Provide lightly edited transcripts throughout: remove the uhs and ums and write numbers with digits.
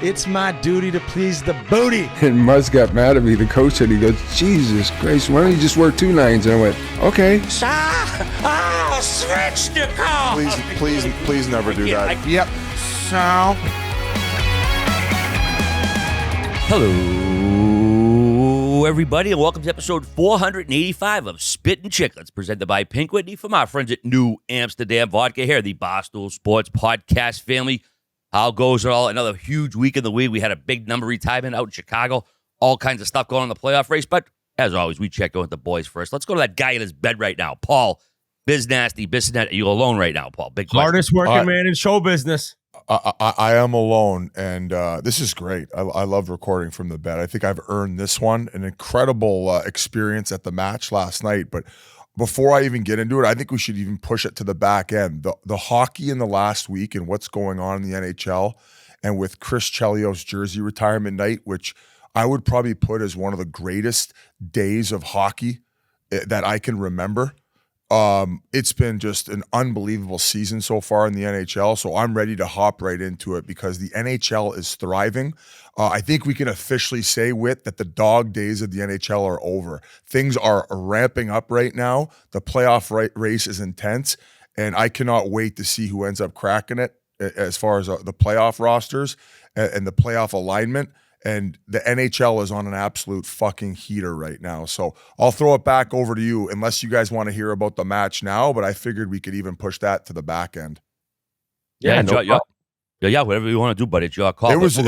It's my duty to please the booty. And Muzz got mad at me, the coach said, he goes, Jesus Christ, why don't you just work 2 nines? And I went, okay. Switch the call. Please never do that. Yep. So. Hello, everybody, and welcome to episode 485 of Spittin Chiclets, presented by Pink Whitney from our friends at New Amsterdam Vodka here, the Barstool Sports podcast family. How goes it all? Another huge week in the league. We had a big number retirement out in Chicago. All kinds of stuff going on in the playoff race. But as always, we check in with the boys first. Let's go to that guy in his bed right now. Paul, Biz Nasty, Bissonette. Are you alone right now, Paul? Big question. Hardest working man in show business. I am alone, and this is great. I love recording from the bed. I think I've earned this one. An incredible experience at the match last night. But before I even get into it, I think we should even push it to the back end. The hockey in the last week and what's going on in the NHL, and with Chris Chelios' jersey retirement night, which I would probably put as one of the greatest days of hockey that I can remember. It's been just an unbelievable season so far in the NHL, so I'm ready to hop right into it because the NHL is thriving. I think we can officially say, Whit, that the dog days of the NHL are over. Things are ramping up right now. The playoff race is intense, and I cannot wait to see who ends up cracking it as far as the playoff rosters and the playoff alignment. And the NHL is on an absolute fucking heater right now. So I'll throw it back over to you, unless you guys want to hear about the match now, but I figured we could even push that to the back end. Yeah, whatever you want to do, buddy. It's your call. It was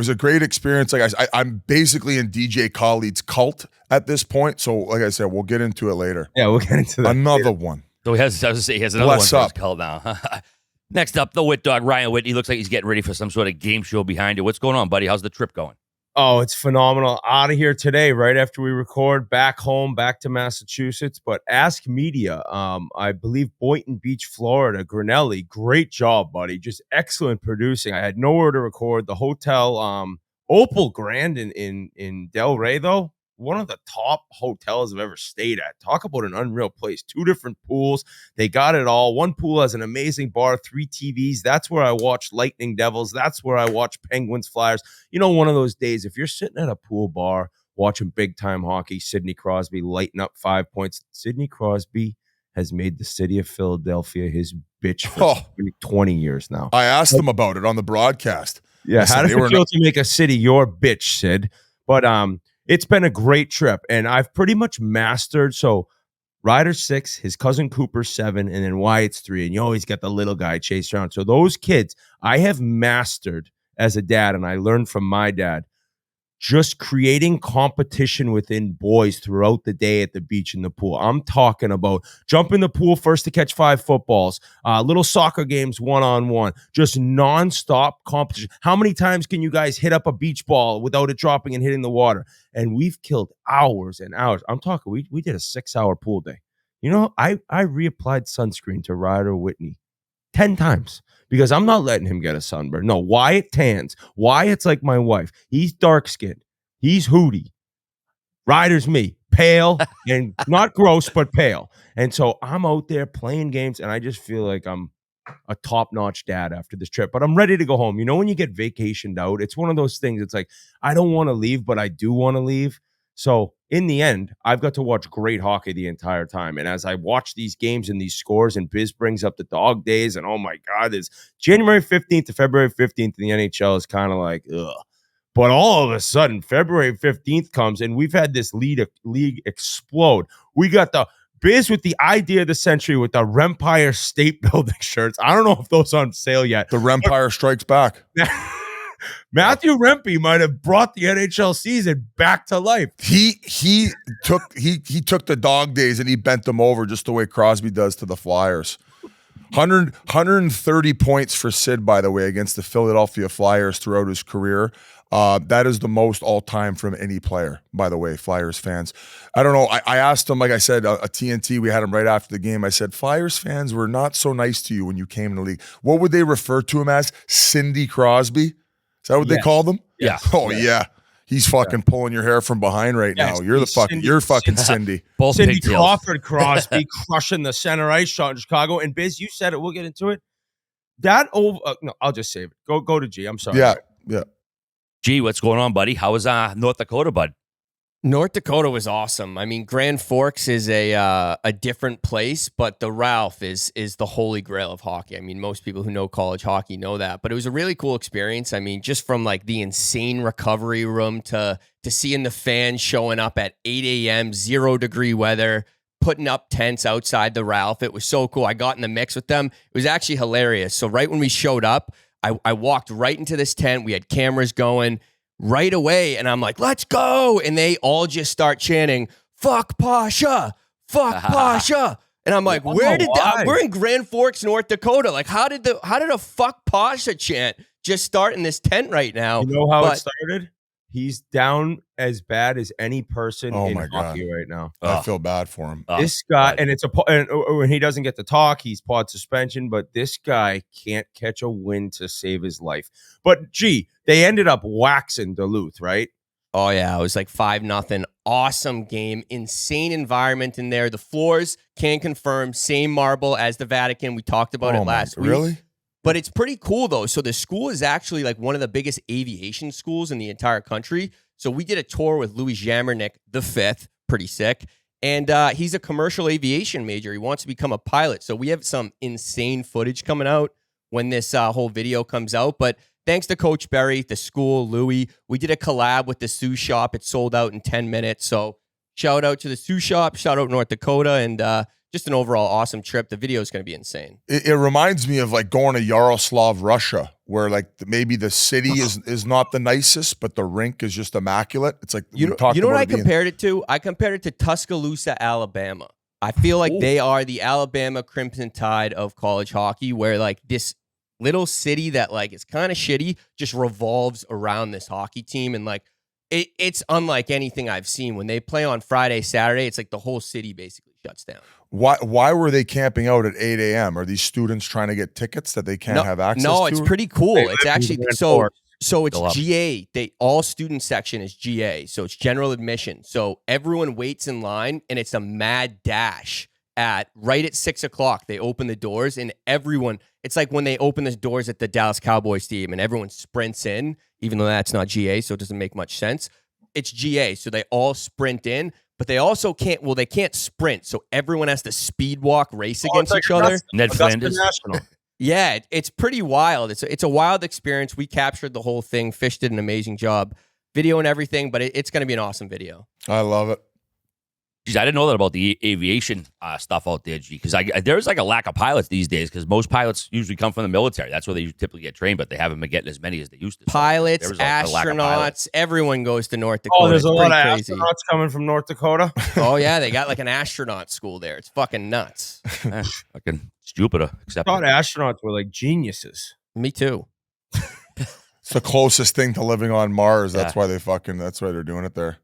a great experience. Like I'm basically in DJ Khaled's cult at this point. So like I said, we'll get into it later. Yeah, we'll get into that. Another one. So he has another one for his cult now. Next up, the Whit Dog, Ryan Whitney. Looks like he's getting ready for some sort of game show behind you. What's going on, buddy? How's the trip going? Oh, it's phenomenal. Out of here today, right after we record, back home, back to Massachusetts. But Ask Media, I believe Boynton Beach, Florida, Grinelli, great job, buddy. Just excellent producing. I had nowhere to record. The hotel, Opal Grand in Del Rey, though, one of the top hotels I've ever stayed at. Talk about an unreal place. 2 different pools. They got it all. One pool has an amazing bar, 3 TVs. That's where I watch Lightning Devils. That's where I watch Penguins Flyers. You know, one of those days, if you're sitting at a pool bar watching big-time hockey, Sidney Crosby lighting up 5 points. Sidney Crosby has made the city of Philadelphia his bitch for 20 years now. I asked them about it on the broadcast. Yeah, how does it feel to make a city your bitch, Sid? But it's been a great trip, and I've pretty much mastered. So Ryder's 6, his cousin Cooper's 7, and then Wyatt's 3, and you always get the little guy chased around. So those kids, I have mastered as a dad, and I learned from my dad, just creating competition within boys throughout the day at the beach and the pool. I'm talking about jump in the pool first to catch 5 footballs, little soccer games one-on-one, just nonstop competition. How many times can you guys hit up a beach ball without it dropping and hitting the water? And we've killed hours and hours. I'm talking, we did a 6-hour pool day. You know, I reapplied sunscreen to Ryder Whitney 10 times. Because I'm not letting him get a sunburn. No, Wyatt tans. Wyatt's like my wife. He's dark-skinned. He's hooty. Ryder's me. Pale and not gross, but pale. And so I'm out there playing games, and I just feel like I'm a top-notch dad after this trip. But I'm ready to go home. You know, when you get vacationed out, it's one of those things. It's like, I don't want to leave, but I do want to leave. So in the end, I've got to watch great hockey the entire time. And as I watch these games and these scores, and Biz brings up the dog days, and oh my God, it's January 15th to February 15th in the NHL is kind of like, ugh. But all of a sudden, February 15th comes, and we've had this league explode. We got the Biz with the idea of the century with the Rempire State Building shirts. I don't know if those are on sale yet. The Rempire strikes back. Matthew Rempe might have brought the NHL season back to life. He took the dog days and he bent them over just the way Crosby does to the Flyers. 130 points for Sid, by the way, against the Philadelphia Flyers throughout his career. That is the most all-time from any player, by the way, Flyers fans. I don't know. I asked him, like I said, a TNT, we had him right after the game. I said, Flyers fans were not so nice to you when you came in the league. What would they refer to him as? Cindy Crosby? Is that what they call them? Yeah. Oh, yeah. He's fucking pulling your hair from behind right now. You're fucking Cindy. Both Cindy pigtails. Crawford Crosby crushing the center ice shot in Chicago. And Biz, you said it. We'll get into it. No, I'll just save it. Go to G. I'm sorry. Yeah. Gee, what's going on, buddy? How was North Dakota, bud? North Dakota was awesome. I mean, Grand Forks is a different place, but the Ralph is the holy grail of hockey. I mean, most people who know college hockey know that. But it was a really cool experience. I mean, just from like the insane recovery room to seeing the fans showing up at 8 a.m., 0-degree weather, putting up tents outside the Ralph. It was so cool. I got in the mix with them. It was actually hilarious. So right when we showed up, I walked right into this tent. We had cameras going right away, and I'm like, let's go. And they all just start chanting, fuck Pasha, fuck Pasha. And I'm like, we're in Grand Forks, North Dakota. Like, how did a fuck Pasha chant just start in this tent right now? You know how it started? He's down as bad as any person in hockey right now. I feel bad for him. This guy, and when he doesn't get to talk, he's pod suspension, but this guy can't catch a win to save his life. But gee, they ended up waxing Duluth, right? Oh yeah, it was like 5-0. Awesome game, insane environment in there. The floors can confirm same marble as the Vatican. We talked about it last week. Really? But it's pretty cool, though. So the school is actually like one of the biggest aviation schools in the entire country. So we did a tour with Louis Jamernick, the fifth, pretty sick. And he's a commercial aviation major. He wants to become a pilot. So we have some insane footage coming out when this whole video comes out. But thanks to Coach Berry, the school, Louis, we did a collab with the Sioux Shop. It sold out in 10 minutes. So shout out to the Sioux Shop, shout out North Dakota, and just an overall awesome trip. The video is going to be insane. It reminds me of like going to Yaroslav, Russia, where like maybe the city is not the nicest, but the rink is just immaculate. It's like you know what I compared it to? I compared it to Tuscaloosa, Alabama. I feel like they are the Alabama Crimson Tide of college hockey, where like this little city that like is kind of shitty just revolves around this hockey team, and like it's unlike anything I've seen. When they play on Friday, Saturday, it's like the whole city basically shuts down. Why were they camping out at 8 a.m.? Are these students trying to get tickets that they can't have access to? No, it's pretty cool. It's actually so it's Go up. GA. All student section is GA. So it's general admission. So everyone waits in line, and it's a mad dash right at 6 o'clock. They open the doors, and everyone. It's like when they open the doors at the Dallas Cowboys Stadium, and everyone sprints in, even though that's not GA, so it doesn't make much sense. It's GA, so they all sprint in. But they also can't. Well, they can't sprint, so everyone has to speed walk, race against each other. Ned Flanders. Yeah, it's pretty wild. It's a wild experience. We captured the whole thing. Fish did an amazing job, video and everything. But it's going to be an awesome video. I love it. Geez, I didn't know that about the aviation stuff out there, G, because there's like a lack of pilots these days because most pilots usually come from the military. That's where they typically get trained, but they haven't been getting as many as they used to. Pilots, So a lack of astronauts, pilots. everyone goes to North Dakota. Oh, there's a It's lot of pretty crazy. astronauts coming from North Dakota. Oh, yeah, they got like an astronaut school there. It's fucking nuts. Fucking it's Jupiter, except I thought astronauts were like geniuses. Me too. It's the closest thing to living on Mars. That's why that's why they're doing it there.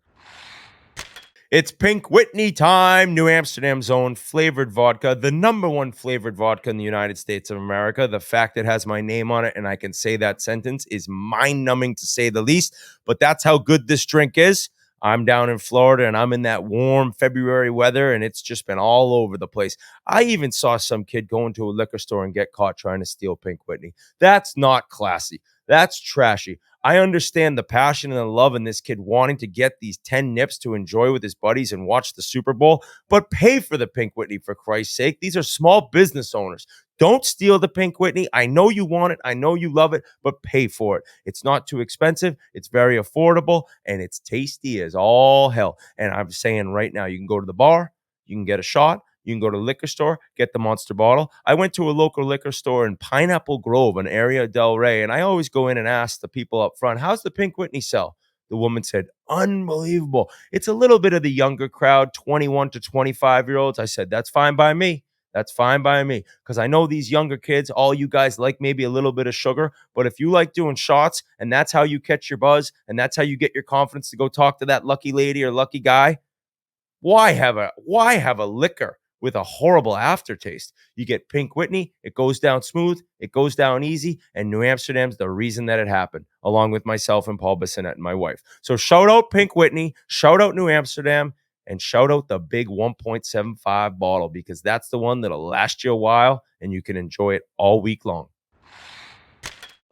It's Pink Whitney time. New Amsterdam's own flavored vodka, the #1 flavored vodka in the United States of America. The fact it has my name on it and I can say that sentence is mind-numbing to say the least, but that's how good this drink is. I'm down in Florida and I'm in that warm February weather and it's just been all over the place. I even saw some kid go into a liquor store and get caught trying to steal Pink Whitney. That's not classy. That's trashy. I understand the passion and the love in this kid wanting to get these 10 nips to enjoy with his buddies and watch the Super Bowl, but pay for the Pink Whitney for Christ's sake. These are small business owners. Don't steal the Pink Whitney. I know you want it. I know you love it, but pay for it. It's not too expensive. It's very affordable, and it's tasty as all hell. And I'm saying right now, you can go to the bar, you can get a shot, you can go to the liquor store, get the Monster bottle. I went to a local liquor store in Pineapple Grove, an area of Del Rey, and I always go in and ask the people up front, how's the Pink Whitney sell? The woman said, unbelievable. It's a little bit of the younger crowd, 21 to 25-year-olds. I said, that's fine by me. That's fine by me. Because I know these younger kids, all you guys like maybe a little bit of sugar. But if you like doing shots and that's how you catch your buzz and that's how you get your confidence to go talk to that lucky lady or lucky guy, why have a liquor with a horrible aftertaste? You get Pink Whitney, it goes down smooth, it goes down easy, and New Amsterdam's the reason that it happened, along with myself and Paul Bissonnette and my wife. So shout out Pink Whitney, shout out New Amsterdam, and shout out the big 1.75 bottle, because that's the one that'll last you a while and you can enjoy it all week long.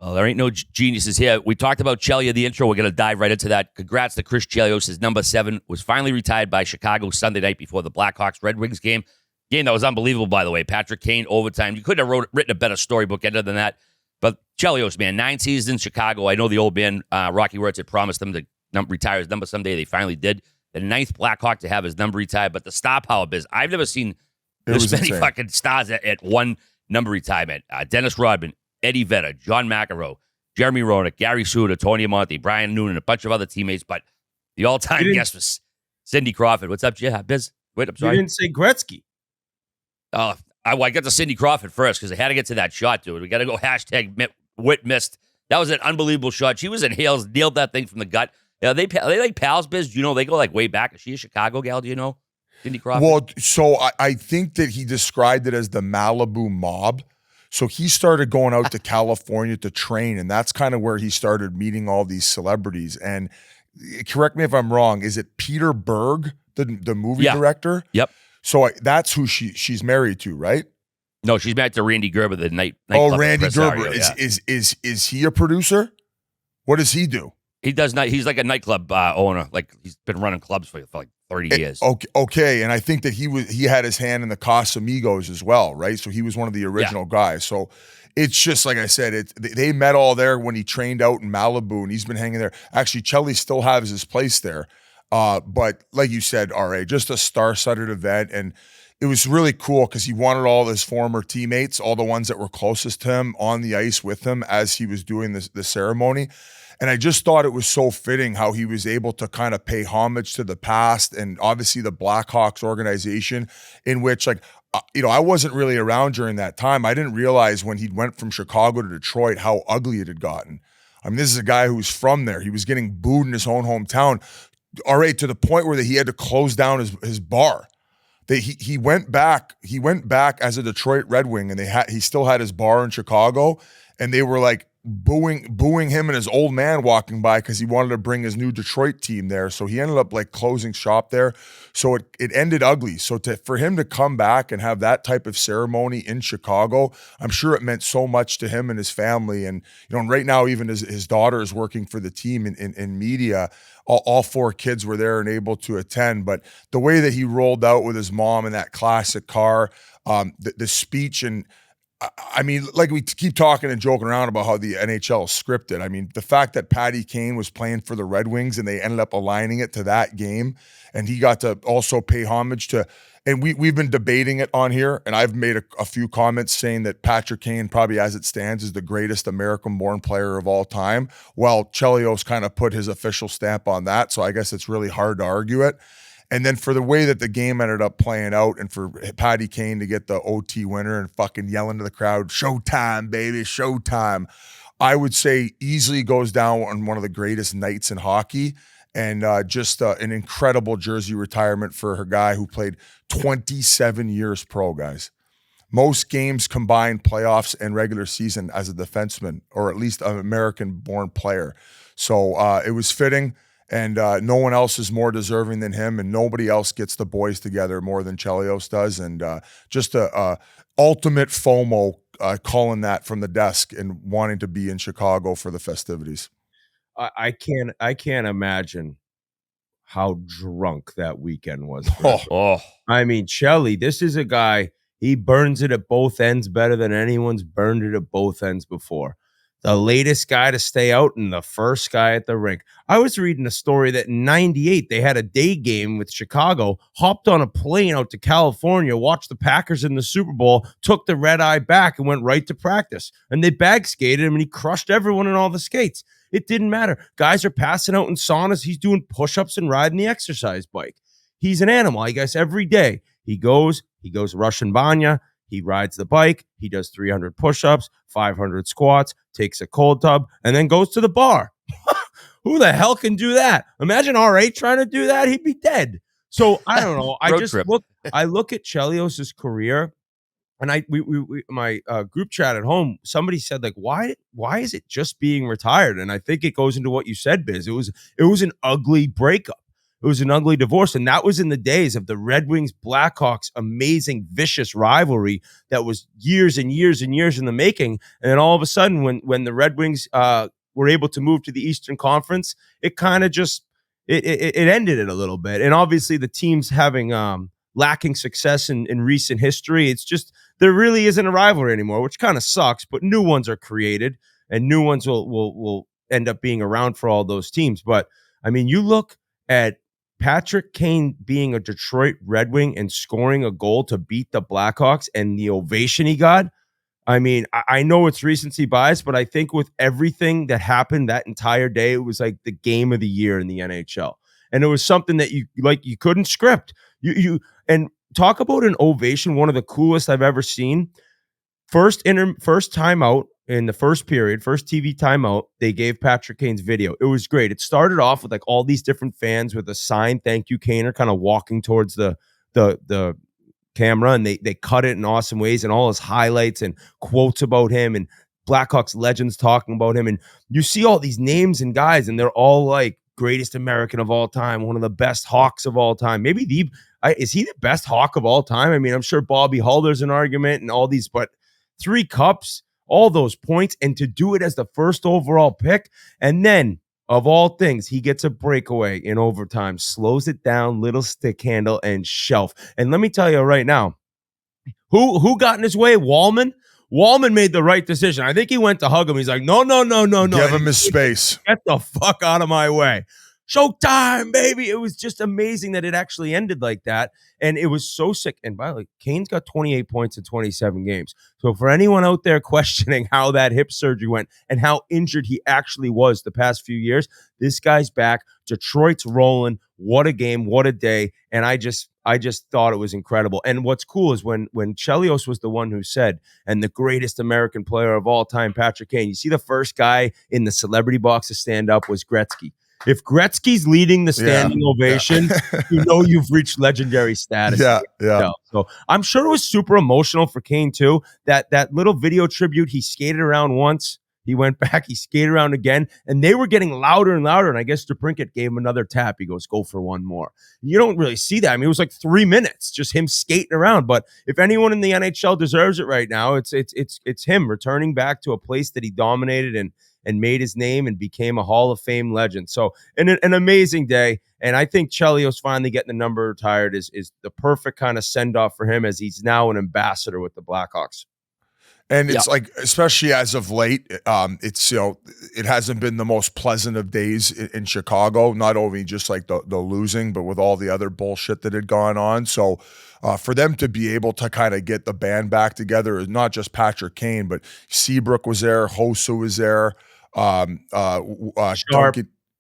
Oh, there ain't no geniuses here. We talked about Chelios, the intro. We're going to dive right into that. Congrats to Chris Chelios. His number 7 was finally retired by Chicago Sunday night before the Blackhawks Red Wings game. Game that was unbelievable, by the way. Patrick Kane, overtime. You couldn't have written a better storybook editor than that. But Chelios, man, 9 seasons in Chicago. I know the old man, Rocky Wirtz, had promised him to retire his number someday. They finally did. The 9th Blackhawk to have his number retired. But the star power biz, I've never seen this many fucking stars at one number retirement. Dennis Rodman, Eddie Vedder, John McEnroe, Jeremy Roenick, Gary Suter, Tony Amonte, Brian Noonan, a bunch of other teammates, but the all-time guest was Cindy Crawford. What's up, Biz? Wait, I'm sorry. You didn't say Gretzky. I got to Cindy Crawford first because I had to get to that shot, dude. We got to go #Whit missed. That was an unbelievable shot. She was in Hales, nailed that thing from the gut. Are they like pals, Biz? Do you know they go like way back? Is she a Chicago gal? Do you know Cindy Crawford? Well, so I think that he described it as the Malibu mob. So he started going out to California to train, and that's kind of where he started meeting all these celebrities. And correct me if I'm wrong, is it Peter Berg, the movie director? Yep. So that's who she's married to, right? No, she's married to Randy Gerber, the night. Oh, Randy Gerber. Is he a producer? What does he do? He does not. He's like a nightclub owner. Like he's been running clubs for like 30 years. Okay, and I think that he had his hand in the Casamigos as well, right? So he was one of the original guys. So it's just like I said, they met all there when he trained out in Malibu, and he's been hanging there. Actually, Chelly still has his place there, but like you said, RA, just a star-studded event, and it was really cool because he wanted all his former teammates, all the ones that were closest to him, on the ice with him as he was doing the ceremony. And I just thought it was so fitting how he was able to kind of pay homage to the past and obviously the Blackhawks organization, in which, like, I wasn't really around during that time. I didn't realize when he went from Chicago to Detroit how ugly it had gotten. I mean, this is a guy who was from there. He was getting booed in his own hometown, all right, to the point where he had to close down his bar. He went back as a Detroit Red Wing, and he still had his bar in Chicago, and they were like booing him and his old man walking by because he wanted to bring his new Detroit team there. So he ended up like closing shop there. So it ended ugly. So for him to come back and have that type of ceremony in Chicago, I'm sure it meant so much to him and his family. And right now, even his daughter is working for the team in media. All 4 kids were there and able to attend. But the way that he rolled out with his mom in that classic car, the speech, and I mean, like, we keep talking and joking around about how the NHL is scripted. I mean, the fact that Patty Kane was playing for the Red Wings and they ended up aligning it to that game, and he got to also pay homage to, and we've been debating it on here, and I've made a few comments saying that Patrick Kane, probably as it stands, is the greatest American-born player of all time. Well, Chelios kind of put his official stamp on that, so I guess it's really hard to argue it. And then for the way that the game ended up playing out, and for Patty Kane to get the OT winner and fucking yelling to the crowd, "Showtime, baby, showtime," I would say easily goes down on one of the greatest nights in hockey, and just an incredible jersey retirement for her guy who played 27 years pro, guys. Most games combined, playoffs and regular season, as a defenseman, or at least an American-born player. So it was fitting. And no one else is more deserving than him, and nobody else gets the boys together more than Chelios does. And just a ultimate FOMO, calling that from the desk and wanting to be in Chicago for the festivities. I can't imagine how drunk that weekend was. I mean, Chelly, this is a guy, he burns it at both ends better than anyone's burned it at both ends before. The latest guy to stay out and the first guy at the rink. I was reading a story that in 98, they had a day game with Chicago, hopped on a plane out to California, watched the Packers in the Super Bowl, took the red eye back and went right to practice. And they bag skated him and he crushed everyone in all the skates. It didn't matter. Guys are passing out in saunas. He's doing push-ups and riding the exercise bike. He's an animal. I guess every day he goes Russian Banya. He rides the bike, he does 300 push-ups, 500 squats, takes a cold tub, and then goes to the bar. Who the hell can do that? Imagine RA trying to do that. He'd be dead. So I don't know. I look at Chelios' career, and my group chat at home, somebody said, like, why is it just being retired? And I think it goes into what you said, Biz. It was an ugly breakup. It was an ugly divorce. And that was in the days of the Red Wings Blackhawks amazing, vicious rivalry that was years and years and years in the making. And then all of a sudden, when the Red Wings were able to move to the Eastern Conference, it kind of just it ended it a little bit. And obviously the teams having lacking success in recent history, it's just there really isn't a rivalry anymore, which kind of sucks, but new ones are created and new ones will end up being around for all those teams. But I mean, you look at Patrick Kane being a Detroit Red Wing and scoring a goal to beat the Blackhawks and the ovation he got. I mean, I know it's recency bias, but I think with everything that happened that entire day, it was like the game of the year in the NHL. And it was something that you couldn't script. You and talk about an ovation, one of the coolest I've ever seen. First timeout in the first period, first TV timeout, they gave Patrick Kane's video. It was great. It started off with like all these different fans with a sign, "Thank you, Kaner," kind of walking towards the camera, and they cut it in awesome ways, and all his highlights and quotes about him and Blackhawks legends talking about him. And you see all these names and guys, and they're all like greatest American of all time, one of the best Hawks of all time. Maybe is he the best Hawk of all time? I mean, I'm sure Bobby Hull's an argument and all these, but 3 cups, all those points, and to do it as the first overall pick. And then of all things, he gets a breakaway in overtime, slows it down, little stick handle, and shelf. And let me tell you right now, who got in his way? Wallman? Wallman made the right decision. I think he went to hug him. He's like, no. Give him his space. Get the fuck out of my way. Showtime, baby. It was just amazing that it actually ended like that. And it was so sick. And by the way, Kane's got 28 points in 27 games. So for anyone out there questioning how that hip surgery went and how injured he actually was the past few years, this guy's back. Detroit's rolling. What a game. What a day. And I just thought it was incredible. And what's cool is when Chelios was the one who said, and the greatest American player of all time, Patrick Kane, you see the first guy in the celebrity box to stand up was Gretzky. If Gretzky's leading the standing ovation, you know you've reached legendary status. Yeah. So I'm sure it was super emotional for Kane too. That little video tribute, he skated around once. He went back, he skated around again, and they were getting louder and louder. And I guess DeBrincat gave him another tap. He goes, "Go for one more." You don't really see that. I mean, it was like 3 minutes, just him skating around. But if anyone in the NHL deserves it right now, it's him returning back to a place that he dominated and made his name and became a Hall of Fame legend. So an amazing day. And I think Chelios finally getting the number retired is the perfect kind of send-off for him, as he's now an ambassador with the Blackhawks. And it's like, especially as of late, it's, it hasn't been the most pleasant of days in Chicago, not only just like the losing, but with all the other bullshit that had gone on. So for them to be able to kind of get the band back together, not just Patrick Kane, but Seabrook was there, Hossa was there,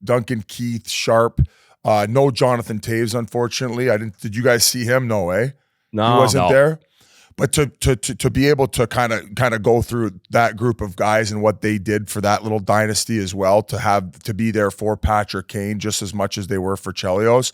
Duncan Keith, Sharp, no Jonathan Taves, unfortunately. Did you guys see him? No way. No, he wasn't there. But to be able to kind of go through that group of guys and what they did for that little dynasty as well, to be there for Patrick Kane just as much as they were for Chelios,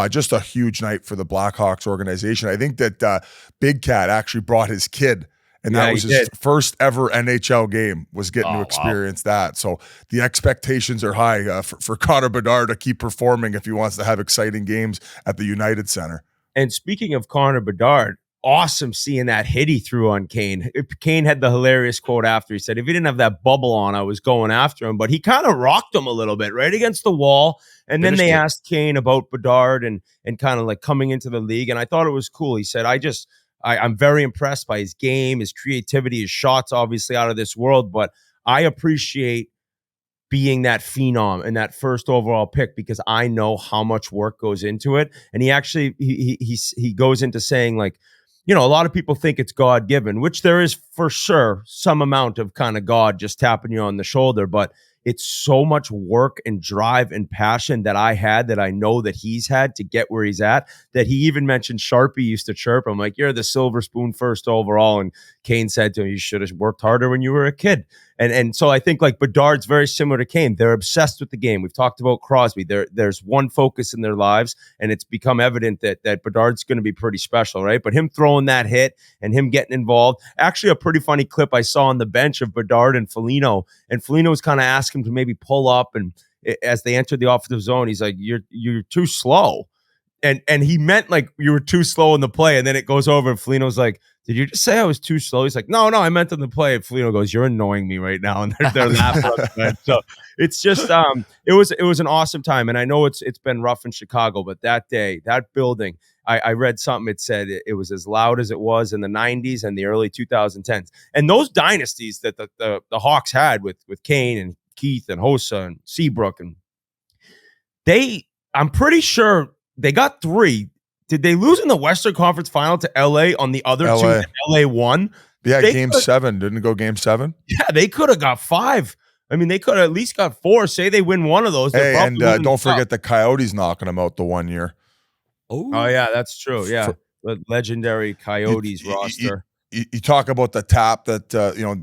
just a huge night for the Blackhawks organization. I think that Big Cat actually brought his kid, and that was his first ever NHL game, was getting to experience that. So the expectations are high for Connor Bedard to keep performing if he wants to have exciting games at the United Center. And speaking of Connor Bedard, awesome seeing that hit he threw on Kane. Kane had the hilarious quote after. He said, "If he didn't have that bubble on, I was going after him." But he kind of rocked him a little bit right against the wall. And then they asked Kane about Bedard and kind of like coming into the league. And I thought it was cool. He said, I'm very impressed by his game, his creativity, his shots, obviously out of this world. But I appreciate being that phenom and that first overall pick because I know how much work goes into it. And he actually, he goes into saying like, a lot of people think it's God-given, which there is for sure some amount of kind of God just tapping you on the shoulder, but it's so much work and drive and passion that I know that he's had to get where he's at, that he even mentioned Sharpie used to chirp. I'm like, "You're the silver spoon first overall." And Kane said to him, "You should have worked harder when you were a kid." And so I think like Bedard's very similar to Kane. They're obsessed with the game. We've talked about Crosby. There's one focus in their lives, and it's become evident that Bedard's going to be pretty special, right? But him throwing that hit and him getting involved, actually a pretty funny clip I saw on the bench of Bedard and Foligno was kind of asking him to maybe pull up and as they entered the offensive zone, he's like, you're too slow. And he meant like you were too slow in the play. And then it goes over and Foligno's like, did you just say I was too slow? He's like, no, I meant in the play. And Foligno goes, you're annoying me right now. And they're laughing. So it's just it was an awesome time. And I know it's been rough in Chicago, but that day, that building, I read something. It said it was as loud as it was in the 90s and the early 2010s. And those dynasties that the Hawks had with Kane and Keith and Hossa and Seabrook, and I'm pretty sure they got 3. Did they lose in the Western Conference Final to LA on the other 2 that LA won? Yeah, Game 7. Didn't it go Game 7? Yeah, they could have got 5. I mean, they could have at least got 4. Say they win one of those. Hey, and don't forget the Coyotes knocking them out the one year. Oh, yeah, that's true. Yeah, the legendary Coyotes roster. You talk about the tap that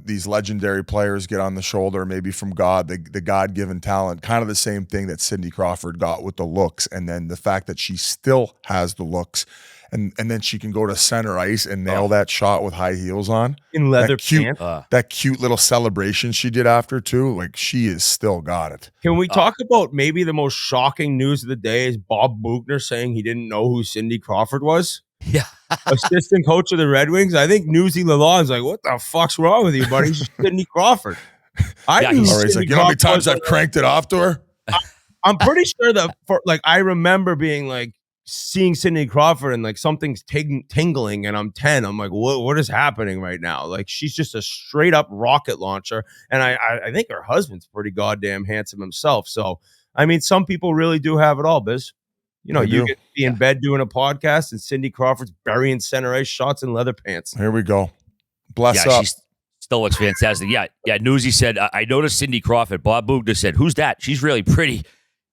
these legendary players get on the shoulder, maybe from God, the God-given talent, kind of the same thing that Cindy Crawford got with the looks, and then the fact that she still has the looks, and then she can go to center ice and nail that shot with high heels on. In leather pants. That cute little celebration she did after, too. Like, she is still got it. Can we talk about maybe the most shocking news of the day is Bob Bugner saying he didn't know who Cindy Crawford was? Yeah. Assistant coach of the Red Wings. I think Newsy Lalonde's like, what the fuck's wrong with you, buddy? He's just Sidney Crawford. He's like, you know how many times I've cranked it off to her? I'm pretty sure that I remember being like, seeing Sidney Crawford and like something's tingling and I'm 10. I'm like, what is happening right now? Like, she's just a straight up rocket launcher. And I think her husband's pretty goddamn handsome himself. So, I mean, some people really do have it all, Biz. You get to be in bed doing a podcast and Cindy Crawford's burying center ice shots in leather pants. Here we go. Bless up. She still looks fantastic. Yeah. Newsy said, I noticed Cindy Crawford. Bob Bugner said, who's that? She's really pretty.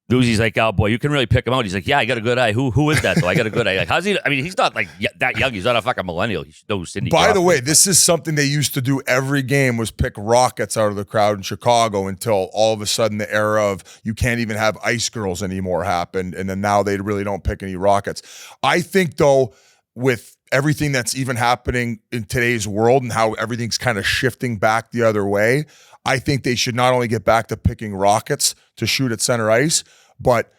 Newsy's like, oh boy, you can really pick him out. He's like, yeah, I got a good eye. Who is that though? I got a good eye. Like, how's he? I mean, he's not like that young. He's not a fucking millennial. He knows Cindy By Crawford. the way, this is something they used to do every game, was pick rockets out of the crowd in Chicago, until all of a sudden the era of you can't even have ice girls anymore happened. And then now they really don't pick any rockets. I think though, with everything that's even happening in today's world and how everything's kind of shifting back the other way, I think they should not only get back to picking rockets to shoot at center ice, but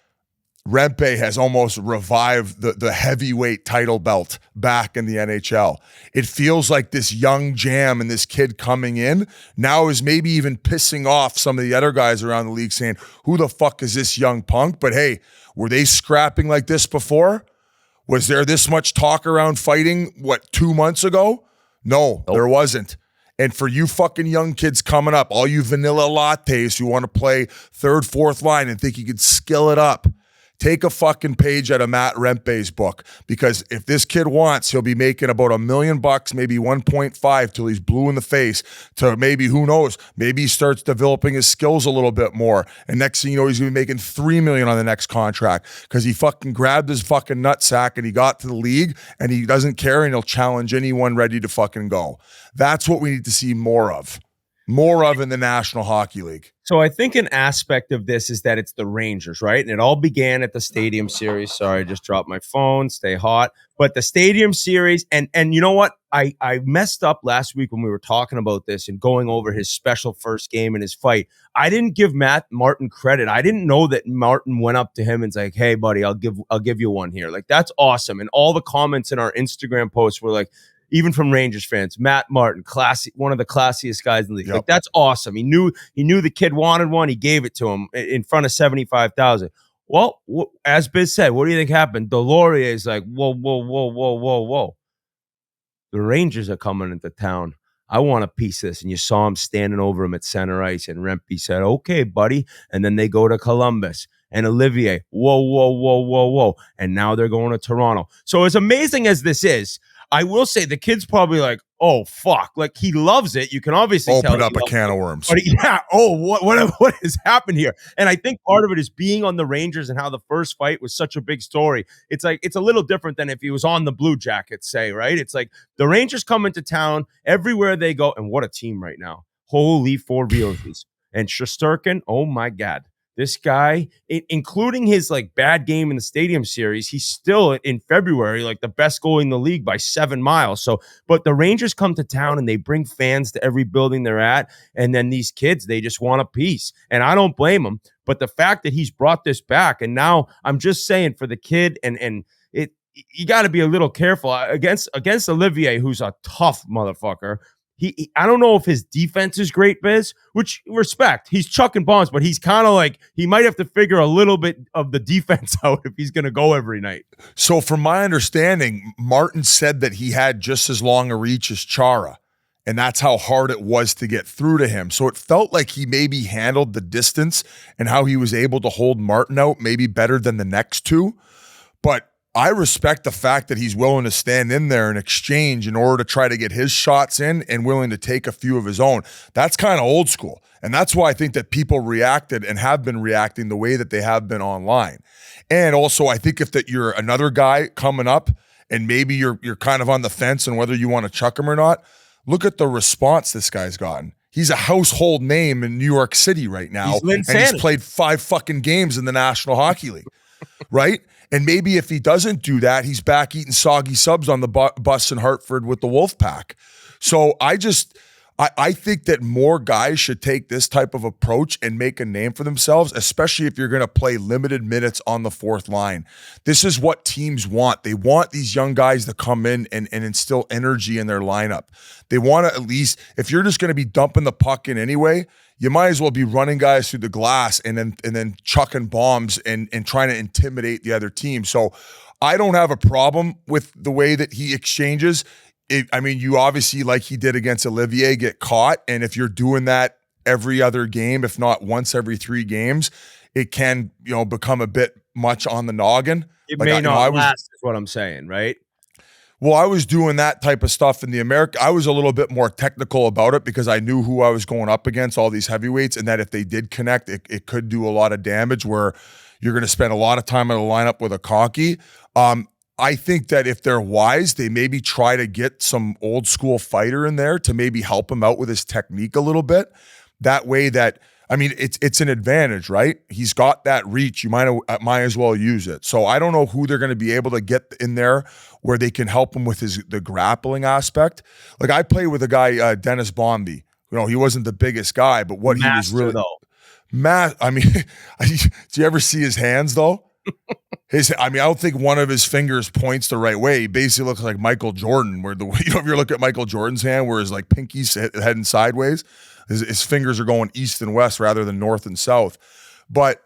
Rempe has almost revived the heavyweight title belt back in the NHL. It feels like this young jam and this kid coming in now is maybe even pissing off some of the other guys around the league, saying, who the fuck is this young punk? But hey, were they scrapping like this before? Was there this much talk around fighting, 2 months ago? No, There wasn't. And for you fucking young kids coming up, all you vanilla lattes who want to play third, fourth line and think you could skill it up, take a fucking page out of Matt Rempe's book, because if this kid wants, he'll be making about $1 million, maybe 1.5 till he's blue in the face, to maybe, who knows, maybe he starts developing his skills a little bit more. And next thing you know, he's going to be making $3 million on the next contract because he fucking grabbed his fucking nutsack and he got to the league and he doesn't care and he'll challenge anyone ready to fucking go. That's what we need to see more of in the National Hockey League. So I think an aspect of this is that it's the Rangers, right? And it all began at the Stadium Series. Sorry, I just dropped my phone. Stay hot. But the Stadium Series, and you know what? I messed up last week when we were talking about this and going over his special first game and his fight. I didn't give Matt Martin credit. I didn't know that Martin went up to him and was like, "Hey, buddy, I'll give you one here." Like, that's awesome. And all the comments in our Instagram posts were like, even from Rangers fans, Matt Martin, classy, one of the classiest guys in the league. Like, that's awesome. He knew the kid wanted one. He gave it to him in front of 75,000. Well, as Biz said, what do you think happened? Delorier is like, whoa. The Rangers are coming into town. I want a piece of this. And you saw him standing over him at center ice. And Rempe said, okay, buddy. And then they go to Columbus. And Olivier, whoa. And now they're going to Toronto. So as amazing as this is, I will say the kid's probably like, oh, fuck. Like, he loves it. You can obviously tell. Open up a can of worms. But what has happened here? And I think part of it is being on the Rangers and how the first fight was such a big story. It's like, it's a little different than if he was on the Blue Jackets, say, right? It's like the Rangers come into town everywhere they go. And what a team right now. Holy 4 VOCs. And Shesterkin, oh my God. this guy, including his like bad game in the Stadium Series, he's still in February like the best goalie in the league by 7 miles. So, but the Rangers come to town and they bring fans to every building they're at, and then these kids, they just want a piece, and I don't blame them. But the fact that he's brought this back, and now I'm just saying for the kid, and it, you got to be a little careful against Olivier, who's a tough motherfucker. I don't know if his defense is great, Biz, which respect. He's chucking bombs, but he's kind of like, he might have to figure a little bit of the defense out if he's going to go every night. So from my understanding, Martin said that he had just as long a reach as Chara, and that's how hard it was to get through to him. So it felt like he maybe handled the distance and how he was able to hold Martin out maybe better than the next two. But I respect the fact that he's willing to stand in there and exchange in order to try to get his shots in and willing to take a few of his own. That's kind of old school. And that's why I think that people reacted and have been reacting the way that they have been online. And also, I think if that you're another guy coming up and maybe you're kind of on the fence on whether you want to chuck him or not, look at the response this guy's gotten. He's a household name in New York City right now. He's played 5 fucking games in the National Hockey League, right? And maybe if he doesn't do that, he's back eating soggy subs on the bus in Hartford with the Wolfpack. So I think that more guys should take this type of approach and make a name for themselves, especially if you're going to play limited minutes on the fourth line. This is what teams want. They want these young guys to come in and instill energy in their lineup. They want to at least, if you're just going to be dumping the puck in anyway, you might as well be running guys through the glass and then chucking bombs and trying to intimidate the other team. So I don't have a problem with the way that he exchanges. You obviously, like he did against Olivier, get caught. And if you're doing that every other game, if not once every 3 games, it can, become a bit much on the noggin. It may not last, is what I'm saying, right? Well, I was doing that type of stuff in the America. I was a little bit more technical about it because I knew who I was going up against, all these heavyweights, and that if they did connect, it could do a lot of damage where you're going to spend a lot of time in the lineup with a cocky. I think that if they're wise, they maybe try to get some old school fighter in there to maybe help him out with his technique a little bit. That way that, it's an advantage, right? He's got that reach. You might as well use it. So I don't know who they're going to be able to get in there where they can help him with the grappling aspect. Like I played with a guy, Dennis Bomby. He wasn't the biggest guy, but what he was really do you ever see his hands though? I don't think one of his fingers points the right way. He basically looks like Michael Jordan, where if you look at Michael Jordan's hand, where his like pinky's heading sideways, his fingers are going east and west rather than north and south. But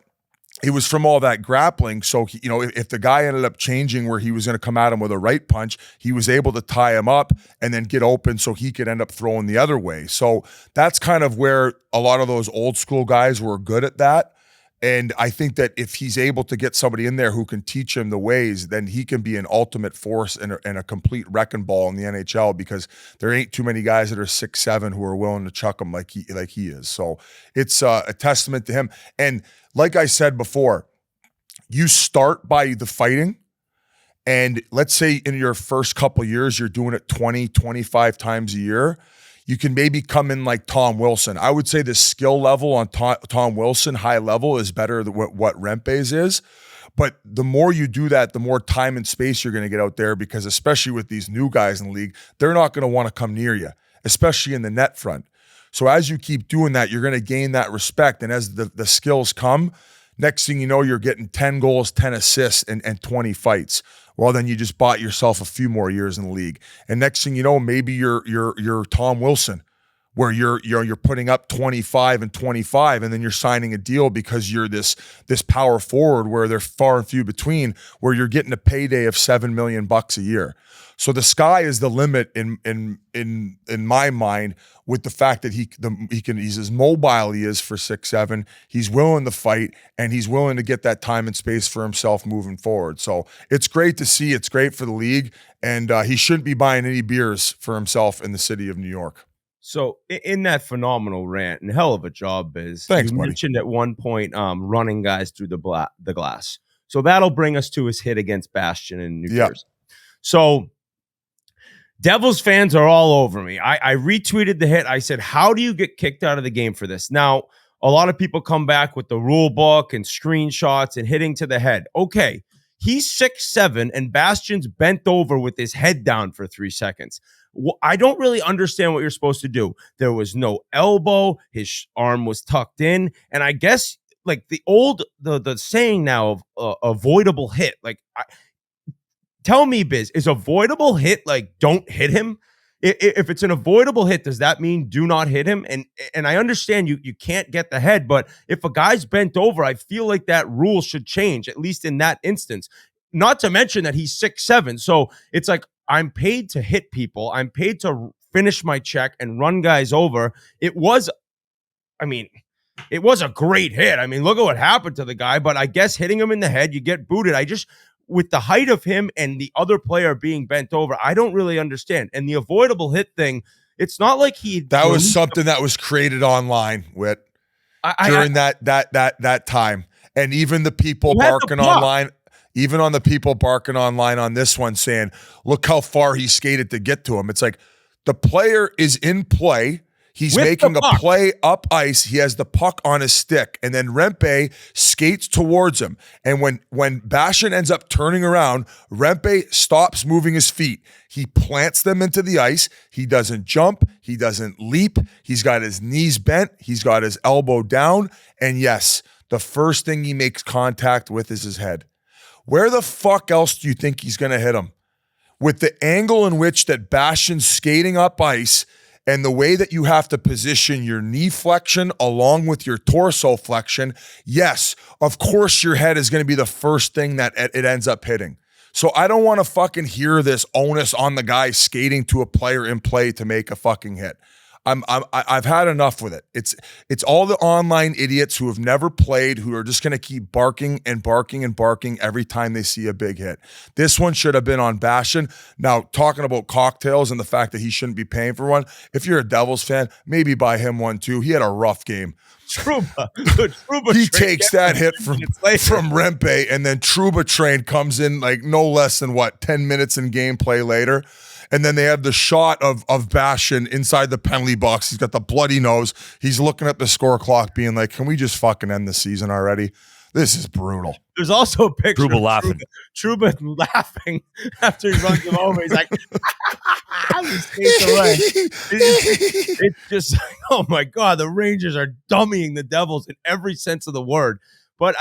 it was from all that grappling. So, if the guy ended up changing where he was going to come at him with a right punch, he was able to tie him up and then get open so he could end up throwing the other way. So that's kind of where a lot of those old school guys were good at that. And I think that if he's able to get somebody in there who can teach him the ways, then he can be an ultimate force and a complete wrecking ball in the NHL, because there ain't too many guys that are 6'7" who are willing to chuck him like he is. So it's a testament to him. And like I said before, you start by the fighting. And let's say in your first couple of years, you're doing it 20, 25 times a year. You can maybe come in like Tom Wilson. I would say the skill level on Tom Wilson, high level, is better than what Rempe's is. But the more you do that, the more time and space you're going to get out there, because especially with these new guys in the league, they're not going to want to come near you, especially in the net front. So as you keep doing that, you're going to gain that respect. And as the skills come, next thing you know, you're getting 10 goals, 10 assists, and 20 fights. Well, then you just bought yourself a few more years in the league. And next thing you know, maybe you're Tom Wilson, where you're putting up 25 and 25, and then you're signing a deal because you're this power forward where they're far and few between, where you're getting a payday of $7 million a year. So the sky is the limit in my mind, with the fact that he's as mobile he is for 6'7". He's willing to fight, and he's willing to get that time and space for himself moving forward. So it's great to see. It's great for the league, and he shouldn't be buying any beers for himself in the city of New York. So in that phenomenal rant, and hell of a job, Biz. Thanks, you buddy. mentioned at one point running guys through the glass. So that'll bring us to his hit against Bastion in New Jersey. So Devils fans are all over me. I retweeted the hit. I said, how do you get kicked out of the game for this? Now, a lot of people come back with the rule book and screenshots and hitting to the head. Okay, he's 6'7", and Bastian's bent over with his head down for 3 seconds. I don't really understand what you're supposed to do. There was no elbow. His arm was tucked in. And I guess like the saying now of avoidable hit, like tell me, Biz, is avoidable hit like don't hit him? If it's an avoidable hit, does that mean do not hit him? And I understand you can't get the head, but if a guy's bent over, I feel like that rule should change, at least in that instance. Not to mention that he's 6'7". So it's like, I'm paid to hit people. I'm paid to finish my check and run guys over. It was a great hit. I mean, look at what happened to the guy, but I guess hitting him in the head, you get booted. With the height of him and the other player being bent over, I don't really understand. And the avoidable hit thing, it's not like that was something that was created online, Whit, during that time. And even the people barking online, even on the people barking online on this one saying, look how far he skated to get to him. It's like the player is in play. He's making a play up ice. He has the puck on his stick. And then Rempe skates towards him. And when Bastian ends up turning around, Rempe stops moving his feet. He plants them into the ice. He doesn't jump. He doesn't leap. He's got his knees bent. He's got his elbow down. And yes, the first thing he makes contact with is his head. Where the fuck else do you think he's going to hit him? With the angle in which that Bastian's skating up ice and the way that you have to position your knee flexion along with your torso flexion, yes, of course your head is going to be the first thing that it ends up hitting. So I don't want to fucking hear this onus on the guy skating to a player in play to make a fucking hit. I've had enough with it. It's all the online idiots who have never played who are just going to keep barking and barking and barking every time they see a big hit. This one should have been on Bastian. Now, talking about cocktails and the fact that he shouldn't be paying for one, if you're a Devils fan, maybe buy him one too. He had a rough game. Trouba he takes that hit from Rempe, and then Trouba train comes in like no less than 10 minutes in gameplay later. And then they have the shot of Bastian inside the penalty box. He's got the bloody nose. He's looking at the score clock being like, can we just fucking end the season already? This is brutal. There's also a picture Trouba of laughing. Trouba laughing after he runs him over. He's like, he skates away. It's just, oh my God, the Rangers are dummying the Devils in every sense of the word. But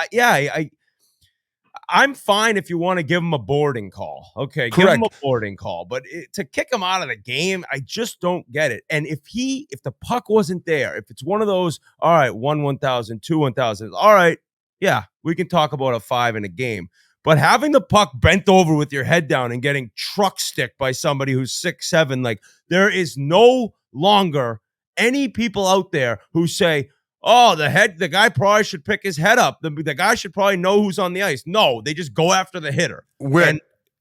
I'm fine if you want to give him a boarding call. Okay, give him a boarding call. But to kick him out of the game, I just don't get it. And if the puck wasn't there, if it's one of those, all right, 1,000, 2 1,000, all right, yeah, we can talk about a 5 in a game. But having the puck bent over with your head down and getting truck sticked by somebody who's 6'7", like there is no longer any people out there who say, oh, the guy probably should pick his head up. The guy should probably know who's on the ice. No, they just go after the hitter.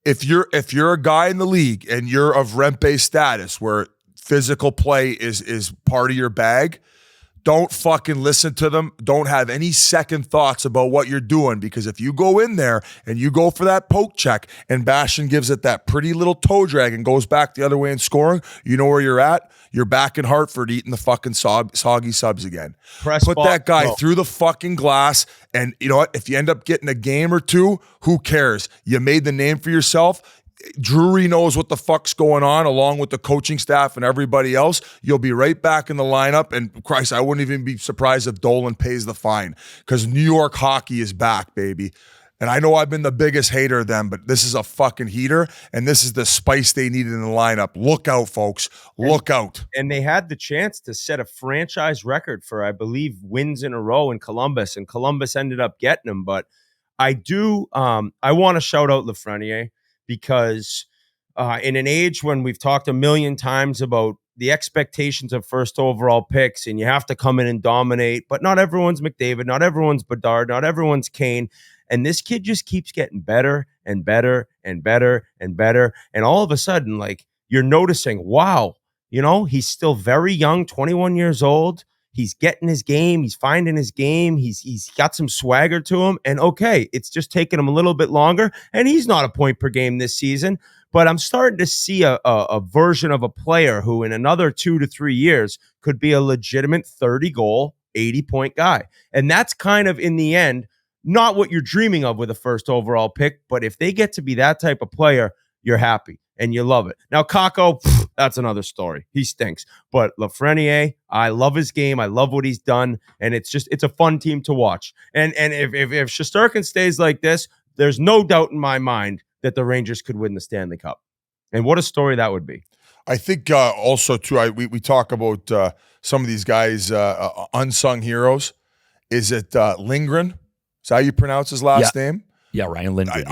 If you're a guy in the league and you're of Rempe status where physical play is part of your bag, don't fucking listen to them. Don't have any second thoughts about what you're doing, because if you go in there and you go for that poke check and Bastian gives it that pretty little toe drag and goes back the other way and scoring, you know where you're at? You're back in Hartford eating the fucking soggy subs again. Put that guy through the fucking glass, and you know what? If you end up getting a game or two, who cares? You made the name for yourself. Drury knows what the fuck's going on, along with the coaching staff and everybody else. You'll be right back in the lineup, and Christ, I wouldn't even be surprised if Dolan pays the fine, because New York hockey is back, baby. And I know I've been the biggest hater of them, but this is a fucking heater, and this is the spice they needed in the lineup. Look out, folks. Look out. And they had the chance to set a franchise record for, I believe, wins in a row in Columbus, and Columbus ended up getting them. But I want to shout out Lafreniere, because in an age when we've talked a million times about the expectations of first overall picks and you have to come in and dominate, but not everyone's McDavid, not everyone's Bedard, not everyone's Kane. And this kid just keeps getting better and better and better and better. And all of a sudden, like, you're noticing, wow, you know, he's still very young, 21 years old. He's getting his game. He's finding his game. He's got some swagger to him. And okay, it's just taking him a little bit longer. And he's not a point per game this season. But I'm starting to see a version of a player who in another 2 to 3 years could be a legitimate 30-goal 80-point guy. And that's kind of, in the end, not what you're dreaming of with a first overall pick. But if they get to be that type of player, you're happy and you love it. Now, Kakko, that's another story. He stinks. But Lafreniere, I love his game. I love what he's done. And it's a fun team to watch. And if Shesterkin stays like this, there's no doubt in my mind that the Rangers could win the Stanley Cup. And what a story that would be. I think also, too, we talk about some of these guys, unsung heroes. Is it Lindgren? Is that how you pronounce his last name? Yeah, Ryan Lindgren.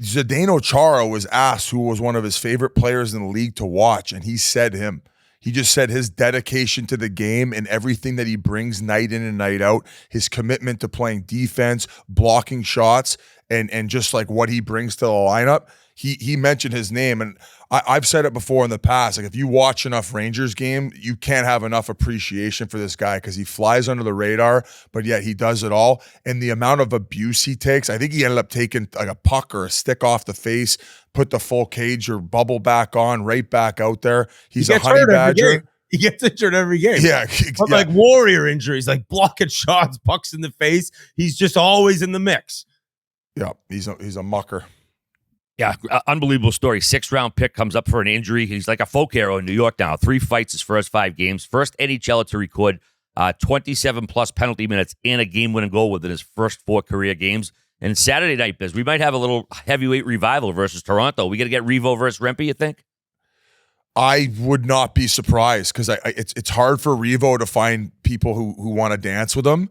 Zdeno Chara was asked who was one of his favorite players in the league to watch, and he said him. He just said his dedication to the game and everything that he brings night in and night out, his commitment to playing defense, blocking shots, and just like what he brings to the lineup. He mentioned his name, and I've said it before in the past. Like, if you watch enough Rangers game, you can't have enough appreciation for this guy because he flies under the radar, but yet he does it all. And the amount of abuse he takes, I think he ended up taking like a puck or a stick off the face, put the full cage or bubble back on, right back out there. He's a honey badger. He gets injured every game. Yeah. But like warrior injuries, like blocking shots, pucks in the face. He's just always in the mix. Yeah, he's a mucker. Yeah, unbelievable story. 6th-round pick comes up for an injury. He's like a folk hero in New York now. 3 fights his first 5 games. First NHLer to record 27-plus penalty minutes and a game-winning goal within his first 4 career games. And Saturday night, Biz, we might have a little heavyweight revival versus Toronto. We got to get Revo versus Rempe, you think? I would not be surprised because it's hard for Revo to find people who want to dance with him.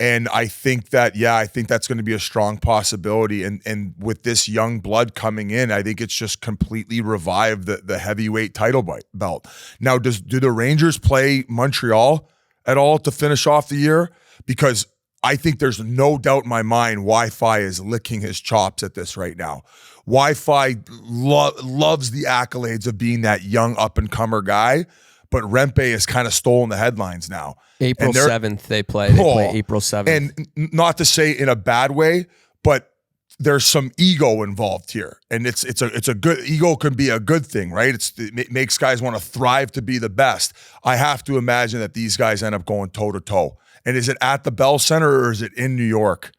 And I think that's going to be a strong possibility. And with this young blood coming in, I think it's just completely revived the heavyweight title belt. Now, do the Rangers play Montreal at all to finish off the year? Because I think there's no doubt in my mind Wi-Fi is licking his chops at this right now. Wi-Fi loves the accolades of being that young up-and-comer guy, but Rempe has kind of stolen the headlines now. April 7th they play. They play April 7th. And not to say in a bad way, but there's some ego involved here. And it's a good ego can be a good thing, right? It makes guys want to thrive to be the best. I have to imagine that these guys end up going toe-to-toe. And is it at the Bell Center or is it in New York?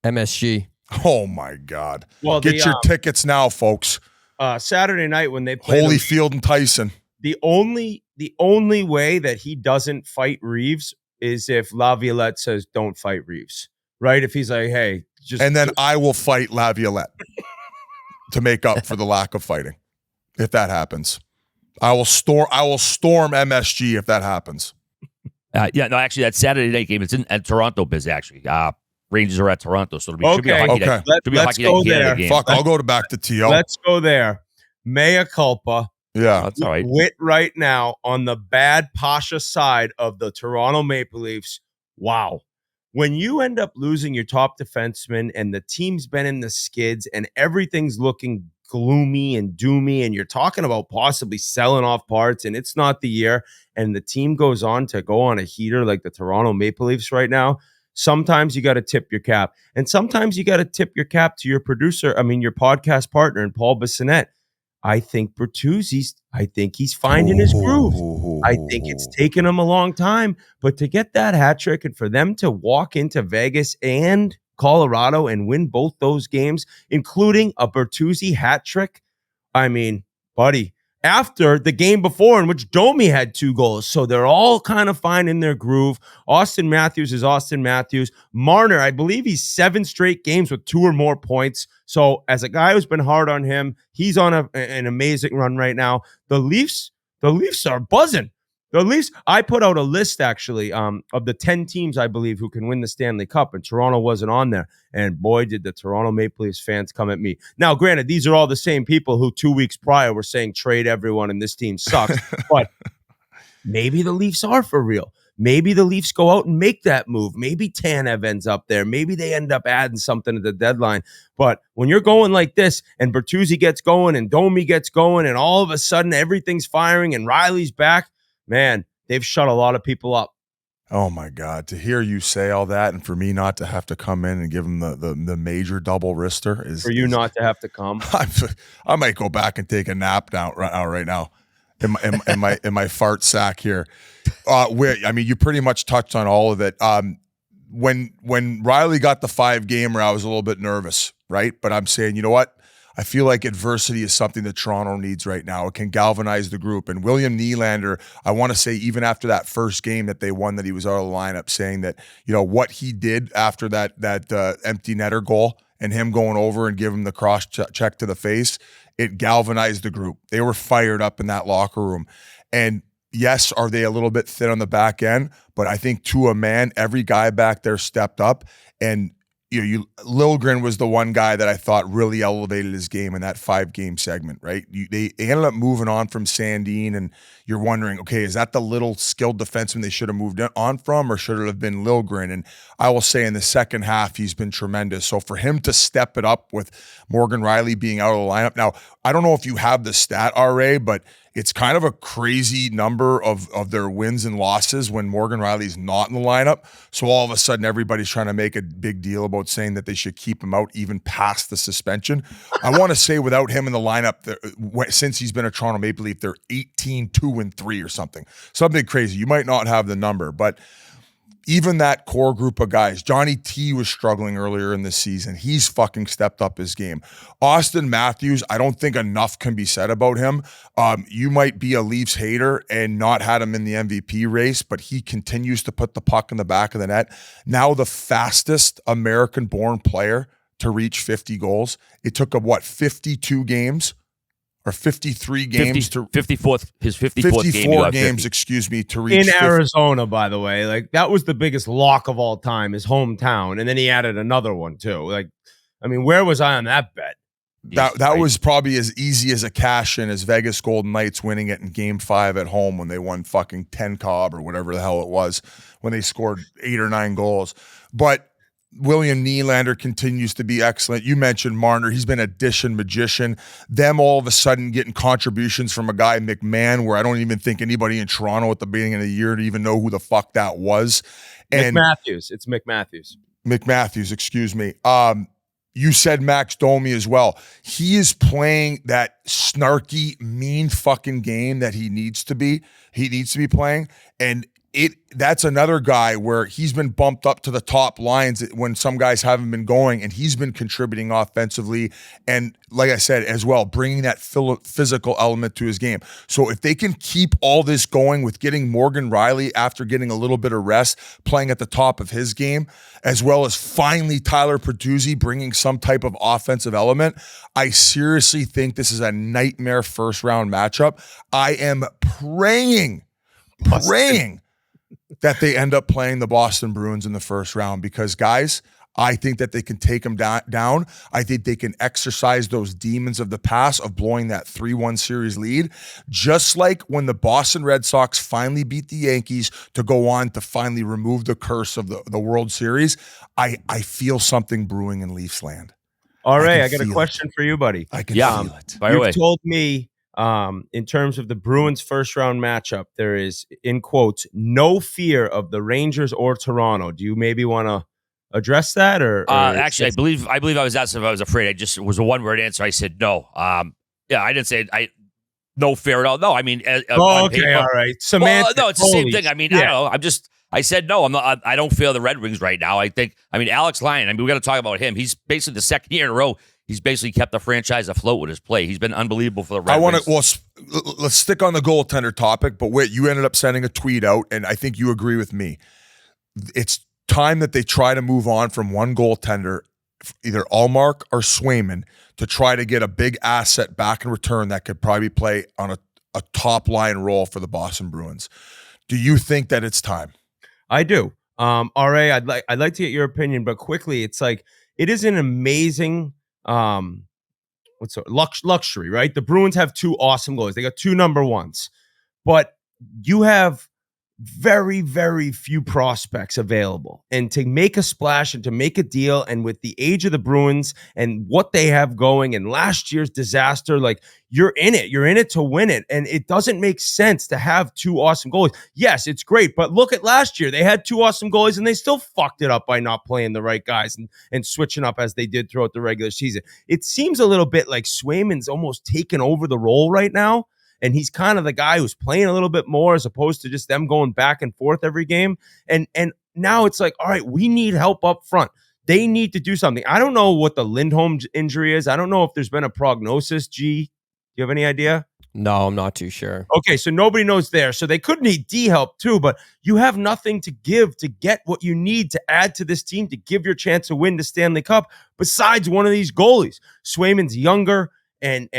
MSG. Oh my God. Well, get your tickets now, folks. Saturday night when they play Holyfield and Tyson. The only way that he doesn't fight Reeves is if Laviolette says don't fight Reeves, right? If he's like, hey, and then I will fight Laviolette to make up for the lack of fighting. If that happens, I will storm MSG if that happens. Actually, that Saturday night game, it's at Toronto, Biz, actually. Rangers are at Toronto, so it'll be, let's go there. Game. Fuck, I'll go back to TO. Let's go there. Mea culpa. Yeah. That's all right. Wit right now on the bad Pasha side of the Toronto Maple Leafs. Wow. When you end up losing your top defenseman and the team's been in the skids and everything's looking gloomy and doomy and you're talking about possibly selling off parts and it's not the year and the team goes on to go on a heater like the Toronto Maple Leafs right now, sometimes you got to tip your cap. And sometimes you got to tip your cap to your your podcast partner, and Paul Bissonnette. I think Bertuzzi's, he's finding his groove. I think it's taken him a long time, but to get that hat trick and for them to walk into Vegas and Colorado and win both those games, including a Bertuzzi hat trick, I mean, buddy, after the game before in which Domi had 2 goals. So they're all kind of finding their groove. Austin Matthews is Austin Matthews. Marner, I believe he's 7 straight games with 2 or more points. So as a guy who's been hard on him, he's on an amazing run right now. The Leafs are buzzing. The Leafs, I put out a list actually of the 10 teams I believe who can win the Stanley Cup, and Toronto wasn't on there. And boy, did the Toronto Maple Leafs fans come at me. Now, granted, these are all the same people who 2 weeks prior were saying trade everyone and this team sucks. But maybe the Leafs are for real. Maybe the Leafs go out and make that move. Maybe Tanev ends up there. Maybe they end up adding something to the deadline. But when you're going like this and Bertuzzi gets going and Domi gets going and all of a sudden everything's firing and Riley's back, man, they've shut a lot of people up. Oh my God, to hear you say all that and for me not to have to come in and give them the major double wrister is... For you not to have to come. I might go back and take a nap right now. in my fart sack here. You pretty much touched on all of it. When Riley got the 5-gamer, I was a little bit nervous, right? But I'm saying, you know what? I feel like adversity is something that Toronto needs right now. It can galvanize the group. And William Nylander, I want to say, even after that first game that they won, that he was out of the lineup, saying that, what he did after that empty netter goal and him going over and giving him the cross check to the face, it galvanized the group. They were fired up in that locker room. And yes, are they a little bit thin on the back end? But I think to a man, every guy back there stepped up. And Liljegren was the one guy that I thought really elevated his game in that 5-game segment, right? They ended up moving on from Sandin, and you're wondering, okay, is that the little skilled defenseman they should have moved on from, or should it have been Liljegren? And I will say in the second half, he's been tremendous. So for him to step it up with Morgan Riley being out of the lineup. Now, I don't know if you have the stat, RA, but it's kind of a crazy number of their wins and losses when Morgan Riley's not in the lineup. So all of a sudden, everybody's trying to make a big deal about saying that they should keep him out even past the suspension. I want to say without him in the lineup, since he's been a Toronto Maple Leaf, they're 18-2-3 or something. Something crazy. You might not have the number, but even that core group of guys, Johnny T was struggling earlier in the season. He's fucking stepped up his game. Austin Matthews, I don't think enough can be said about him. You might be a Leafs hater and not had him in the MVP race, but he continues to put the puck in the back of the net. Now the fastest American-born player to reach 50 goals. It took him, 52 games? Or 53 games to 54th, his 54th 54 game, games, to reach in Arizona, by the way. Like, that was the biggest lock of all time, his hometown, and then he added another one too. Like, I mean, where was I on that bet? That was probably as easy as a cash in as Vegas Golden Knights winning it in Game 5 at home when they won fucking 10 Cobb or whatever the hell it was, when they scored 8 or 9 goals. But William Nylander continues to be excellent. You mentioned Marner. He's been addition magician. Them all of a sudden getting contributions from a guy, McMahon, where I don't even think anybody in Toronto at the beginning of the year to even know who the fuck that was. And McMatthews. It's McMatthews. McMatthews, excuse me. You said Max Domi as well. He is playing that snarky, mean fucking game that he needs to be. He needs to be playing. And that's another guy where he's been bumped up to the top lines when some guys haven't been going, and he's been contributing offensively. And like I said, as well, bringing that physical element to his game. So if they can keep all this going with getting Morgan Riley after getting a little bit of rest, playing at the top of his game, as well as finally Tyler Pertuzzi bringing some type of offensive element, I seriously think this is a nightmare first-round matchup. I am praying that they end up playing the Boston Bruins in the first round, because, guys, I think that they can take them down. I think they can exercise those demons of the past of blowing that 3-1 series lead, just like when the Boston Red Sox finally beat the Yankees to go on to finally remove the curse of the World Series. I feel something brewing in Leafs land. All right, I got a question for you, buddy. I can feel it. By the way, You've told me in terms of the Bruins first round matchup, there is, in quotes, no fear of the Rangers or Toronto. Do you maybe want to address that, or actually, I believe I was asked if I was afraid. It was a one-word answer. I said no. I didn't say no fear at all. No, I mean, on okay, paper, all right. Well, no, it's the same Holy thing. I mean, shit. I don't know. I said no. I don't feel the Red Wings right now. Alex Lyon. We got to talk about him. He's basically the second year in a row. He's basically kept the franchise afloat with his play. He's been unbelievable for the Red Wings. Let's stick on the goaltender topic, but wait, you ended up sending a tweet out, and I think you agree with me. It's time that they try to move on from one goaltender, either Allmark or Swayman, to try to get a big asset back in return that could probably play on a top line role for the Boston Bruins. Do you think that it's time? I do. RA, I'd like to get your opinion, but quickly, it's like, it is an amazing luxury, right? The Bruins have 2 awesome goalies. They got 2 number ones, but you have very, very few prospects available. And to make a splash and to make a deal, and with the age of the Bruins and what they have going and last year's disaster, like, you're in it to win it. And it doesn't make sense to have 2 awesome goalies. Yes, it's great, but look at last year. They had 2 awesome goalies and they still fucked it up by not playing the right guys and switching up as they did throughout the regular season. It seems a little bit like Swayman's almost taken over the role right now. and he's kind of the guy who's playing a little bit more as opposed to just them going back and forth every game. And now it's like, all right, we need help up front. They need to do something. I don't know what the Lindholm injury is. I don't know if there's been a prognosis. G, do you have any idea? No, I'm not too sure. Okay, so nobody knows there. So they could need D help too, but you have nothing to give to get what you need to add to this team to give your chance to win the Stanley Cup besides one of these goalies. Swayman's younger, and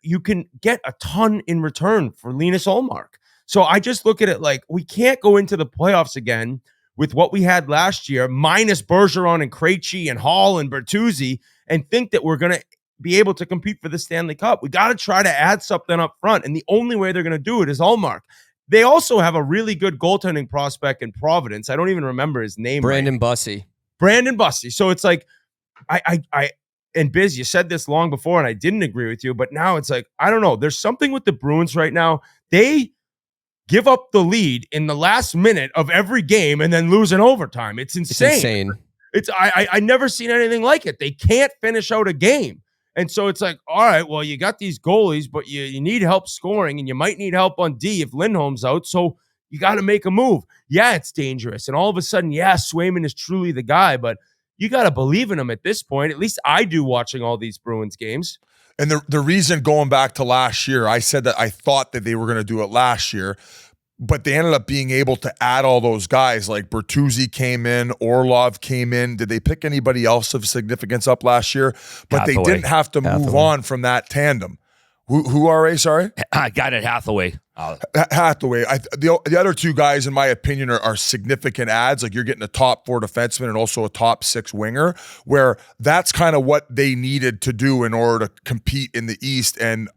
you can get a ton in return for Linus Ullmark. So I just look at it like we can't go into the playoffs again with what we had last year, minus Bergeron and Krejci and Hall and Bertuzzi, and think that we're going to be able to compete for the Stanley Cup. We got to try to add something up front, and the only way they're going to do it is Ullmark. They also have a really good goaltending prospect in Providence. I don't even remember his name. Brandon Bussey. So it's like, and Biz, you said this long before, and I didn't agree with you, but now it's like, I don't know. There's something with the Bruins right now. They give up the lead in the last minute of every game and then lose in overtime. It's insane. I never seen anything like it. They can't finish out a game. And so it's like, all right, well, you got these goalies, but you need help scoring, and you might need help on D if Lindholm's out. So you got to make a move. Yeah, it's dangerous. And all of a sudden, yeah, Swayman is truly the guy, but you got to believe in him at this point. At least I do watching all these Bruins games. And the reason, going back to last year, I said that I thought that they were going to do it last year, but they ended up being able to add all those guys. Like Bertuzzi came in, Orlov came in. Did they pick anybody else of significance up last year? But Hathaway. They didn't have to move on from that tandem. Who are they? Sorry? I got it, Hathaway. Hathaway. The other two guys, in my opinion, are significant adds. Like, you're getting a top 4 defenseman and also a top 6 winger, where that's kind of what they needed to do in order to compete in the East. And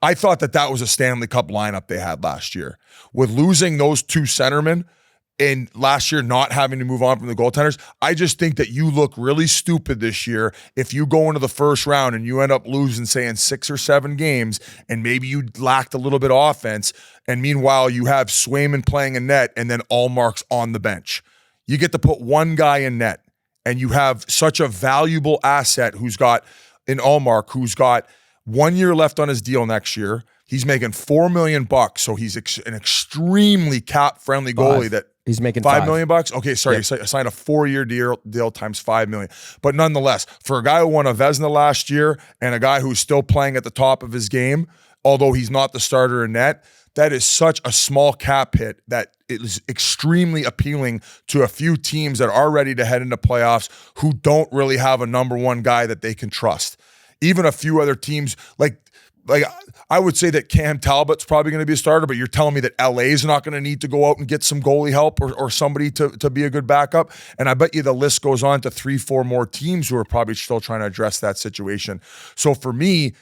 I thought that was a Stanley Cup lineup they had last year. With losing those 2 centermen, and last year not having to move on from the goaltenders, I just think that you look really stupid this year if you go into the first round and you end up losing, say, in 6 or 7 games, and maybe you lacked a little bit of offense, and meanwhile you have Swayman playing in net and then Ullmark's on the bench. You get to put one guy in net, and you have such a valuable asset who's got in Ullmark, who's got 1 year left on his deal next year. He's making $4 million, so he's an extremely cap-friendly goalie. That he's making $5 million. Okay, sorry, you signed a 4-year deal times $5 million. But nonetheless, for a guy who won a Vezina last year and a guy who's still playing at the top of his game, although he's not the starter in net, that is such a small cap hit that it is extremely appealing to a few teams that are ready to head into playoffs who don't really have a number one guy that they can trust. Even a few other teams, like I would say that Cam Talbot's probably going to be a starter, but you're telling me that LA is not going to need to go out and get some goalie help or somebody to be a good backup. And I bet you the list goes on to 3-4 more teams who are probably still trying to address that situation. So for me,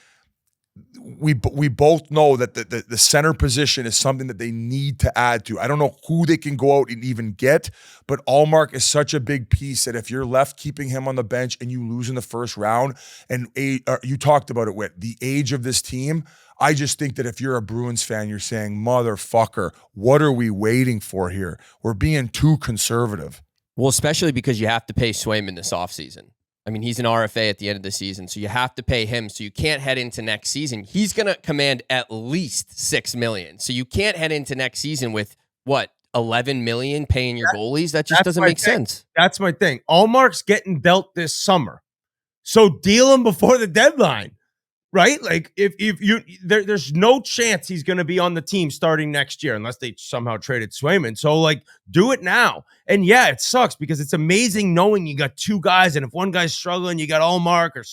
we both know that the center position is something that they need to add to. I don't know who they can go out and even get, but Ullmark is such a big piece that if you're left keeping him on the bench and you lose in the first round, and you talked about it, Whit, the age of this team, I just think that if you're a Bruins fan, you're saying, motherfucker, what are we waiting for here? We're being too conservative. Well, especially because you have to pay Swayman this offseason. I mean, he's an RFA at the end of the season, so you have to pay him. So you can't head into next season. He's going to command at least $6 million. So you can't head into next season with what, $11 million paying your goalies? That just doesn't make sense. That's my thing. Ullmark's getting dealt this summer, so deal him before the deadline, right? Like if you there's no chance he's going to be on the team starting next year unless they somehow traded Swayman. So like, do it now. And yeah, it sucks because it's amazing knowing you got 2 guys, and if one guy's struggling, you got Ullmark or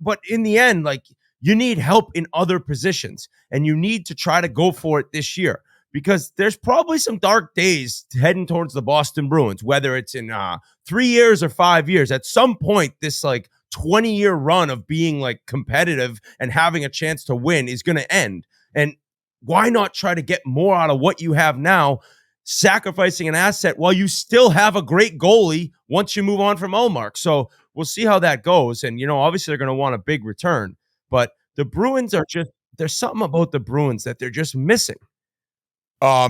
but in the end, like, you need help in other positions, and you need to try to go for it this year, because there's probably some dark days heading towards the Boston Bruins, whether it's in 3 years or 5 years. At some point, this like 20-year run of being like competitive and having a chance to win is going to end. And why not try to get more out of what you have now, sacrificing an asset while you still have a great goalie once you move on from Ullmark? So we'll see how that goes. And, obviously they're going to want a big return, but the Bruins are there's something about the Bruins that they're just missing. I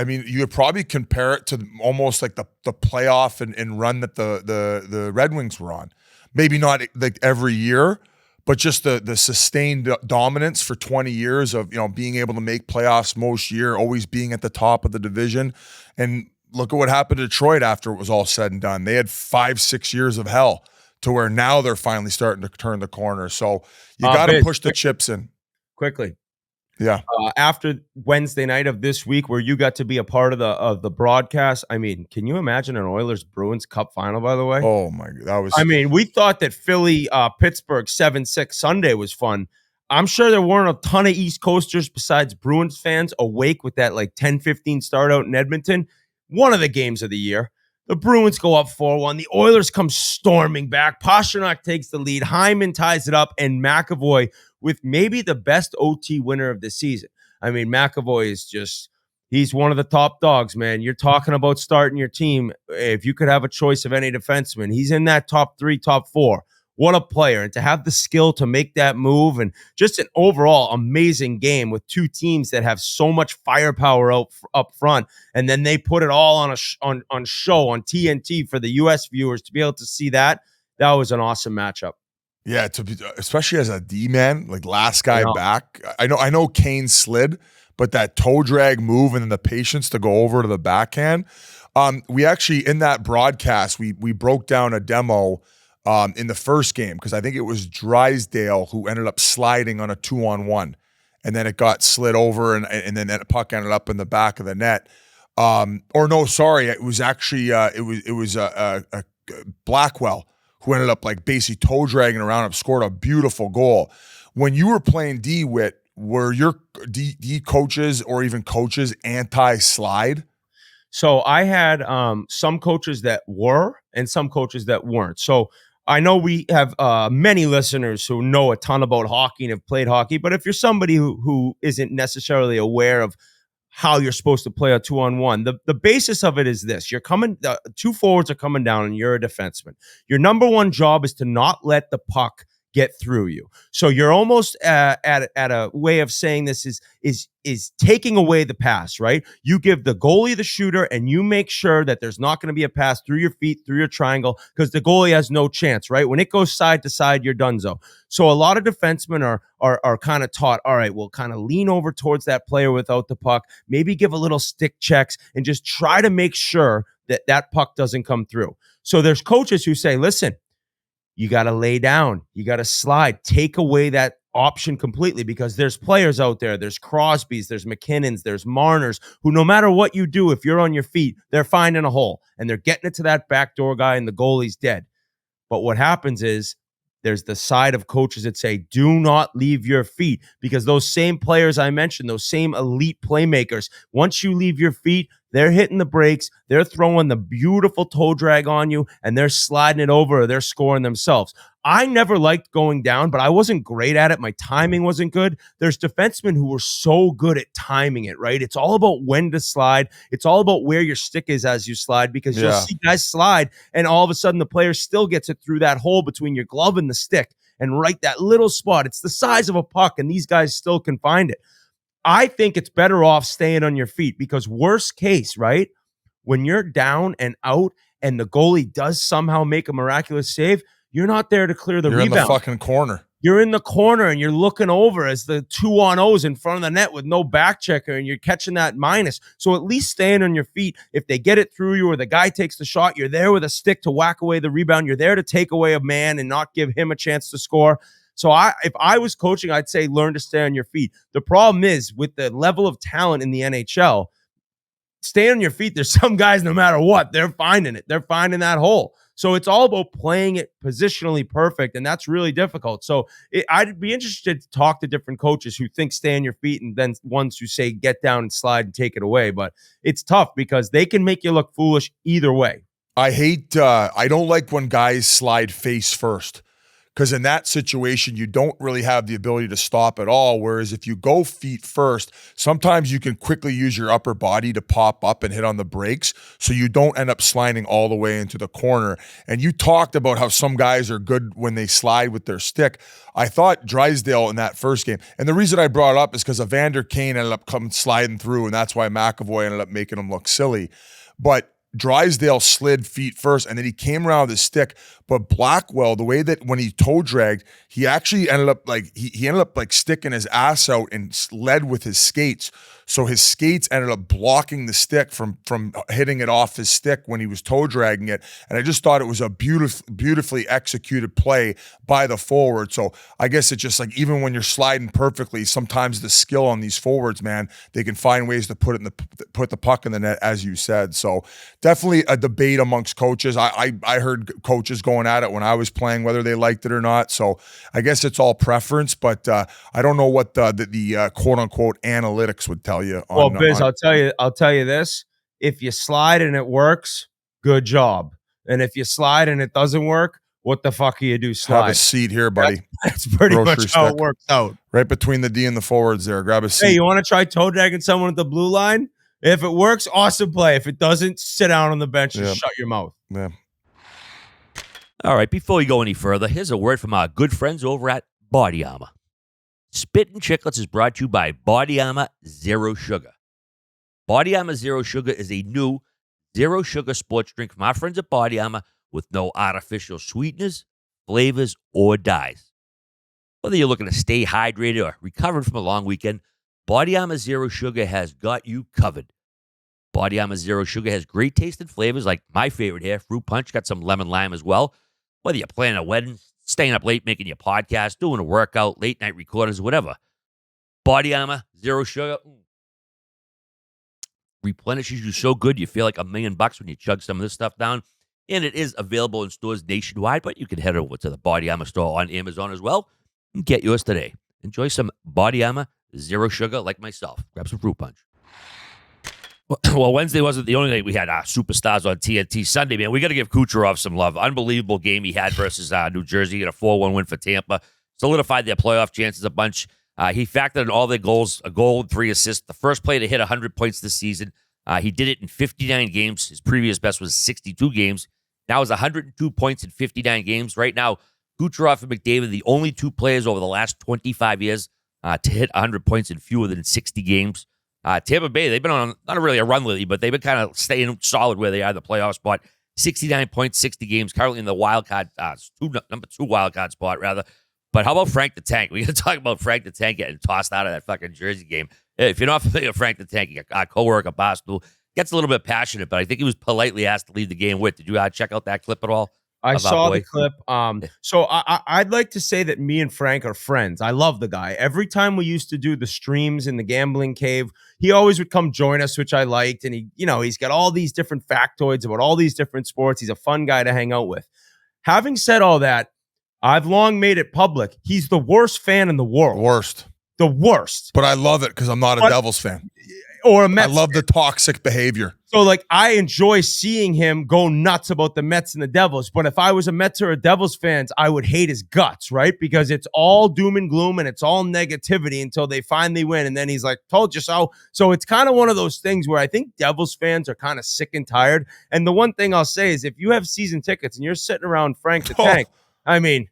mean, you would probably compare it to almost like the playoff and run that the Red Wings were on. Maybe not like every year, but just the sustained dominance for 20 years of, being able to make playoffs most year, always being at the top of the division. And look at what happened to Detroit after it was all said and done. They had 5-6 years of hell to where now they're finally starting to turn the corner. So you got to push the chips in. Quickly. Yeah. After Wednesday night of this week, where you got to be a part of the broadcast, I mean, can you imagine an Oilers Bruins Cup final? By the way, oh my God, that was. I mean, we thought that Philly Pittsburgh 7-6 Sunday was fun. I'm sure there weren't a ton of East Coasters besides Bruins fans awake with that 10-15 start out in Edmonton. One of the games of the year. The Bruins go up 4-1. The Oilers come storming back. Pastrnak takes the lead. Hyman ties it up, and McAvoy with maybe the best OT winner of the season. I mean, McAvoy is he's one of the top dogs, man. You're talking about starting your team. If you could have a choice of any defenseman, he's in that top 3, top 4. What a player. And to have the skill to make that move, and just an overall amazing game with two teams that have so much firepower up front. And then they put it all on on show on TNT for the US viewers to be able to see that. That was an awesome matchup. Yeah, especially as a D-man, last guy back. I know Kane slid, but that toe drag move and then the patience to go over to the backhand. We actually, in that broadcast, we broke down a demo in the first game, because I think it was Drysdale who ended up sliding on a 2-on-1, and then it got slid over, and then that puck ended up in the back of the net. It was actually it was Blackwell who ended up basically toe dragging around and scored a beautiful goal. When you were playing D-Wit, were your D coaches or even coaches anti-slide? So I had some coaches that were and some coaches that weren't. So I know we have many listeners who know a ton about hockey and have played hockey, but if you're somebody who isn't necessarily aware of how you're supposed to play a 2-on-1, the basis of it is this. You're coming, two forwards are coming down and you're a defenseman. Your number one job is to not let the puck get through you. So you're almost at a way of saying this is taking away the pass, right? You give the goalie the shooter and you make sure that there's not going to be a pass through your feet, through your triangle, because the goalie has no chance, right? When it goes side to side, you're donezo. So a lot of defensemen are kind of taught, all right, we'll kind of lean over towards that player without the puck, maybe give a little stick checks and just try to make sure that puck doesn't come through. So there's coaches who say, listen, you got to lay down. You got to slide. Take away that option completely, because there's players out there. There's Crosbys, there's McKinnons, there's Marners who, no matter what you do, if you're on your feet, they're finding a hole and they're getting it to that backdoor guy and the goalie's dead. But what happens is there's the side of coaches that say, do not leave your feet, because those same players I mentioned, those same elite playmakers, once you leave your feet, they're hitting the brakes, they're throwing the beautiful toe drag on you, and they're sliding it over, or they're scoring themselves. I never liked going down, but I wasn't great at it. My timing wasn't good. There's defensemen who were so good at timing it, right? It's all about when to slide. It's all about where your stick is as you slide, because you'll see guys slide, and all of a sudden the player still gets it through that hole between your glove and the stick, and right that little spot. It's the size of a puck, and these guys still can find it. I think it's better off staying on your feet, because worst case, right, when you're down and out and the goalie does somehow make a miraculous save, you're not there to clear the rebound. You're in the fucking corner. You're in the corner and you're looking over as the 2-on-0s in front of the net with no back checker, and you're catching that minus. So at least staying on your feet. If they get it through you or the guy takes the shot, you're there with a stick to whack away the rebound. You're there to take away a man and not give him a chance to score. So if I was coaching, I'd say learn to stay on your feet. The problem is, with the level of talent in the NHL, stay on your feet. There's some guys, no matter what, they're finding it. They're finding that hole. So it's all about playing it positionally perfect, and that's really difficult. So I'd be interested to talk to different coaches who think stay on your feet, and then ones who say get down and slide and take it away. But it's tough because they can make you look foolish either way. I don't like when guys slide face first, because in that situation, you don't really have the ability to stop at all. Whereas if you go feet first, sometimes you can quickly use your upper body to pop up and hit on the brakes, so you don't end up sliding all the way into the corner. And you talked about how some guys are good when they slide with their stick. I thought Drysdale in that first game, and the reason I brought it up is because Evander Kane ended up coming sliding through, and that's why McAvoy ended up making him look silly. But Drysdale slid feet first, and then he came around with his stick. But Blackwell, the way that when he toe dragged, he actually ended up like he ended up like sticking his ass out and led with his skates. So his skates ended up blocking the stick from hitting it off his stick when he was toe dragging it. And I just thought it was a beautifully executed play by the forward. So I guess it's just like even when you're sliding perfectly, sometimes the skill on these forwards, man, they can find ways to put the puck in the net, as you said. So definitely a debate amongst coaches. I heard coaches going at it when I was playing, whether they liked it or not. So I guess it's all preference, but I don't know what the quote unquote analytics would tell you. Well, Biz, I'll tell you this: if you slide and it works, good job. And if you slide and it doesn't work, what the fuck do you do? Slide. Have a seat here, buddy. That's pretty Grocery much how stick. it works out. Right between the D and the forwards there. Grab a seat. Hey, you want to try toe dragging someone at the blue line? If it works, awesome play. If it doesn't, sit down on the bench and shut your mouth. Yeah. All right, before we go any further, here's a word from our good friends over at Body Armor. Spittin Chiclets is brought to you by Body Armor Zero Sugar. Body Armor Zero Sugar is a new zero sugar sports drink from our friends at Body Armor with no artificial sweeteners, flavors, or dyes. Whether you're looking to stay hydrated or recovered from a long weekend, Body Armor Zero Sugar has got you covered. Body Armor Zero Sugar has great tasting flavors like my favorite here, fruit punch, got some lemon lime as well. Whether you're planning a wedding, staying up late making your podcast, doing a workout, late night recordings, whatever. Body Armor Zero Sugar replenishes you so good you feel like $1 million when you chug some of this stuff down. And it is available in stores nationwide, but you can head over to the Body Armor store on Amazon as well and get yours today. Enjoy some Body Armor Zero Sugar like myself. Grab some fruit punch. Well, Wednesday wasn't the only night we had superstars on TNT. Sunday, man, we got to give Kucherov some love. Unbelievable game he had versus New Jersey. He had a 4-1 win for Tampa. Solidified their playoff chances a bunch. He factored in all their goals, a goal and 3 assists. The first player to hit 100 points this season. He did it in 59 games. His previous best was 62 games. Now it's 102 points in 59 games. Right now, Kucherov and McDavid, the only 2 players over the last 25 years to hit 100 points in fewer than 60 games. Tampa Bay, they've been on not really a run lately, but they've been kind of staying solid where they are in the playoff spot. 69 points, 60 games, currently in the wild card, number 2 wild card spot, rather. But how about Frank the Tank? We got to talk about Frank the Tank getting tossed out of that fucking Jersey game. If you're not familiar with Frank the Tank, our co-worker, Barstool, gets a little bit passionate, but I think he was politely asked to leave the game with. Did you check out that clip at all? I saw the clip. So I'd like to say that me and Frank are friends. I love the guy. Every time we used to do the streams in the gambling cave, he always would come join us, which I liked. And he's got all these different factoids about all these different sports. He's a fun guy to hang out with. Having said all that, I've long made it public. He's the worst fan in the world. The worst. But I love it because I'm not a Devils fan. Or a Mets. I love the toxic behavior. So, I enjoy seeing him go nuts about the Mets and the Devils. But if I was a Mets or a Devils fan, I would hate his guts, right? Because it's all doom and gloom and it's all negativity until they finally win. And then he's like, told you so. So it's kind of one of those things where I think Devils fans are kind of sick and tired. And the one thing I'll say is if you have season tickets and you're sitting around Frank the Tank, I mean,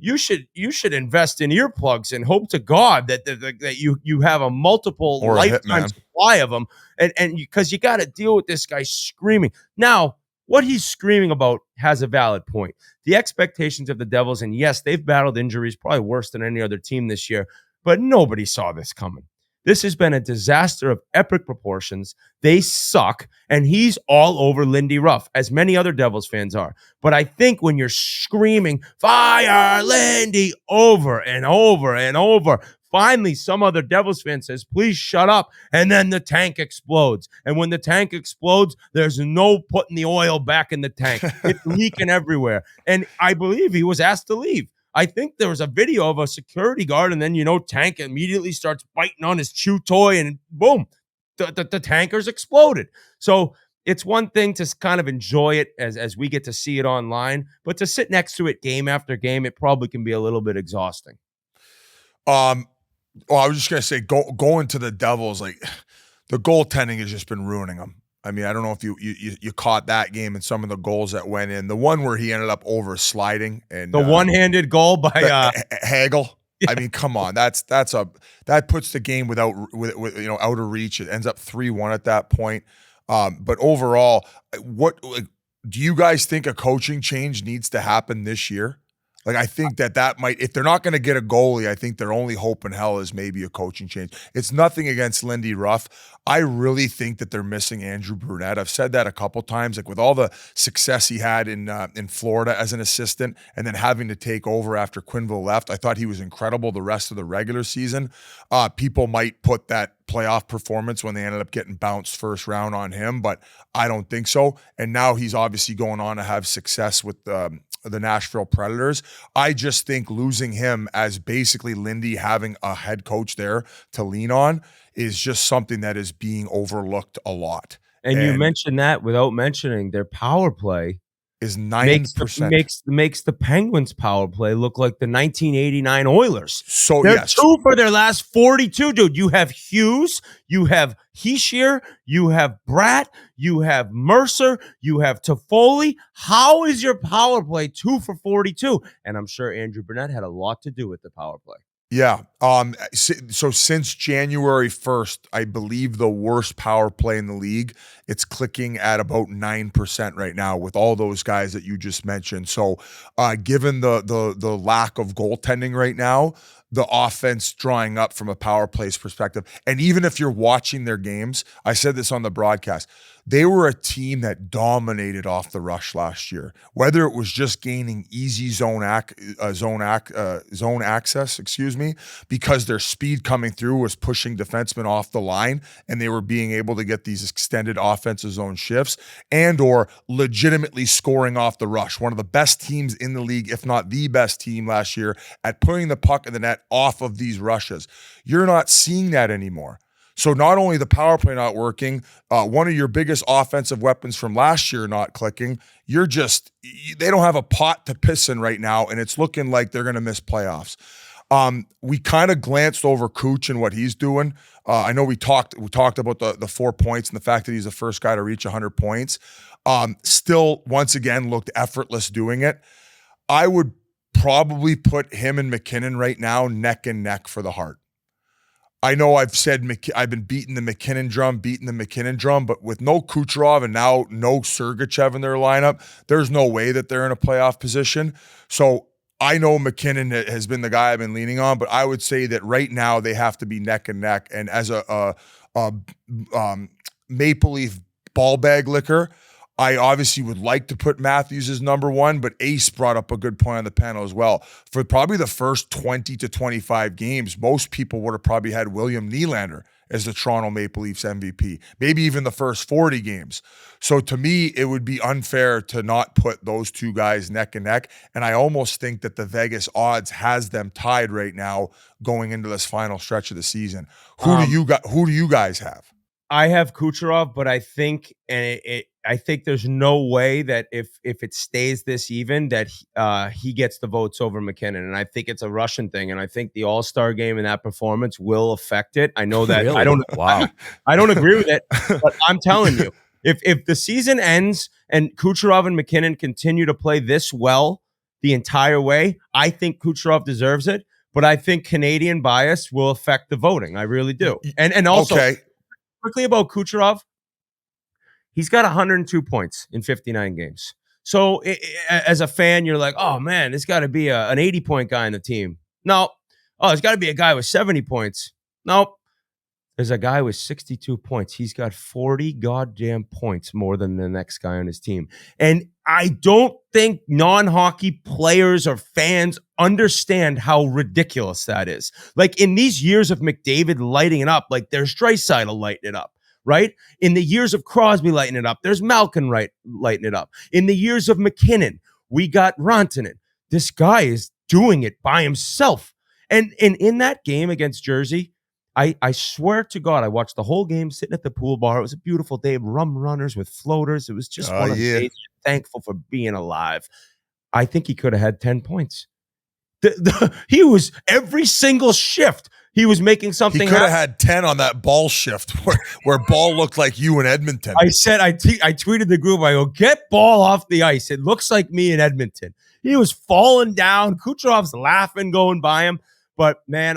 you should invest in earplugs and hope to God that you have a multiple or lifetime supply of them, and because you got to deal with this guy screaming. Now, what he's screaming about has a valid point. The expectations of the Devils, and yes, they've battled injuries probably worse than any other team this year, but nobody saw this coming. This has been a disaster of epic proportions. They suck, and he's all over Lindy Ruff, as many other Devils fans are. But I think when you're screaming, fire Lindy, over and over and over, finally some other Devils fan says, please shut up, and then the tank explodes. And when the tank explodes, there's no putting the oil back in the tank. It's leaking everywhere. And I believe he was asked to leave. I think there was a video of a security guard, and then, Tank immediately starts biting on his chew toy, and boom, the tankers exploded. So it's one thing to kind of enjoy it as we get to see it online, but to sit next to it game after game, it probably can be a little bit exhausting. Well, I was just going to say, going to the Devils, the goaltending has just been ruining them. I mean, I don't know if you caught that game and some of the goals that went in. The one where he ended up over sliding and the one-handed goal by Hagel. Yeah. I mean, come on, that puts the game out of reach. It ends up 3-1 at that point. But overall, do you guys think a coaching change needs to happen this year? Like, I think that might, if they're not going to get a goalie, I think their only hope in hell is maybe a coaching change. It's nothing against Lindy Ruff. I really think that they're missing Andrew Brunette. I've said that a couple times, like with all the success he had in Florida as an assistant and then having to take over after Quenneville left. I thought he was incredible the rest of the regular season. People might put that playoff performance when they ended up getting bounced first round on him, but I don't think so. And now he's obviously going on to have success with the Nashville Predators. I just think losing him as basically Lindy having a head coach there to lean on is just something that is being overlooked a lot. And you mentioned that without mentioning their power play is 9%. Makes the Penguins power play look like the 1989 Oilers. So they're yes. 2 for their last 42, dude. You have Hughes, you have Heishier, you have Bratt, you have Mercer, you have Toffoli. How is your power play 2 for 42? And I'm sure Andrew Burnett had a lot to do with the power play. Yeah. So since January 1st, I believe the worst power play in the league, it's clicking at about 9% right now with all those guys that you just mentioned. So given the lack of goaltending right now, the offense drying up from a power plays perspective. And even if you're watching their games, I said this on the broadcast, they were a team that dominated off the rush last year. Whether it was just gaining easy zone access, because their speed coming through was pushing defensemen off the line, and they were being able to get these extended offensive zone shifts, and or legitimately scoring off the rush. One of the best teams in the league, if not the best team last year, at putting the puck in the net off of these rushes. You're not seeing that anymore. So not only the power play not working, one of your biggest offensive weapons from last year not clicking, they don't have a pot to piss in right now, and it's looking like they're going to miss playoffs. We kind of glanced over Kuch and what he's doing. I know we talked about the 4 points and the fact that he's the first guy to reach 100 points. Still, once again, looked effortless doing it. I would probably put him and McKinnon right now neck and neck for the Hart. I know I've been beating the McKinnon drum, but with no Kucherov and now no Sergachev in their lineup, there's no way that they're in a playoff position. So I know McKinnon has been the guy I've been leaning on, but I would say that right now they have to be neck and neck. And as a Maple Leaf ball bag licker, I obviously would like to put Matthews as number one, but Ace brought up a good point on the panel as well. For probably the first 20 to 25 games, most people would have probably had William Nylander as the Toronto Maple Leafs MVP, maybe even the first 40 games. So to me, it would be unfair to not put those two guys neck and neck. And I almost think that the Vegas odds has them tied right now going into this final stretch of the season. Who do you guys have? I have Kucherov, but I think, I think there's no way that if it stays this even, that he gets the votes over McKinnon. And I think it's a Russian thing. And I think the All-Star game and that performance will affect it. I know that. Really? I don't agree with it, but I'm telling you, if the season ends and Kucherov and McKinnon continue to play this well the entire way, I think Kucherov deserves it. But I think Canadian bias will affect the voting. I really do. And also, quickly about Kucherov, he's got 102 points in 59 games. So as a fan, you're like, oh, man, there's got to be an 80-point guy in the team. No. Oh, there's got to be a guy with 70 points. Nope. There's a guy with 62 points. He's got 40 goddamn points more than the next guy on his team. And I don't think non-hockey players or fans understand how ridiculous that is. Like in these years of McDavid lighting it up, like there's Draisaitl lighting it up. Right? In the years of Crosby lighting it up, there's Malkin lighting it up. In the years of McKinnon, we got Rantanen. This guy is doing it by himself. And in that game against Jersey, I swear to God, I watched the whole game sitting at the pool bar. It was a beautiful day, rum runners with floaters. It was just one of the days. Thankful for being alive. I think he could have had 10 points. He was every single shift. He was making something. He could have had 10 on that ball shift where Ball looked like you in Edmonton. I said, I tweeted the group. I go, get Ball off the ice. It looks like me in Edmonton. He was falling down. Kucherov's laughing, going by him. But man,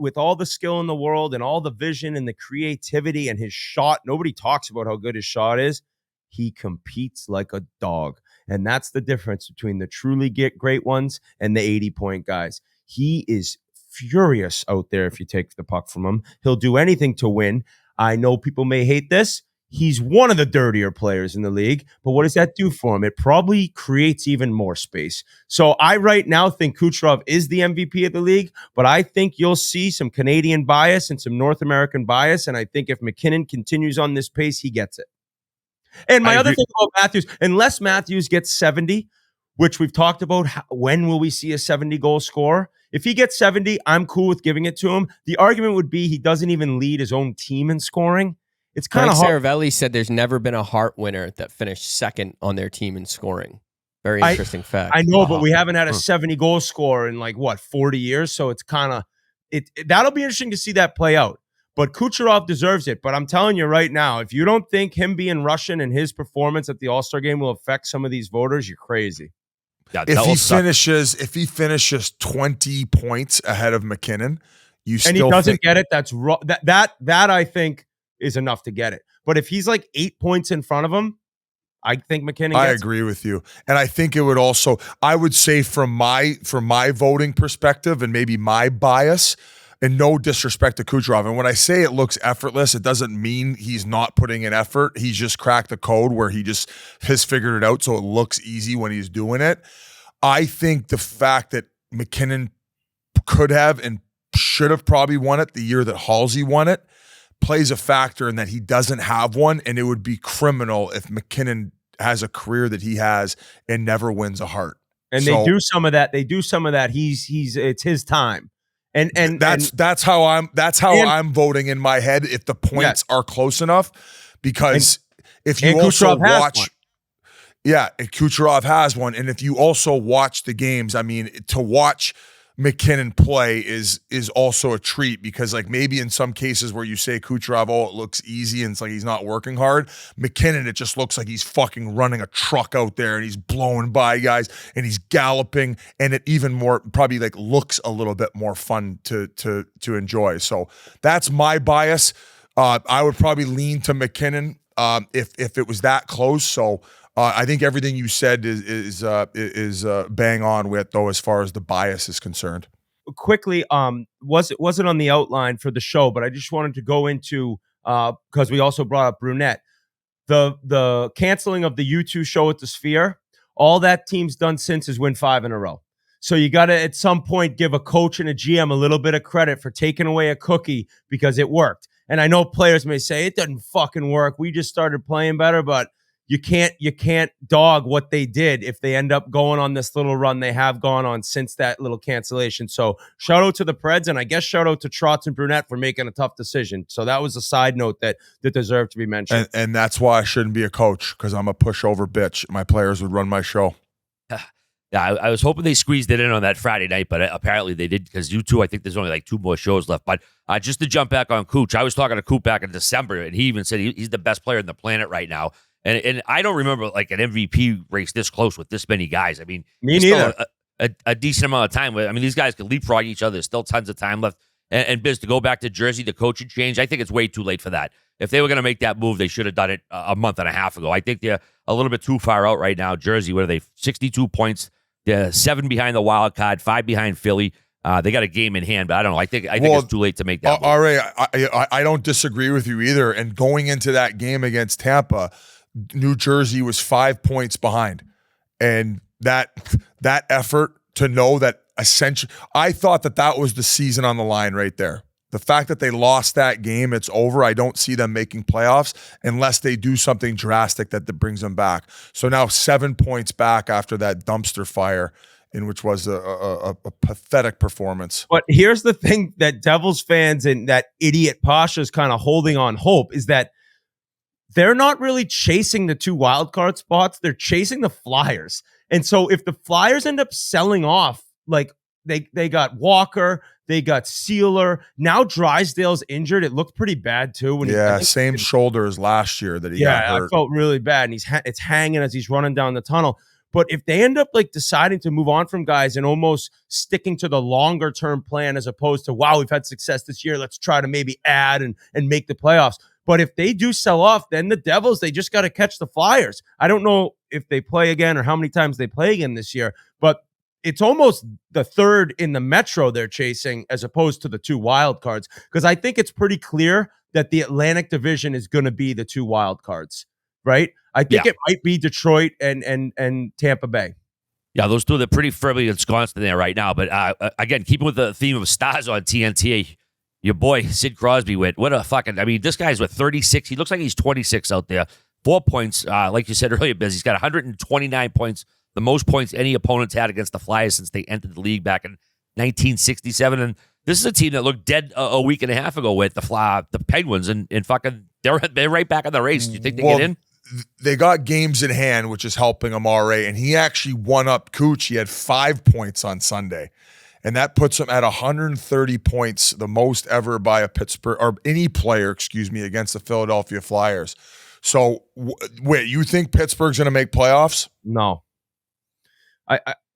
with all the skill in the world and all the vision and the creativity and his shot, nobody talks about how good his shot is. He competes like a dog. And that's the difference between the truly great ones and the 80-point guys. He is furious out there if you take the puck from him. He'll do anything to win. I know people may hate this. He's one of the dirtier players in the league, but what does that do for him? It probably creates even more space. So I right now think Kucherov is the MVP of the league, but I think you'll see some Canadian bias and some North American bias, and I think if McKinnon continues on this pace, he gets it. And my other thing about Matthews, unless Matthews gets 70, which we've talked about, when will we see a 70-goal scorer? If he gets 70, I'm cool with giving it to him. The argument would be he doesn't even lead his own team in scoring. It's kind of hard. Saravelli said there's never been a Hart winner that finished second on their team in scoring. Very interesting fact. I know, but we haven't had a 70-goal scorer in 40 years. So it's kind of that'll be interesting to see that play out. But Kucherov deserves it. But I'm telling you right now, if you don't think him being Russian and his performance at the All-Star game will affect some of these voters, you're crazy. Yeah, If he finishes 20 points ahead of McKinnon, he doesn't get it, that's that I think is enough to get it. But if he's 8 points in front of him, I think McKinnon gets I agree with you. And I think it would also, I would say from my voting perspective and maybe my bias, and no disrespect to Kucherov, and when I say it looks effortless, it doesn't mean he's not putting in effort. He's just cracked the code where he just has figured it out so it looks easy when he's doing it. I think the fact that McKinnon could have and should have probably won it the year that Halsey won it plays a factor in that he doesn't have one, and it would be criminal if McKinnon has a career that he has and never wins a Hart. And they do some of that. It's his time. And that's how I'm voting in my head if the points are close enough, because if you also watch, and Kucherov has one, and if you also watch the games, I mean, to watch McKinnon play is also a treat, because maybe in some cases where you say Kucherov, it looks easy and it's he's not working hard. McKinnon, it just looks like he's fucking running a truck out there and he's blowing by guys and he's galloping, and it even more probably looks a little bit more fun to enjoy. So that's my bias. I would probably lean to McKinnon if it was that close. So I think everything you said is bang on with, though, as far as the bias is concerned. Quickly, wasn't on the outline for the show, but I just wanted to go into because we also brought up Brunette, the canceling of the U2 show at the Sphere. All that team's done since is win 5 in a row. So you got to at some point give a coach and a GM a little bit of credit for taking away a cookie because it worked. And I know players may say it didn't fucking work. We just started playing better, but you can't dog what they did if they end up going on this little run they have gone on since that little cancellation. So shout out to the Preds, and I guess shout out to Trotz and Brunette for making a tough decision. So that was a side note that deserved to be mentioned. And that's why I shouldn't be a coach, because I'm a pushover bitch. My players would run my show. Yeah, I was hoping they squeezed it in on that Friday night, but apparently they did, because U2, I think there's only 2 more shows left. But just to jump back on Cooch, I was talking to Coop back in December, and he even said he's the best player on the planet right now. And I don't remember an MVP race this close with this many guys. I mean, me neither. A decent amount of time. I mean, these guys can leapfrog each other. There's still tons of time left. And Biz, to go back to Jersey, the coaching change, I think it's way too late for that. If they were going to make that move, they should have done it a month and a half ago. I think they're a little bit too far out right now. Jersey, what are they? 62 points. They're 7 behind the wild card, 5 behind Philly. They got a game in hand, but I don't know. I think it's too late to make that move. All right, I don't disagree with you either. And going into that game against Tampa, New Jersey was 5 points behind, and that effort to know that essentially, I thought that was the season on the line right there. The fact that they lost that game, it's over. I don't see them making playoffs unless they do something drastic that brings them back. So now 7 points back after that dumpster fire, in which was a pathetic performance. But here's the thing that Devils fans and that idiot Pasha's kind of holding on hope is that they're not really chasing the 2 wildcard spots. They're chasing the Flyers. And so if the Flyers end up selling off, they got Walker, they got Sealer. Now Drysdale's injured. It looked pretty bad too. Same shoulder as last year that he got hurt. I felt really bad. And it's hanging as he's running down the tunnel. But if they end up like deciding to move on from guys and almost sticking to the longer term plan as opposed to, wow, we've had success this year, let's try to maybe add and make the playoffs. But if they do sell off, then the Devils, they just got to catch the Flyers. I don't know if they play again or how many times they play again this year, but it's almost the third in the Metro they're chasing as opposed to the 2 wild cards, because I think it's pretty clear that the Atlantic Division is going to be the 2 wild cards, right? I think it might be Detroit and Tampa Bay. Yeah, those two, they're pretty firmly ensconced in there right now. But again, keeping with the theme of stars on TNT, your boy Sid Crosby what a fucking, I mean, this guy's 36. He looks like he's 26 out there. 4 points, like you said earlier, Biz. He's got 129 points, the most points any opponent's had against the Flyers since they entered the league back in 1967. And this is a team that looked dead a week and a half ago with the Penguins, and fucking they're right back in the race. Do you think they get in? They got games in hand, which is helping him already. And he actually won up Cooch. He had 5 points on Sunday. And that puts him at 130 points, the most ever by a Pittsburgh or any player, against the Philadelphia Flyers. So, wait, you think Pittsburgh's going to make playoffs? No.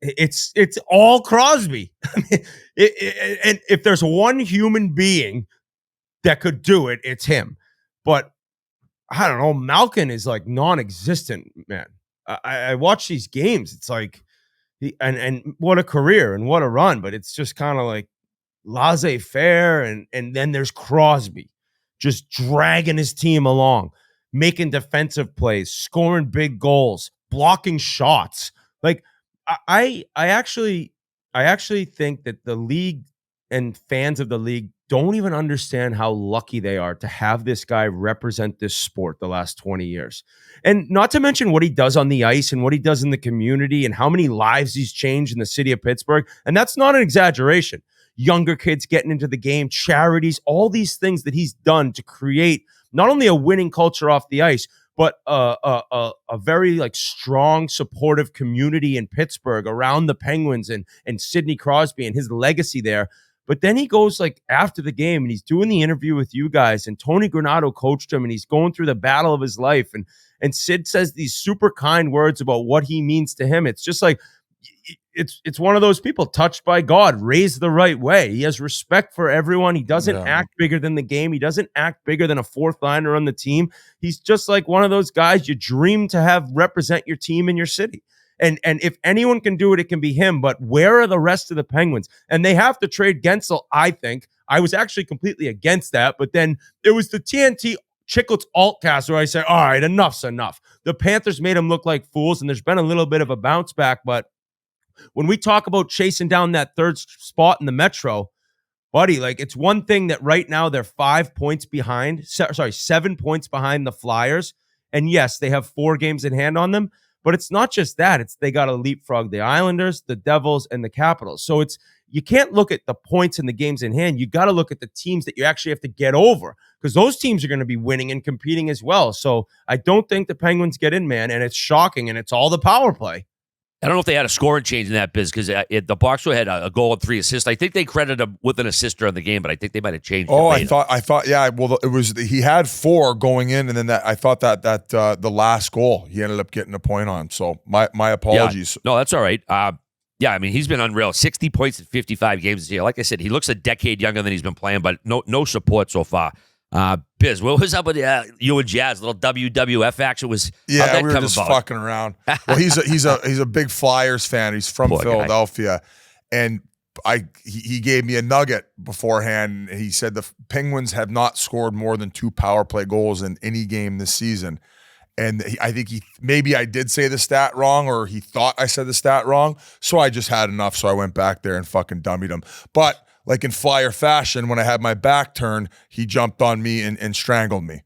It's all Crosby. And if there's one human being that could do it, it's him. But I don't know. Malkin is like non-existent, man. I watch these games. It's like, and what a career and what a run, but it's just kind of like laissez-faire. And then there's Crosby just dragging his team along, making defensive plays, scoring big goals, blocking shots. Like I actually think that the league and fans of the league don't even understand how lucky they are to have this guy represent this sport the last 20 years. And not to mention what he does on the ice and what he does in the community and how many lives he's changed in the city of Pittsburgh. And that's not an exaggeration. Younger kids getting into the game, charities, all these things that he's done to create not only a winning culture off the ice, but a very like strong, supportive community in Pittsburgh around the Penguins and Sidney Crosby and his legacy there. But then he goes like after the game and he's doing the interview with you guys, and Tony Granato coached him and he's going through the battle of his life. And Sid says these super kind words about what he means to him. It's just like, it's one of those people touched by God, raised the right way. He has respect for everyone. He doesn't act bigger than the game. He doesn't act bigger than a fourth liner on the team. He's just like one of those guys you dream to have represent your team in your city. And if anyone can do it, it can be him. But where are the rest of the Penguins? And they have to trade Gensel, I think. I was actually completely against that. But then it was the TNT Chiclets altcast where I said, all right, enough's enough. The Panthers made them look like fools, and there's been a little bit of a bounce back. But when we talk about chasing down that third spot in the Metro, buddy, like it's one thing that right now they're 7 points behind the Flyers. And yes, they have 4 games in hand on them. But it's not just that. It's they got to leapfrog the Islanders, the Devils, and the Capitals. So you can't look at the points in the games in hand. You got to look at the teams that you actually have to get over, because those teams are going to be winning and competing as well. So I don't think the Penguins get in, man. And it's shocking, and it's all the power play. I don't know if they had a scoring change in that, Biz, because the Box had a goal and 3 assists. I think they credited him with an assist during the game, but I think they might have changed. I thought, yeah. Well, it was he had 4 going in, and then I thought that the last goal he ended up getting a point on. So my apologies. Yeah. No, that's all right. Yeah, I mean, he's been unreal. 60 points in 55 games this year. Like I said, he looks a decade younger than he's been playing, but no support so far. Biz, what was up with you and Jazz? Little WWF action was. Yeah, we were just fucking around. Well, he's a big Flyers fan. He's from Philadelphia, and he gave me a nugget beforehand. He said the Penguins have not scored more than 2 power play goals in any game this season. And I think maybe I did say the stat wrong, or he thought I said the stat wrong. So I just had enough. So I went back there and fucking dummied him. But like in Flyer fashion, when I had my back turned, he jumped on me and strangled me.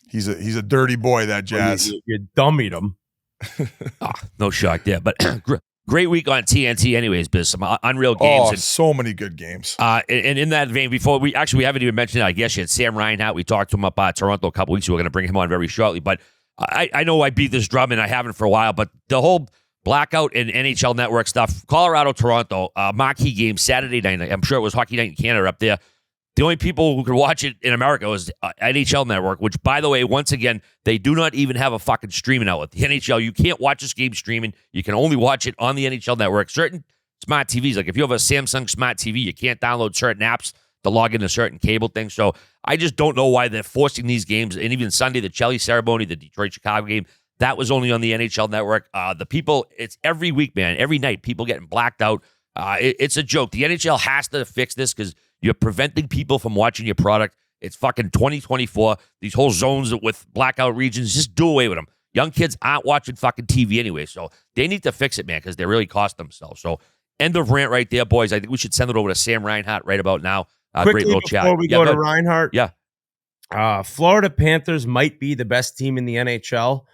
He's a dirty boy, that Jazz. You dummied him. No shock there. But great week on TNT anyways, Biz. Some unreal games. Oh, so many good games. And in that vein, before we haven't even mentioned it, I guess yet, Sam Reinhart. We talked to him up Toronto a couple weeks ago. We're going to bring him on very shortly. But I know I beat this drum, and I haven't for a while, but the whole blackout and NHL Network stuff, Colorado, Toronto, marquee game Saturday night. I'm sure it was Hockey Night in Canada up there. The only people who could watch it in America was NHL Network, which, by the way, once again, they do not even have a fucking streaming outlet. The NHL, you can't watch this game streaming. You can only watch it on the NHL Network. Certain smart TVs, like if you have a Samsung smart TV, you can't download certain apps to log into certain cable things. So I just don't know why they're forcing these games. And even Sunday, the Chelios ceremony, the Detroit-Chicago game, that was only on the NHL Network. The people, it's every week, man. Every night, people getting blacked out. It's a joke. The NHL has to fix this because you're preventing people from watching your product. It's fucking 2024. These whole zones with blackout regions, just do away with them. Young kids aren't watching fucking TV anyway, so they need to fix it, man, because they really cost themselves. So end of rant right there, boys. I think we should send it over to Sam Reinhart right about now. Quickly great little chat. Before we go to Reinhart, Yeah. Florida Panthers might be the best team in the NHL.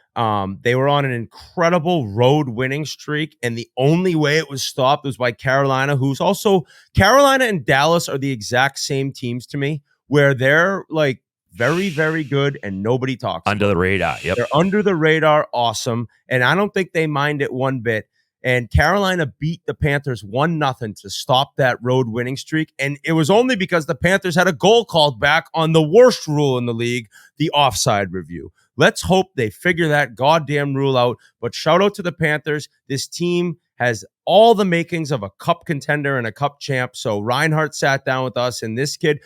They were on an incredible road winning streak, and the only way it was stopped was by Carolina, who's also Carolina and Dallas are the exact same teams to me, where they're like very, very good and nobody talks Under the radar. Yep. They're under the radar, awesome, and I don't think they mind it one bit. And Carolina beat the Panthers 1-0 to stop that road winning streak. And it was only because the Panthers had a goal called back on the worst rule in the league, the offside review. Let's hope they figure that goddamn rule out. But shout out to the Panthers. This team has all the makings of a cup contender and a cup champ. So Reinhart sat down with us, and this kid,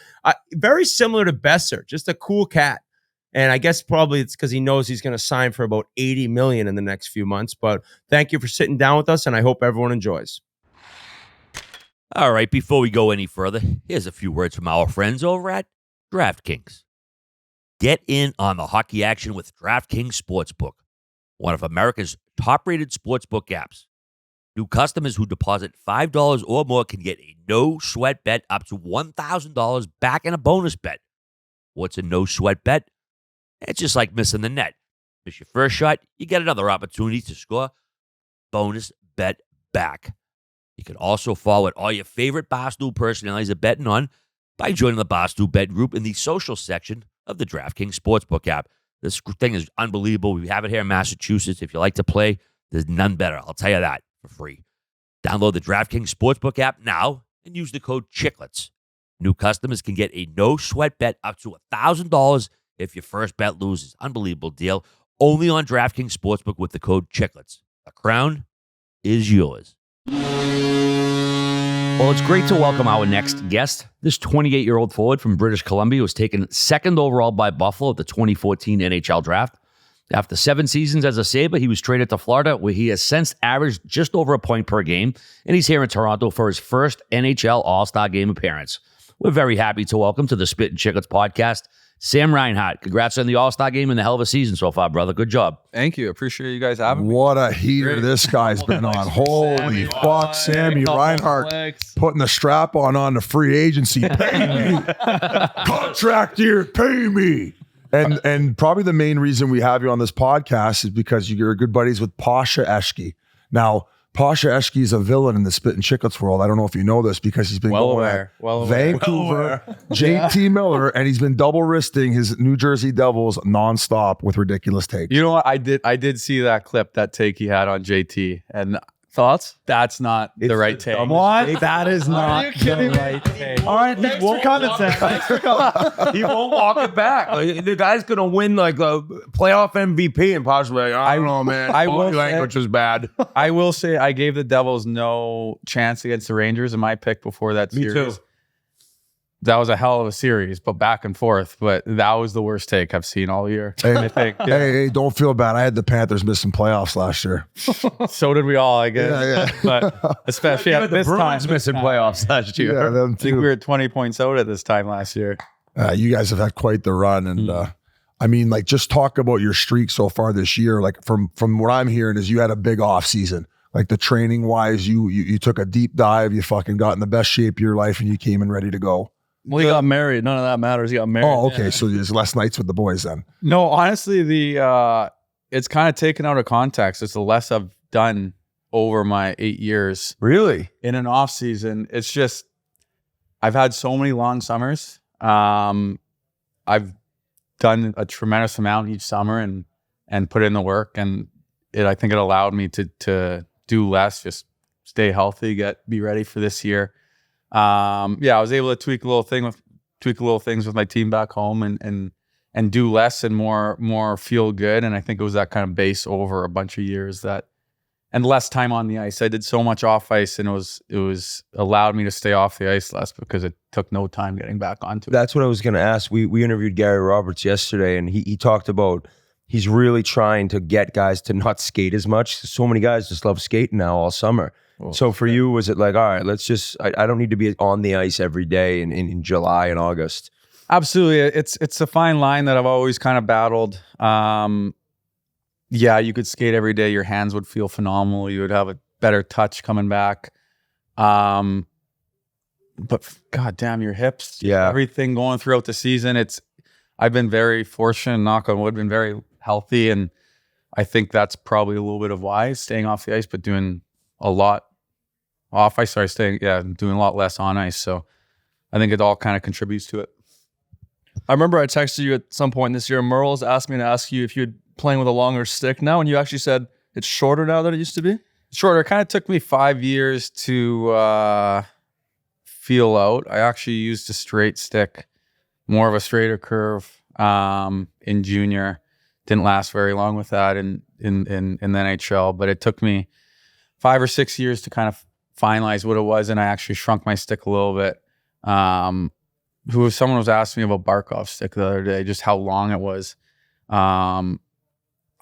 very similar to Besser, just a cool cat. And I guess probably it's because he knows he's going to sign for about $80 million in the next few months. But thank you for sitting down with us, and I hope everyone enjoys. All right, before we go any further, here's a few words from our friends over at DraftKings. Get in on the hockey action with DraftKings Sportsbook, one of America's top-rated sportsbook apps. New customers who deposit $5 or more can get a no-sweat bet up to $1,000 back in a bonus bet. What's a no-sweat bet? It's just like missing the net. Miss your first shot, you get another opportunity to score bonus bet back. You can also follow what all your favorite Barstool personalities are betting on by joining the Barstool Bet group in the social section of the DraftKings Sportsbook app. This thing is unbelievable. We have it here in Massachusetts. If you like to play, there's none better. I'll tell you that for free. Download the DraftKings Sportsbook app now and use the code Chiclets. New customers can get a no-sweat bet up to $1,000 if your first bet loses. Unbelievable deal. Only on DraftKings Sportsbook with the code Chiclets. The crown is yours. Well, it's great to welcome our next guest. This 28-year-old forward from British Columbia was taken second overall by Buffalo at the 2014 NHL Draft. After 7 seasons as a Sabre, he was traded to Florida, where he has since averaged just over a point per game, and he's here in Toronto for his first NHL All-Star Game appearance. We're very happy to welcome to the Spittin Chiclets podcast, Sam Reinhart. Congrats on the All-Star Game and the hell of a season so far, brother. Good job. Thank you. Appreciate you guys having me. What a heater this guy's been on. Holy fuck, Sammy Reinhart putting the strap on the free agency. Pay me. Contract year, pay me. And probably the main reason we have you on this podcast is because you're good buddies with Pasha Eshke. Now, Pasha Eshke is a villain in the Spittin Chiclets world. I don't know if you know this because he's been Vancouver, JT Miller, and he's been double wristing his New Jersey Devils nonstop with ridiculous takes. You know what? I did see that clip, that take he had on JT. And thoughts? That's not the right take. What? That is not the right take. All right, thanks for coming, Sam. Thanks for coming. He won't walk it back. Like, the guy's going to win like a playoff MVP and possibly, I don't know, man. Body language is bad. I will say I gave the Devils no chance against the Rangers in my pick before that series. Me too. That was a hell of a series, but back and forth. But that was the worst take I've seen all year. Hey, I think. Yeah. hey, don't feel bad. I had the Panthers missing playoffs last year. So did we all, I guess. Yeah. But especially at the this Bruins time. missing playoffs last year. Yeah, them I think we were 20 points out at this time last year. You guys have had quite the run, and I mean, like, just talk about your streak so far this year. Like, from what I'm hearing is you had a big off season. Like, the training wise, you took a deep dive. You fucking got in the best shape of your life, and you came in ready to go. Well, he got married. None of that matters. He got married. Oh, okay. Yeah. So there's less nights with the boys then. No, honestly, it's kind of taken out of context. It's the less I've done over my 8 years. Really? In an off season. It's just, I've had so many long summers. I've done a tremendous amount each summer and put in the work. And I think it allowed me to do less, just stay healthy, be ready for this year. I was able to tweak a little thing with tweak little things with my team back home and do less and more feel good. And I think it was that kind of base over a bunch of years and less time on the ice. I did so much off ice, and it was allowed me to stay off the ice less because it took no time getting back onto it. That's what I was going to ask. We interviewed Gary Roberts yesterday, and he talked about he's really trying to get guys to not skate as much. So many guys just love skating now all summer. Well, so for you, was it like, all right, let's just, I don't need to be on the ice every day in July and August? Absolutely. It's a fine line that I've always kind of battled. Yeah, you could skate every day. Your hands would feel phenomenal. You would have a better touch coming back. But goddamn, your hips, everything going throughout the season. I've been very fortunate, knock on wood, been very healthy, and I think that's probably a little bit of why staying off the ice, but doing a lot off ice. Doing a lot less on ice. So I think it all kind of contributes to it. I remember I texted you at some point this year. Merle's asked me to ask you if you're playing with a longer stick now, and you actually said it's shorter now than it used to be. Shorter. It kind of took me 5 years to feel out. I actually used a straight stick, more of a straighter curve in junior. Didn't last very long with that in the NHL, but it took me 5 or 6 years to kind of finalize what it was, and I actually shrunk my stick a little bit. Someone was asking me about Barkov's stick the other day, just how long it was.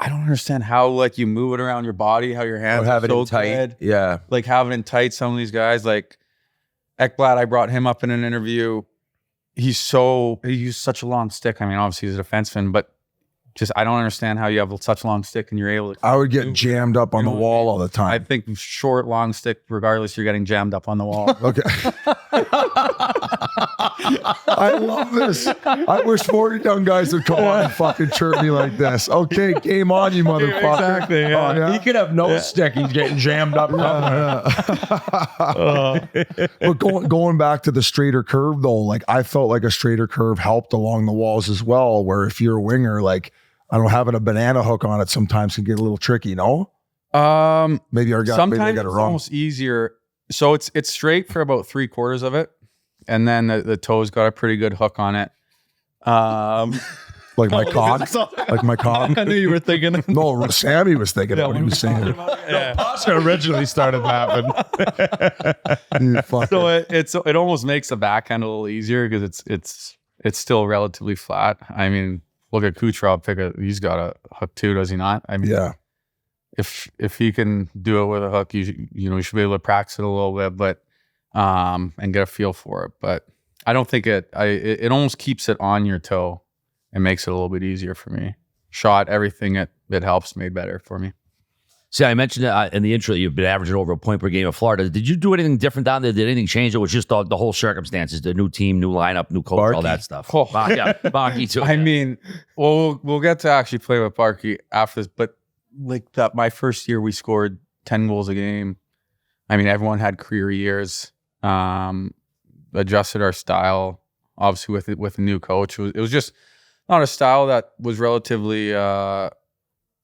I don't understand how like you move it around your body, how your hands have are it so in tight. good. Yeah, like having it in tight. Some of these guys, like Ekblad, I brought him up in an interview. He used such a long stick. I mean, obviously he's a defenseman, but just I don't understand how you have such a long stick and you're able to. I would get jammed up on the wall all the time. I think short, long stick, regardless, you're getting jammed up on the wall. Okay. I love this. I wish more young guys would come on and fucking chirp me like this. Okay, game on, you motherfucker. Exactly. Yeah. Oh, yeah? He could have no stick. He's getting jammed up. But going back to the straighter curve though, like I felt like a straighter curve helped along the walls as well. Where if you're a winger, like I don't having a banana hook on it sometimes can get a little tricky. No, maybe our guy sometimes maybe I got it it's wrong. almost easier. So it's straight for about 3/4 of it, and then the toes got a pretty good hook on it. Like my cock, like my cock. I knew you were thinking. No, Sammy was thinking of what he was saying. Pasha originally started laughing. So it almost makes the backhand a little easier because it's still relatively flat. I mean, look at Kucherov. He's got a hook too, does he not? I mean, Yeah. If he can do it with a hook, you should be able to practice it a little bit, but and get a feel for it. But I don't think it almost keeps it on your toe and makes it a little bit easier for me. Shot, everything it helps made better for me. See, I mentioned in the intro that you've been averaging over a point per game in Florida. Did you do anything different down there? Did anything change? It was just the whole circumstances, the new team, new lineup, new coach, all that stuff. Oh. Barky too. I mean, we'll get to actually play with Barky after this, but like that, my first year we scored 10 goals a game. I mean, everyone had career years. Adjusted our style, obviously with a new coach. It was just not a style that was relatively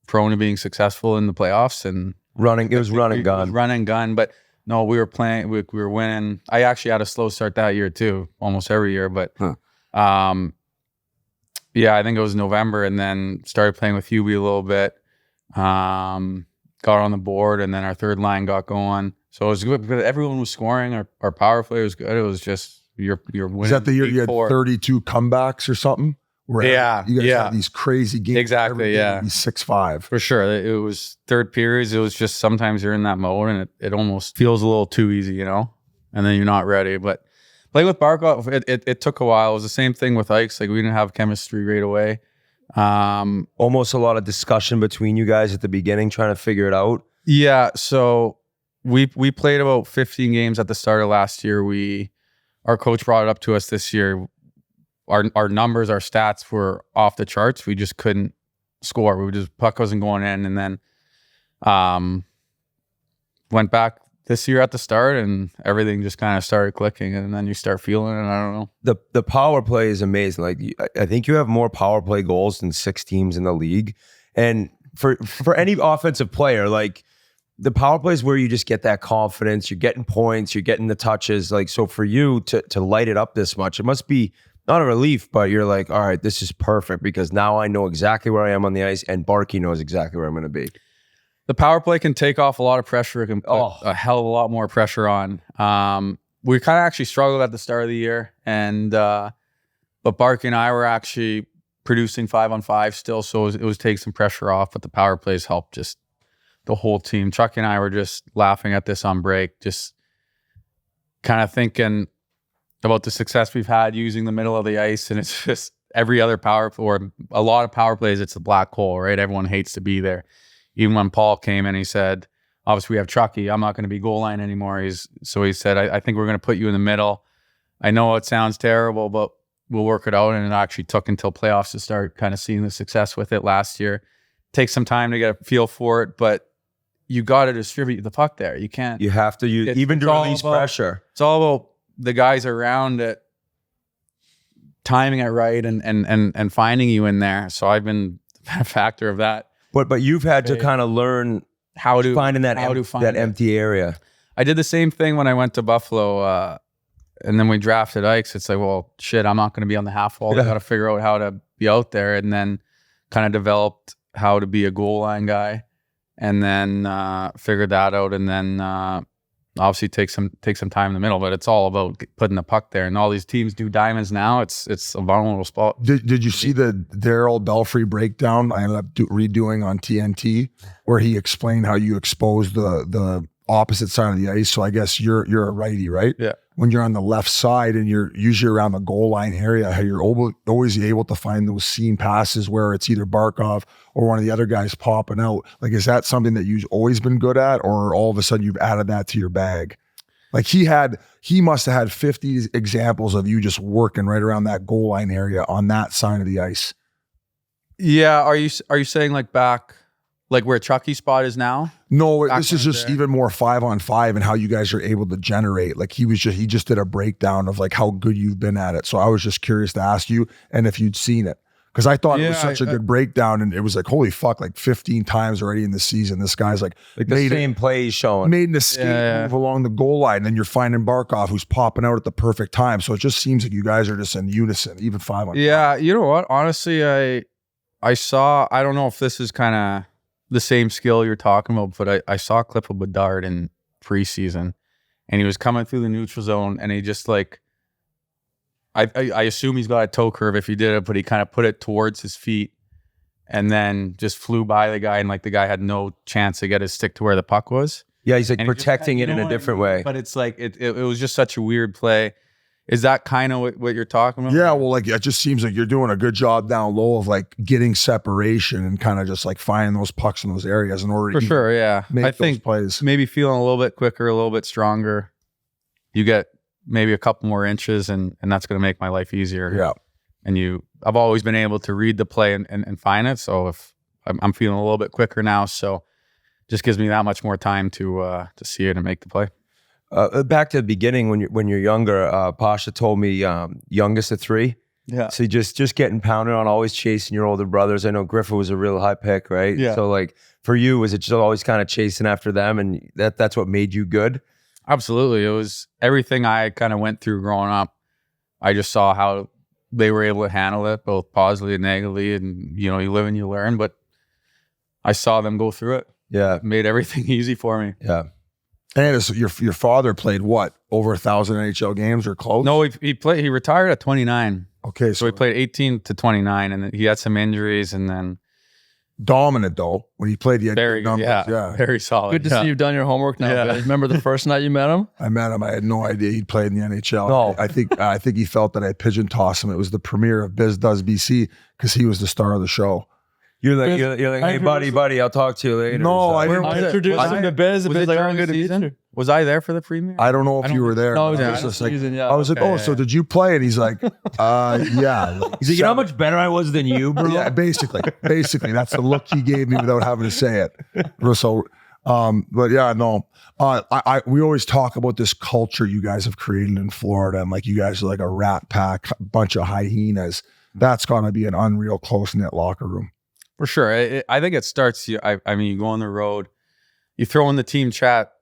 prone to being successful in the playoffs and Running. It was run and gun. Run and gun, but no, we were playing. We were winning. I actually had a slow start that year too, almost every year. But yeah, I think it was November, and then started playing with Hubie a little bit. Got on the board, and then our third line got going. So it was good because everyone was scoring. Our power play was good. It was just you're winning. Was that the year you had 8-4. 32 comebacks or something? Where Yeah, you guys yeah. had these crazy games. Exactly, every game yeah. would be 6-5. For sure. It was third periods. It was just sometimes you're in that mode and it almost feels a little too easy, and then you're not ready. But playing with Barkov, it took a while. It was the same thing with Ikes. Like we didn't have chemistry right away. Almost a lot of discussion between you guys at the beginning, trying to figure it out. Yeah. So we played about 15 games at the start of last year. Our coach brought it up to us this year. Our numbers, our stats were off the charts. We just couldn't score. Puck wasn't going in, and then went back this year at the start, and everything just kind of started clicking, and then you start feeling it. I don't know. The power play is amazing. Like I think you have more power play goals than 6 teams in the league, and for any offensive player, like the power play is where you just get that confidence. You're getting points. You're getting the touches. Like so, for you to light it up this much, it must be not a relief, but you're like, all right, this is perfect because now I know exactly where I am on the ice, and Barkey knows exactly where I'm going to be. The power play can take off a lot of pressure. It can put a hell of a lot more pressure on. We kind of actually struggled at the start of the year, and but Barkey and I were actually producing 5-on-5 still, so it was taking some pressure off. But the power plays helped just the whole team. Chuck and I were just laughing at this on break, just kind of thinking about the success we've had using the middle of the ice, and it's just every other power or a lot of power plays. It's a black hole, right? Everyone hates to be there. Even when Paul came in, he said, obviously we have Chucky. I'm not going to be goal line anymore. So he said, I think we're going to put you in the middle. I know it sounds terrible, but we'll work it out. And it actually took until playoffs to start kind of seeing the success with it last year. Takes some time to get a feel for it, but you got to distribute the puck there. You can't. You have to use, even to release pressure. It's all about the guys around it, timing it right and finding you in there. So I've been a factor of that. But you've had to kind of learn how to find in that empty area. I did the same thing when I went to Buffalo, and then we drafted Ikes. It's like, well, shit, I'm not going to be on the half wall. I got to figure out how to be out there, and then kind of developed how to be a goal line guy, and then figured that out, and then obviously take some time in the middle. But it's all about putting the puck there, and all these teams do diamonds now. It's a vulnerable spot. Did you see the Darryl Belfry breakdown I ended up redoing on TNT, where he explained how you expose the opposite side of the ice? So I guess you're a righty, right? Yeah. When you're on the left side and you're usually around the goal line area, how you're always able to find those seam passes where it's either Barkov or one of the other guys popping out. Like, is that something that you've always been good at, or all of a sudden you've added that to your bag? Like he must have had 50 examples of you just working right around that goal line area on that side of the ice. Yeah. Are you saying like back, like where Chucky's spot is now? No, this is just even more 5-on-5 and how you guys are able to generate. Like he just did a breakdown of like how good you've been at it. So I was just curious to ask you and if you'd seen it. Because I thought it was such a good breakdown, and it was like, holy fuck, like 15 times already in the season. This guy's like the same plays showing. Made an escape move along the goal line, and then you're finding Barkov who's popping out at the perfect time. So it just seems like you guys are just in unison, even 5-on-5. Yeah, you know what? Honestly, I saw, I don't know if this is kind of the same skill you're talking about, but I saw a clip of Bedard in preseason, and he was coming through the neutral zone, and he just like, I assume he's got a toe curve if he did it, but he kind of put it towards his feet and then just flew by the guy, and like the guy had no chance to get his stick to where the puck was. Yeah, he's like protecting it in a different way. But it's like, it was just such a weird play. Is that kind of what you're talking about? Yeah, well, like it just seems like you're doing a good job down low of like getting separation and kind of just like finding those pucks in those areas in order for sure. Yeah, I think plays. Maybe feeling a little bit quicker, a little bit stronger. You get maybe a couple more inches, and that's going to make my life easier. Yeah, and I've always been able to read the play and find it. So if I'm feeling a little bit quicker now, so just gives me that much more time to see it and make the play. Back to the beginning, when you're younger, Pasha told me youngest of three. Yeah. So just getting pounded on, always chasing your older brothers. I know Griffith was a real high pick, right? Yeah. So like for you, was it just always kind of chasing after them, and that's what made you good? Absolutely. It was everything I kind of went through growing up. I just saw how they were able to handle it, both positively and negatively. And you live and you learn. But I saw them go through it. Yeah, it made everything easy for me. Yeah. And your father played what, over 1,000 NHL games or close? No, he retired at 29. Okay, so he played 18 to 29, and he had some injuries, and then dominant though when he played. The very numbers. Yeah, very solid. Good to see you've done your homework now. Yeah. Remember the first night you met him? I met him. I had no idea he'd played in the NHL. No. I think he felt that I pigeon tossed him. It was the premiere of Biz Does BC because he was the star of the show. You're like, hey, buddy, I'll talk to you later. No, I introduced him to Biz. Was Biz like, I'm good to meet you. Was I there for the premiere? I don't know if you were there. No, I was like, oh, so did you play? And he's like, yeah. He's like, you know how much better I was than you, bro? Yeah, basically, that's the look he gave me without having to say it. So, but yeah, no. We always talk about this culture you guys have created in Florida, and like you guys are like a rat pack, bunch of hyenas. That's gonna be an unreal close knit locker room. For sure. I think it starts, I mean, you go on the road, you throw in the team chat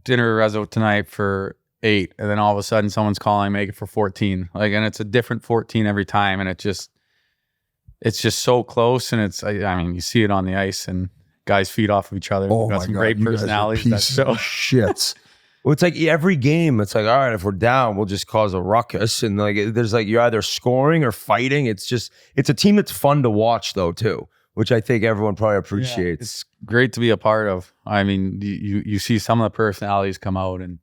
dinner rezo tonight for 8, and then all of a sudden someone's calling, make it for 14. Like, and it's a different 14 every time, and it's just so close, and I mean, you see it on the ice, and guys feed off of each other. Oh Got my some God, great you guys are personalities. pieces of shits. Well, it's like every game, it's like, all right, if we're down, we'll just cause a ruckus. And like, there's like, you're either scoring or fighting. It's a team that's fun to watch though, too, which I think everyone probably appreciates. It's great to be a part of. I mean, you see some of the personalities come out, and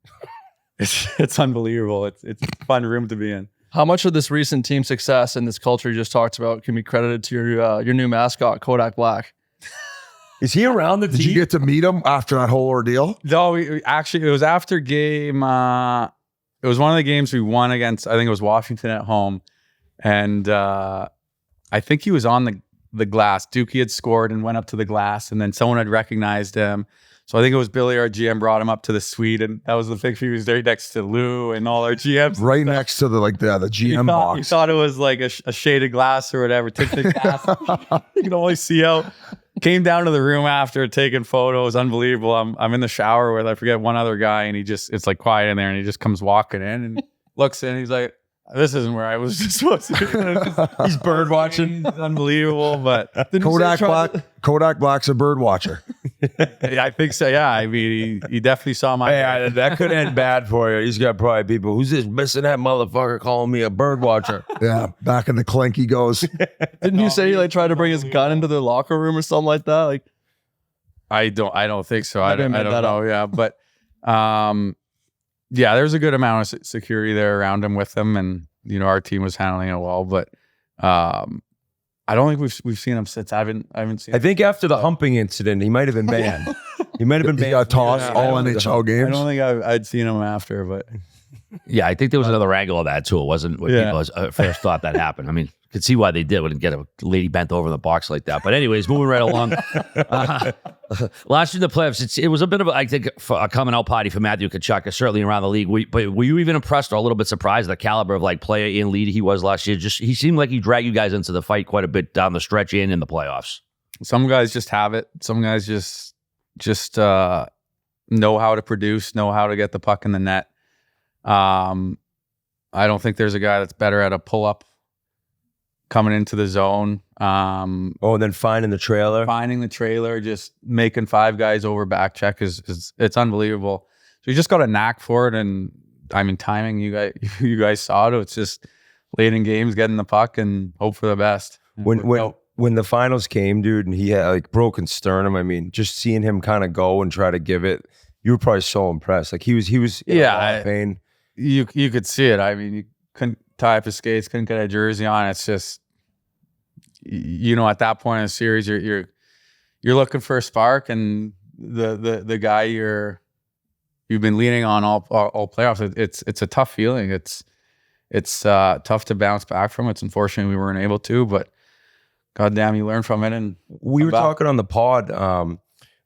it's unbelievable. It's a fun room to be in. How much of this recent team success and this culture you just talked about can be credited to your new mascot, Kodak Black? Is he around the team? Did you get to meet him after that whole ordeal? No, we actually, it was after game. It was one of the games we won against, I think it was Washington at home. And I think he was on the glass. Dookie had scored and went up to the glass, and then someone had recognized him. So I think it was Billy, our GM, brought him up to the suite, and that was the picture. He was right next to Lou and all our GMs. Right next to the GM box. He thought it was like a shaded glass or whatever, tinted glass. You can only see out. Came down to the room after taking photos. Unbelievable. I'm in the shower with, I forget, one other guy, and it's like quiet in there, and he just comes walking in and looks in. He's like, this isn't where I was just supposed to be. He's bird watching. Unbelievable. But Kodak Black's a bird watcher. yeah, I think so. Yeah. I mean, he definitely saw my. Yeah, that could end bad for you. He's got probably people, who's this missing that motherfucker calling me a bird watcher? Yeah, back in the clink he goes. Didn't you say he like tried to bring his gun into the locker room or something like that? Like, I don't think so. I Maybe I don't made that know. Yeah, but yeah, there's a good amount of security there around him with him, and our team was handling it well. But I don't think we've seen him since. I haven't seen. I think after the humping incident, he might have been banned. He might have been He banned. got tossed all NHL I games. don't think I'd seen him after, but Yeah, I think there was another angle of that too. It wasn't what people first thought that happened. I mean, could see why they did. Wouldn't get a lady bent over in the box like that. But anyways, moving right along. Last year in the playoffs, it was a bit of, I think, a coming out party for Matthew Tkachuk, certainly around the league. But were you even impressed or a little bit surprised the caliber of like player and leader he was last year? Just he seemed like he dragged you guys into the fight quite a bit down the stretch and in the playoffs. some guys just have it. Some guys just know how to produce, know how to get the puck in the net. I don't think there's a guy that's better at a pull up coming into the zone. And then finding the trailer. Just making 5 guys over back check is it's unbelievable. So you just got a knack for it, and I mean timing. You guys saw it. It's just late in games, getting the puck and hope for the best. When the finals came, dude, and he had like broken sternum. I mean, just seeing him kind of go and try to give it, you were probably so impressed. Like he was in a lot of pain. You could see it. I mean, you couldn't tie up his skates, couldn't get a jersey on. It's just, at that point in the series, you're looking for a spark, and the guy you've been leaning on all playoffs. It's a tough feeling. It's tough to bounce back from. It's unfortunate we weren't able to, but goddamn, you learn from it. And we were talking on the pod.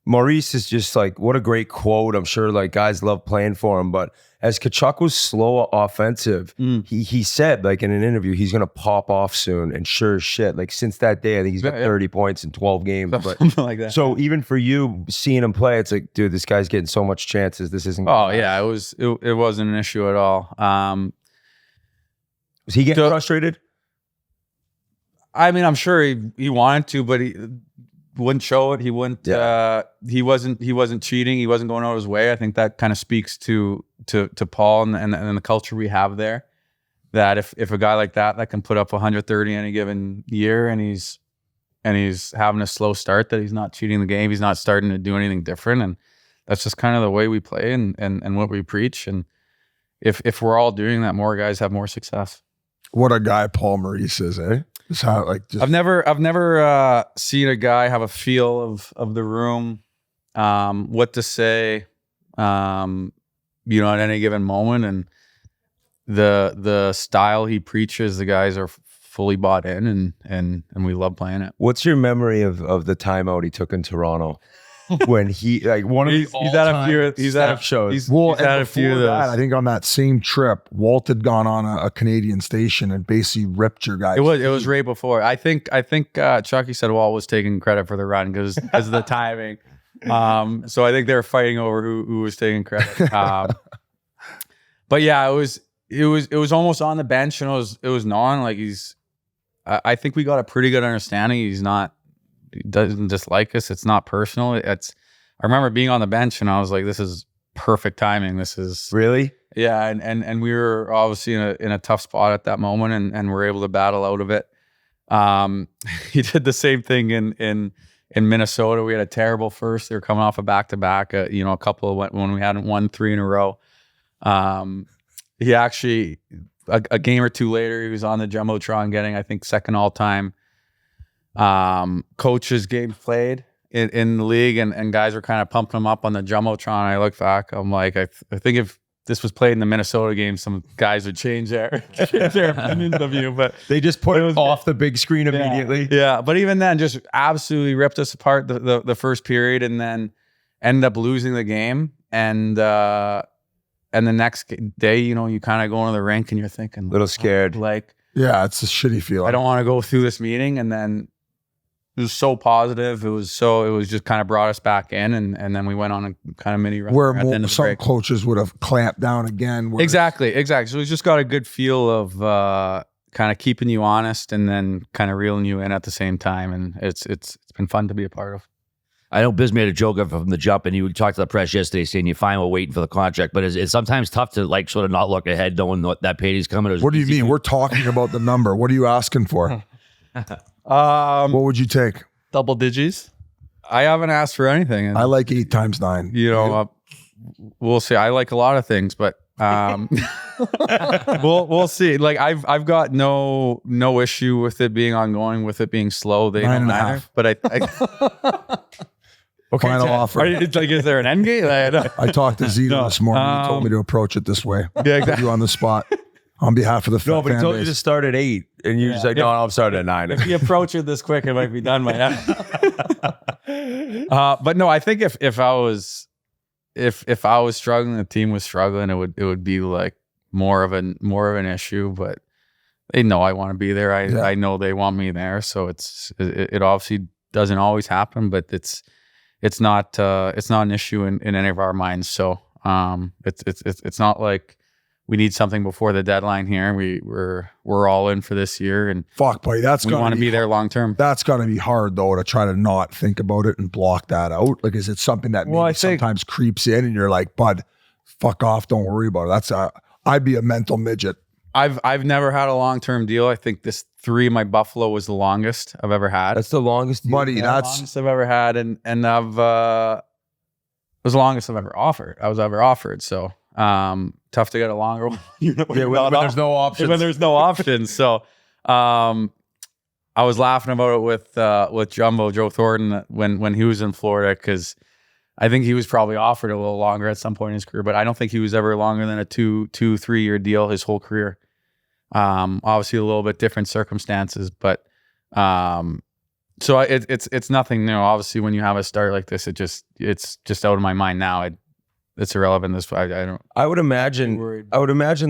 Maurice is just like, what a great quote. I'm sure like guys love playing for him, but as Tkachuk was slow offensive, he said like in an interview, he's going to pop off soon, and sure as shit. Like since that day, I think he's got 30 points in 12 games. But something like that. So even for you seeing him play, it's like, dude, this guy's getting so much chances. This isn't. Oh yeah, it wasn't an issue at all. Was he getting frustrated? I mean, I'm sure he wanted to, but he wouldn't show it. He wouldn't. He wasn't cheating. He wasn't going out of his way. I think that kind of speaks to Paul and the culture we have there. That if a guy like that can put up 130 any given year, and he's having a slow start, that he's not cheating the game. He's not starting to do anything different, and that's just kind of the way we play and what we preach. And if we're all doing that, more guys have more success. What a guy Paul Maurice is, eh? Just how, like, just, I've never seen a guy have a feel of the room, what to say, at any given moment, and the style he preaches. The guys are fully bought in, and we love playing it. What's your memory of the timeout he took in Toronto? When he like one of he's had a few shows. He's had a few of those. I think on that same trip, Walt had gone on a Canadian station and basically ripped your guys. It was right before. I think Chucky said Walt was taking credit for the run because of the timing. So I think they were fighting over who was taking credit. But But yeah, it was almost on the bench, and it was non like I think we got a pretty good understanding. He doesn't dislike us. It's not personal. I remember being on the bench, and I was like, this is perfect timing. This is Really? yeah, and we were obviously in a tough spot at that moment, and we're able to battle out of it. He did the same thing in Minnesota. We had a terrible first. They were coming off a back-to-back. A couple of when we hadn't won 3 in a row. He actually a game or two later, he was on the jumbotron getting, I think, second all-time coaches games played in the league, and guys were kind of pumping him up on the jumbotron. I look back, I'm like, I think if this was played in the Minnesota game, some guys would change their opinions of you, but They just put it off the big screen immediately. yeah. But even then, just absolutely ripped us apart the first period, and then ended up losing the game. And the next day, you kind of go into the rink and you're thinking, Little scared. like, Yeah, it's a shitty feeling. I don't want to go through this meeting. And then it was so positive. It was just kind of brought us back in, and then we went on a kind of mini run Where at the end of the some break. coaches would have clamped down again. Exactly. So we just got a good feel of kind of keeping you honest, and then kind of reeling you in at the same time. And it's been fun to be a part of. I know Biz made a joke of from the jump, and you talked to the press yesterday saying you're fine with waiting for the contract, but it's sometimes tough to like sort of not look ahead knowing what that payday is coming. What do you mean? We're talking about the number. What are you asking for? What would you take? Double digits. I haven't asked for anything. And, I like 8 times 9. we'll see. I like a lot of things, but we'll see. Like I've got no issue with it being ongoing, with it being slow. They don't matter. 9.5. But I Okay, final offer. is there an end game? I talked to Zito this morning. He told me to approach it this way. Yeah, exactly. Put you on the spot on behalf of the No, but he fan told you base. to start at 8, and you're just like, no, I'm starting at 9. If you approach it this quick, it might be done by now. But no, I think if I was struggling, the team was struggling, it would be like more of an issue. But they know I want to be there. I know they want me there. So it obviously doesn't always happen, but it's not an issue in any of our minds. So it's not like we need something before the deadline here. We're all in for this year, and Fuck, buddy, we want to be there long term. That's got to be hard though, to try to not think about it and block that out. Like, is it something that maybe sometimes creeps in and you're like, bud, fuck off, don't worry about it? I'd be a mental midget. I've never had a long-term deal. I think this 3, my Buffalo, was the longest I've ever had. That's the longest deal. Buddy, The that's longest I've ever had, and I've it was the longest I've ever offered. I was ever offered. So tough to get a longer one. when there's no options. When there's no options. So I was laughing about it with Jumbo Joe Thornton when he was in Florida, because I think he was probably offered a little longer at some point in his career, but I don't think he was ever longer than a 2-3 year deal his whole career. Obviously a little bit different circumstances, but so it's nothing new. Obviously, when you have a start like this, it's just out of my mind now. It's irrelevant. I would imagine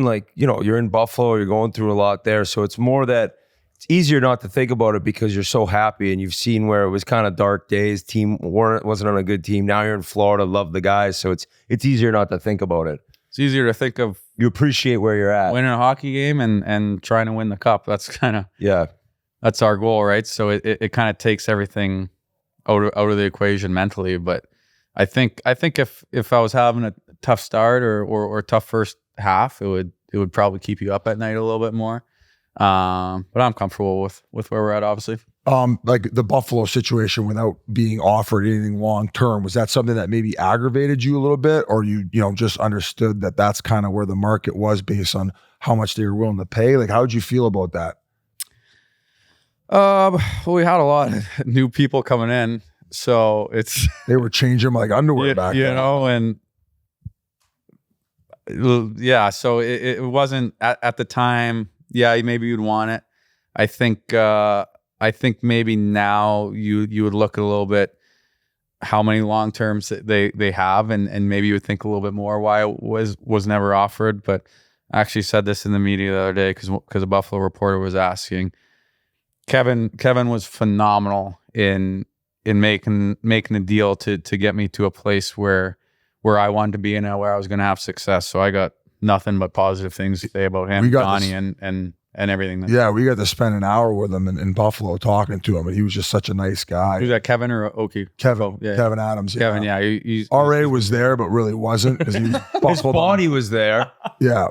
like, you're in Buffalo, you're going through a lot there. So it's more that it's easier not to think about it because you're so happy and you've seen where it was kind of dark days. Team wasn't on a good team. Now you're in Florida, love the guys. So it's easier not to think about it. It's easier to think of You appreciate where you're at. winning a hockey game and trying to win the cup. That's kind of that's our goal, right? So it kind of takes everything out of the equation mentally. But I think if I was having a tough start or tough first half, it would probably keep you up at night a little bit more. But I'm comfortable with where we're at, obviously. like the Buffalo situation without being offered anything long term, was that something that maybe aggravated you a little bit, or you just understood that that's kind of where the market was based on how much they were willing to pay? Like, how did you feel about that? Well, we had a lot of new people coming in, so They were changing them like underwear back then. and yeah, so it wasn't at the time. Yeah, maybe you'd want it. I think maybe now you would look a little bit how many long terms they have, and maybe you would think a little bit more why it was never offered. But I actually said this in the media the other day because a Buffalo reporter was asking. Kevin was phenomenal in making a deal to get me to a place where I wanted to be and where I was going to have success. So I got nothing but positive things to say about him, We got Donnie, this- and everything. Yeah, we got to spend an hour with him in Buffalo talking to him, and he was just such a nice guy. Who's that, Kevin or Oki? Kevin, yeah. Kevin Adams. Yeah. Kevin, yeah. He's RA was there, but really wasn't because he was His buckled on. body was there. Yeah,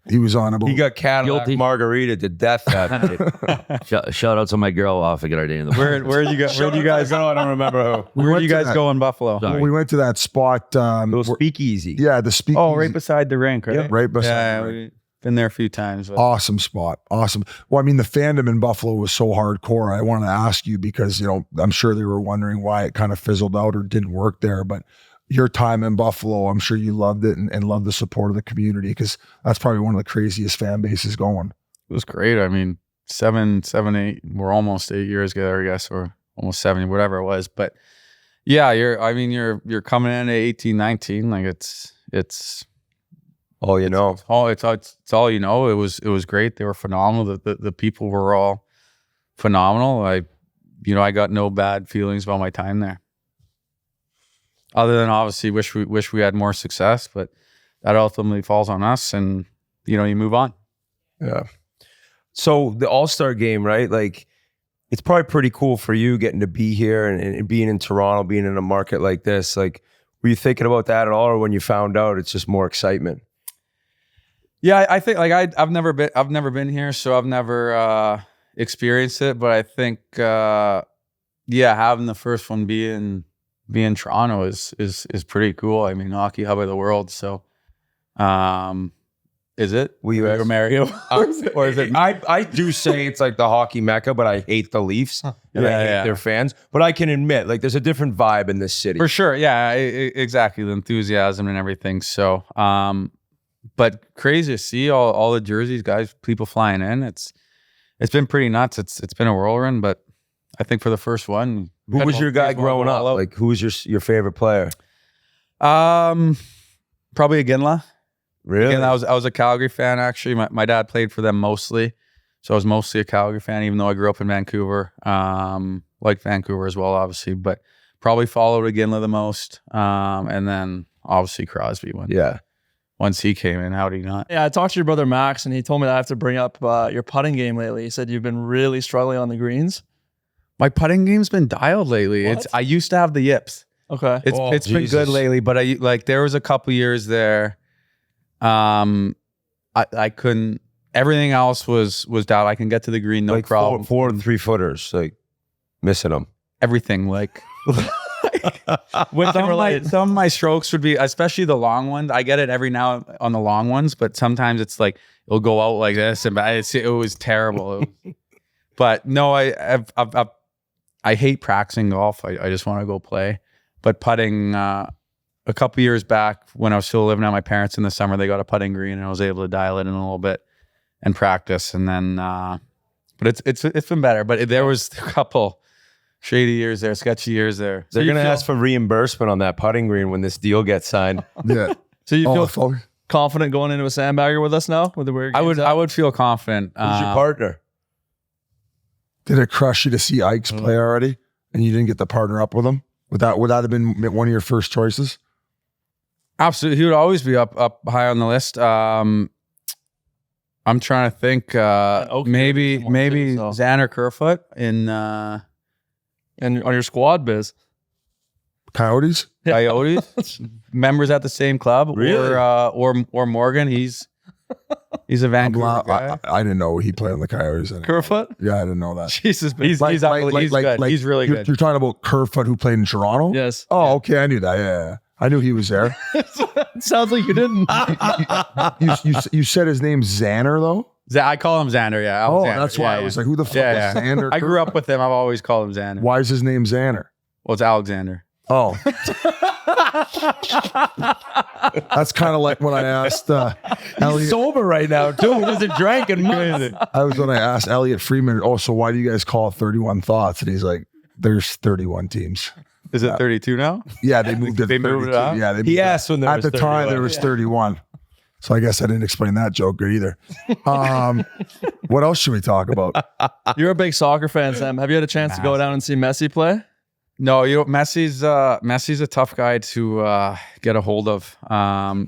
he was on about. He got Cadillac Guilty. margarita to death that night. Shout out to my girl. I'll forget our name. where you go? Where do you guys go? I don't remember who. Where do you to guys that- go in Buffalo? Sorry. we went to that spot. Little speakeasy. Yeah, the speakeasy. Oh, right beside the rink, right? right beside. Yeah, the rink. we've been there a few times. But Awesome spot. Awesome. Well, I mean, the fandom in Buffalo was so hardcore. I wanted to ask you because, I'm sure they were wondering why it kind of fizzled out or didn't work there. But your time in Buffalo, I'm sure you loved it and loved the support of the community because that's probably one of the craziest fan bases going. it was great. I mean, 7, 8, we're almost 8 years together, I guess, or almost 7, whatever it was. But yeah, you're coming in at 18, 19. Like it's Oh, you know. it's all you know. It was great. They were phenomenal. The people were all phenomenal. I got no bad feelings about my time there. Other than obviously wish we had more success, but that ultimately falls on us, and you move on. Yeah. So the All-Star game, right? Like, it's probably pretty cool for you getting to be here and being in Toronto, being in a market like this. Like, were you thinking about that at all, or when you found out, it's just more excitement? Yeah, I think like I've never been here, so I've never experienced it. But I think having the first one be in Toronto is pretty cool. I mean, hockey hub of the world. So, is it? Will you ask- Mario? Or is it? I do say it's like the hockey mecca, but I hate the Leafs and I hate their fans. But I can admit, like, there's a different vibe in this city. For sure, yeah, exactly. The enthusiasm and everything. So, but crazy to see all the jerseys, guys, people flying in. It's been pretty nuts. It's been a whirlwind, but I think for the first one, Who was your guy growing up? Like, who was your favorite player? Probably Iginla. Really? Again, I was a Calgary fan, actually. My dad played for them mostly. So I was mostly a Calgary fan, even though I grew up in Vancouver. Like Vancouver as well, obviously. But probably followed Iginla the most. And then obviously Crosby once he came in. How did he not? Yeah, I talked to your brother Max, and he told me that I have to bring up your putting game lately. He said you've been really struggling on the greens. My putting game's been dialed lately. What? I used to have the yips. Okay. It's been good lately, but there was a couple years there. I couldn't. Everything else was dialed. I can get to the green, no like problem. 4 and 3-footers, like missing them. Everything like. Some of my strokes would be, especially the long ones. I get it every now on the long ones, but sometimes it's like it'll go out like this, and it was terrible. But no, I hate practicing golf. I just want to go play. But putting, a couple years back when I was still living at my parents in the summer, they got a putting green, and I was able to dial it in a little bit and practice. And then, but it's been better. But there was a couple shady years there, sketchy years there. They're going to ask for reimbursement on that putting green when this deal gets signed. Yeah. So you feel fuck. confident going into a sandbagger with us now? With the weird I would feel confident. Who's your partner? Did it crush you to see Ikes play already, and you didn't get to partner up with him? Would that have been one of your first choices? Absolutely, he would always be up high on the list. I'm trying to think. Maybe Xander Kerfoot in and on your squad biz. Coyotes? Coyotes, members at the same club, Really? or Morgan. He's a Vancouver guy. I didn't know he played on the Coyotes. Kerfoot? Yeah, I didn't know that. Jesus, he's unbelievable. He's good. He's really good. You're talking about Kerfoot, who played in Toronto? Yes. Oh, okay. I knew that. Yeah. I knew he was there. It sounds like you didn't. you said his name's Xander, though? I call him Xander. Yeah. Xander. That's why I was like, who the fuck is Xander? I grew up with him. I've always called him Xander. Why is his name Xander? Well, it's Alexander. Oh. That's kind of like when I asked Elliot. Sober right now, too. He doesn't drink and months. I was when I asked Elliot Freeman, so why do you guys call it 31 Thoughts? And he's like, there's 31 teams. Is it 32 now? Yeah, they moved it. They moved it 32. up? Yeah, they moved He it. asked when there At was the 31. time, there was 31. So I guess I didn't explain that joke good either. What else should we talk about? You're a big soccer fan, Sam. Have you had a chance to go down and see Messi play? No, Messi's a tough guy to get a hold of.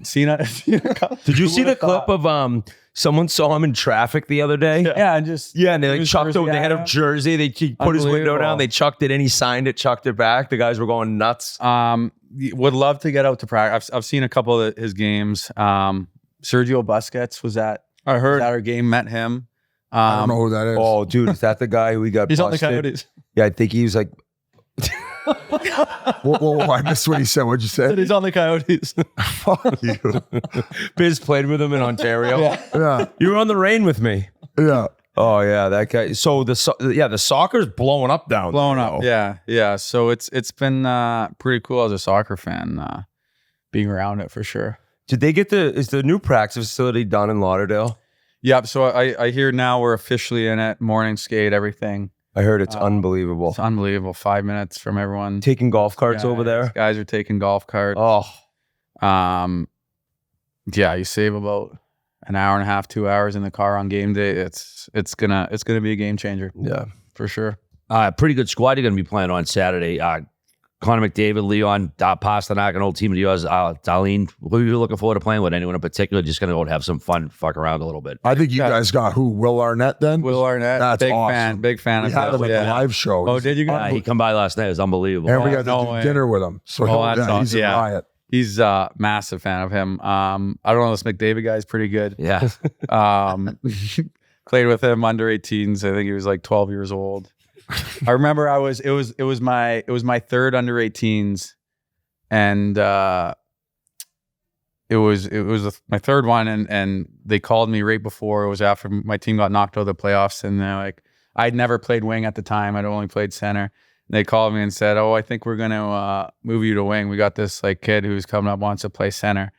Cena. Did you see the clip of someone saw him in traffic the other day? Yeah, and just And they like chucked it. They had a jersey. They put his window down. They chucked it in. He signed it, chucked it back. The guys were going nuts. Would love to get out to practice. I've seen a couple of his games. Sergio Busquets was at our game. Met him. I don't know who that is. Oh, dude, is that the guy who got He's busted? on the Coyotes. Yeah, I think he was like, Whoa, I missed what he said. What'd you say? He's on the Coyotes. Fuck you. Biz played with him in Ontario. Yeah. You were on the rain with me. Yeah. Oh yeah, that guy. So the soccer's blowing up down. Blowing there, up. though. Yeah. So it's been pretty cool as a soccer fan being around it for sure. Did they get is the new practice facility done in Lauderdale? Yep. So I hear now we're officially in it. Morning skate, everything. I heard it's unbelievable. It's unbelievable. 5 minutes from everyone. Taking golf carts over there. Guys are taking golf carts. Oh, yeah. You save about an hour and a half, 2 hours in the car on game day. It's gonna be a game changer. yeah. For sure. Pretty good squad you're going to be playing on Saturday. Connor McDavid, Leon, Pasternak, an old team of yours. Darlene, who are you looking forward to playing with? Anyone in particular? Just going to go and have some fun, fuck around a little bit. I think you guys got who? Will Arnett then? Will Arnett. That's big awesome. Big fan We of had him him. at the live show. Oh, did you guys? He come by last night. It was unbelievable. And we got no to do way. dinner with him. So that's he's awesome. a Yeah. riot. He's a massive fan of him. I don't know, this McDavid guy is pretty good. Yeah. Played with him under 18s. I think he was like 12 years old. I remember it was my third under 18s, and it was my third one, and they called me right before. It was after my team got knocked out of the playoffs, and they're like, I'd never played wing at the time. I'd only played center. They called me and said, "Oh, I think we're gonna move you to wing. We got this like kid who's coming up, wants to play center."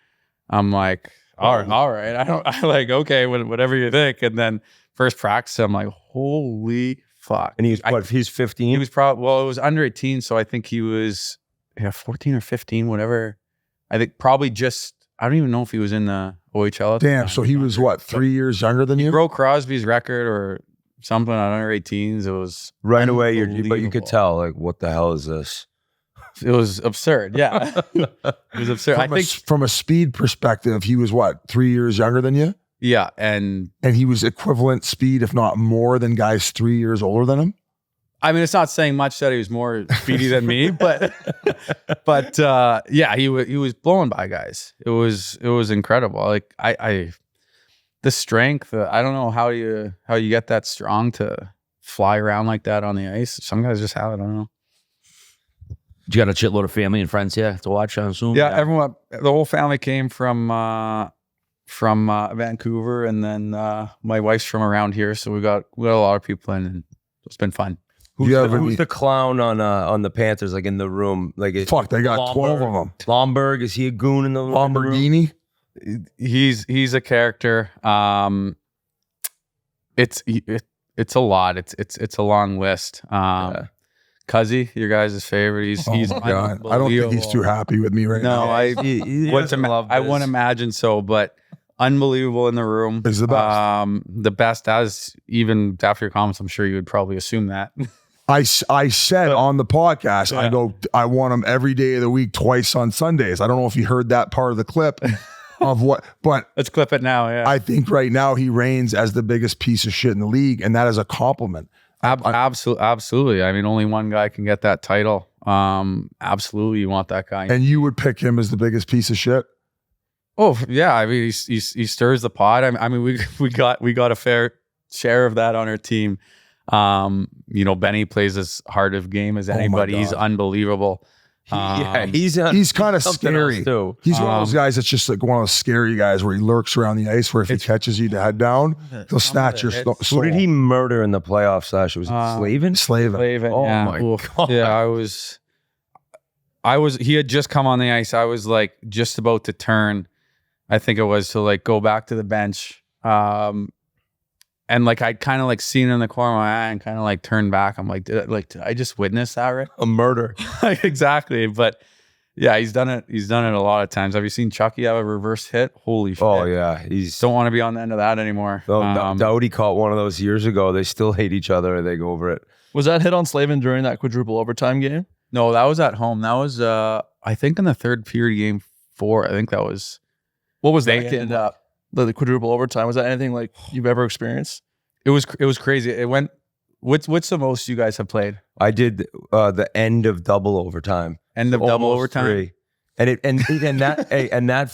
I'm like, all right. I like, okay, whatever you think. And then first practice, I'm like, holy fuck. And he's 15? He was probably, it was under 18. So I think he was 14 or 15, whatever. I think probably I don't even know if he was in the OHL. Damn. So he was what, 3 years younger than you? Broke Crosby's record or something on under 18s. It was right away. But you could unbelievable. tell, like, what the hell is this? It was absurd. Yeah. It was absurd. I think From a speed perspective, he was what, 3 years younger than you? yeah. And And he was equivalent speed, if not more, than guys 3 years older than him? I mean, it's not saying much that he was more speedy than me, but yeah, he was blowing by guys. It was incredible. Like the strength. I don't know how you get that strong to fly around like that on the ice. Some guys just have it. I don't know. You got a shitload of family and friends here to watch, I assume? Yeah, everyone. The whole family came from Vancouver, and then my wife's from around here, so we got a lot of people in, and it's been fun. Who's the clown on the Panthers, like in the room? Like, Fuck, they got 12 of them. Lomberg, is he a goon in the Lamborghini? He's a character. It's a lot. It's a long list. Cuzzy, your guys' favorite. He's Oh my God. I don't think he's too happy with me right No, now. I wouldn't imagine so, but unbelievable in the room. He's the best. The best, as even after your comments, I'm sure you would probably assume that. I said on the podcast, I go, I want him every day of the week, twice on Sundays. I don't know if you heard that part of the clip of what, but Let's clip it now. Yeah, I think right now he reigns as the biggest piece of shit in the league, and that is a compliment. Absolutely. I mean, only one guy can get that title. Absolutely, you want that guy. And you would pick him as the biggest piece of shit? Oh yeah, I mean, he stirs the pot. I mean, we got a fair share of that on our team. Benny plays as hard of game as anybody. He's unbelievable. He's kind of scary too. He's one of those guys that's just like one of those scary guys where he lurks around the ice, where if he catches you to head down, he'll snatch your soul. Who did he murder in the playoffs last year? Was it Slavin? Slavin. Oh yeah. my God. Yeah, I was. He had just come on the ice. I was like just about to turn. I think it was to like go back to the bench. And like I'd kind of like seen in the corner of my eye and kind of like turned back. I'm like, did I just witness that, right? A murder. Exactly. But yeah, he's done it. He's done it a lot of times. Have you seen Chucky have a reverse hit? Holy shit. Oh yeah, he's Don't want to be on the end of that anymore. Doughty caught one of those years ago. They still hate each other. They go over it. Was that hit on Slavin during that quadruple overtime game? No, that was at home. That was I think in the third period, game 4. I think that was. What was They that game? ended up. The quadruple overtime. Was that anything like you've ever experienced? It was crazy. It went. What's the most you guys have played? I did the end of double overtime. End of double Almost overtime. 3. And that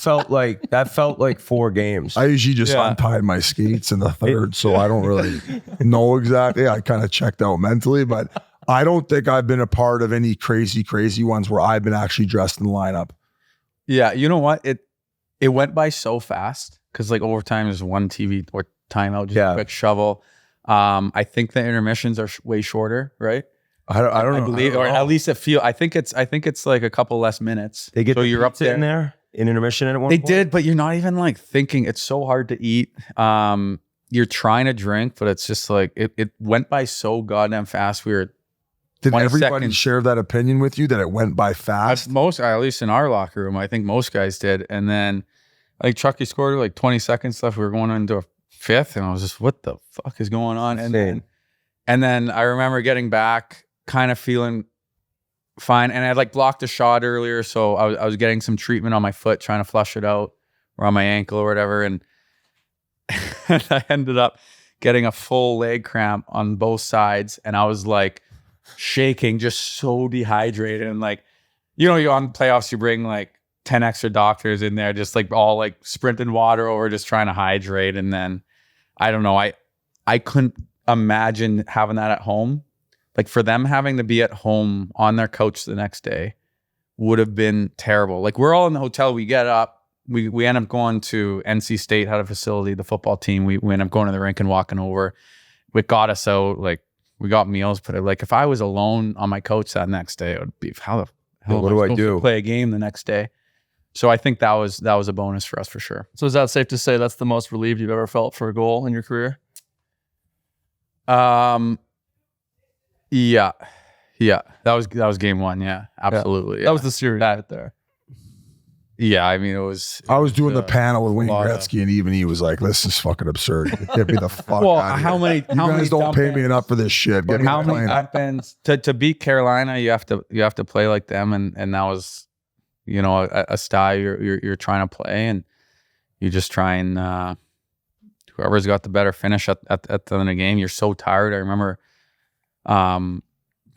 felt like 4 games. I usually just untied my skates in the third, so I don't really know exactly. I kind of checked out mentally, but I don't think I've been a part of any crazy ones where I've been actually dressed in the lineup. Yeah, you know what? It went by so fast because like overtime is one TV or timeout, just a quick shovel. I think the intermissions are way shorter, right? I don't know. I believe, or at least I think it's like a couple less minutes. They get so you're up there in there in intermission at one They point? did, but you're not even like thinking. It's so hard to eat. You're trying to drink, but it's just like it went by so goddamn fast. We were Did 20 everybody seconds. share that opinion with you that it went by fast? At least in our locker room, I think most guys did. And then like Chucky scored like 20 seconds left. We were going into a 5th, and I was just, what the fuck is going on? And then I remember getting back, kind of feeling fine. And I like blocked a shot earlier, so I was getting some treatment on my foot, trying to flush it out, or on my ankle or whatever. And I ended up getting a full leg cramp on both sides, and I was like shaking, just so dehydrated. And like, you on playoffs, you bring like 10 extra doctors in there, just like all like sprinting water over, just trying to hydrate. And then I don't know, I couldn't imagine having that at home. Like for them having to be at home on their couch the next day would have been terrible. Like we're all in the hotel, we get up, we end up going to NC State, had a facility, the football team. We end up going to the rink and walking over. It got us out, like we got meals, but like if I was alone on my couch that next day, it would be, how the hell what am do I supposed do? to play a game the next day? So I think that was a bonus for us for sure. So is that safe to say that's the most relieved you've ever felt for a goal in your career? Yeah. That was game 1. Yeah, absolutely. Yeah. That was the series right there. Yeah, I mean, it was. I was doing the panel with Wayne lot of- Gretzky, and even he was like, "This is fucking absurd. Get me the fuck Well, out of how here. many? You how guys many don't pay me dump-ins? enough for this shit. Get me How the many plane." dump-ins? To beat Carolina, you have to play like them, and that was, a style you're trying to play, and you just try and whoever's got the better finish at the end of the game. You're so tired. I remember,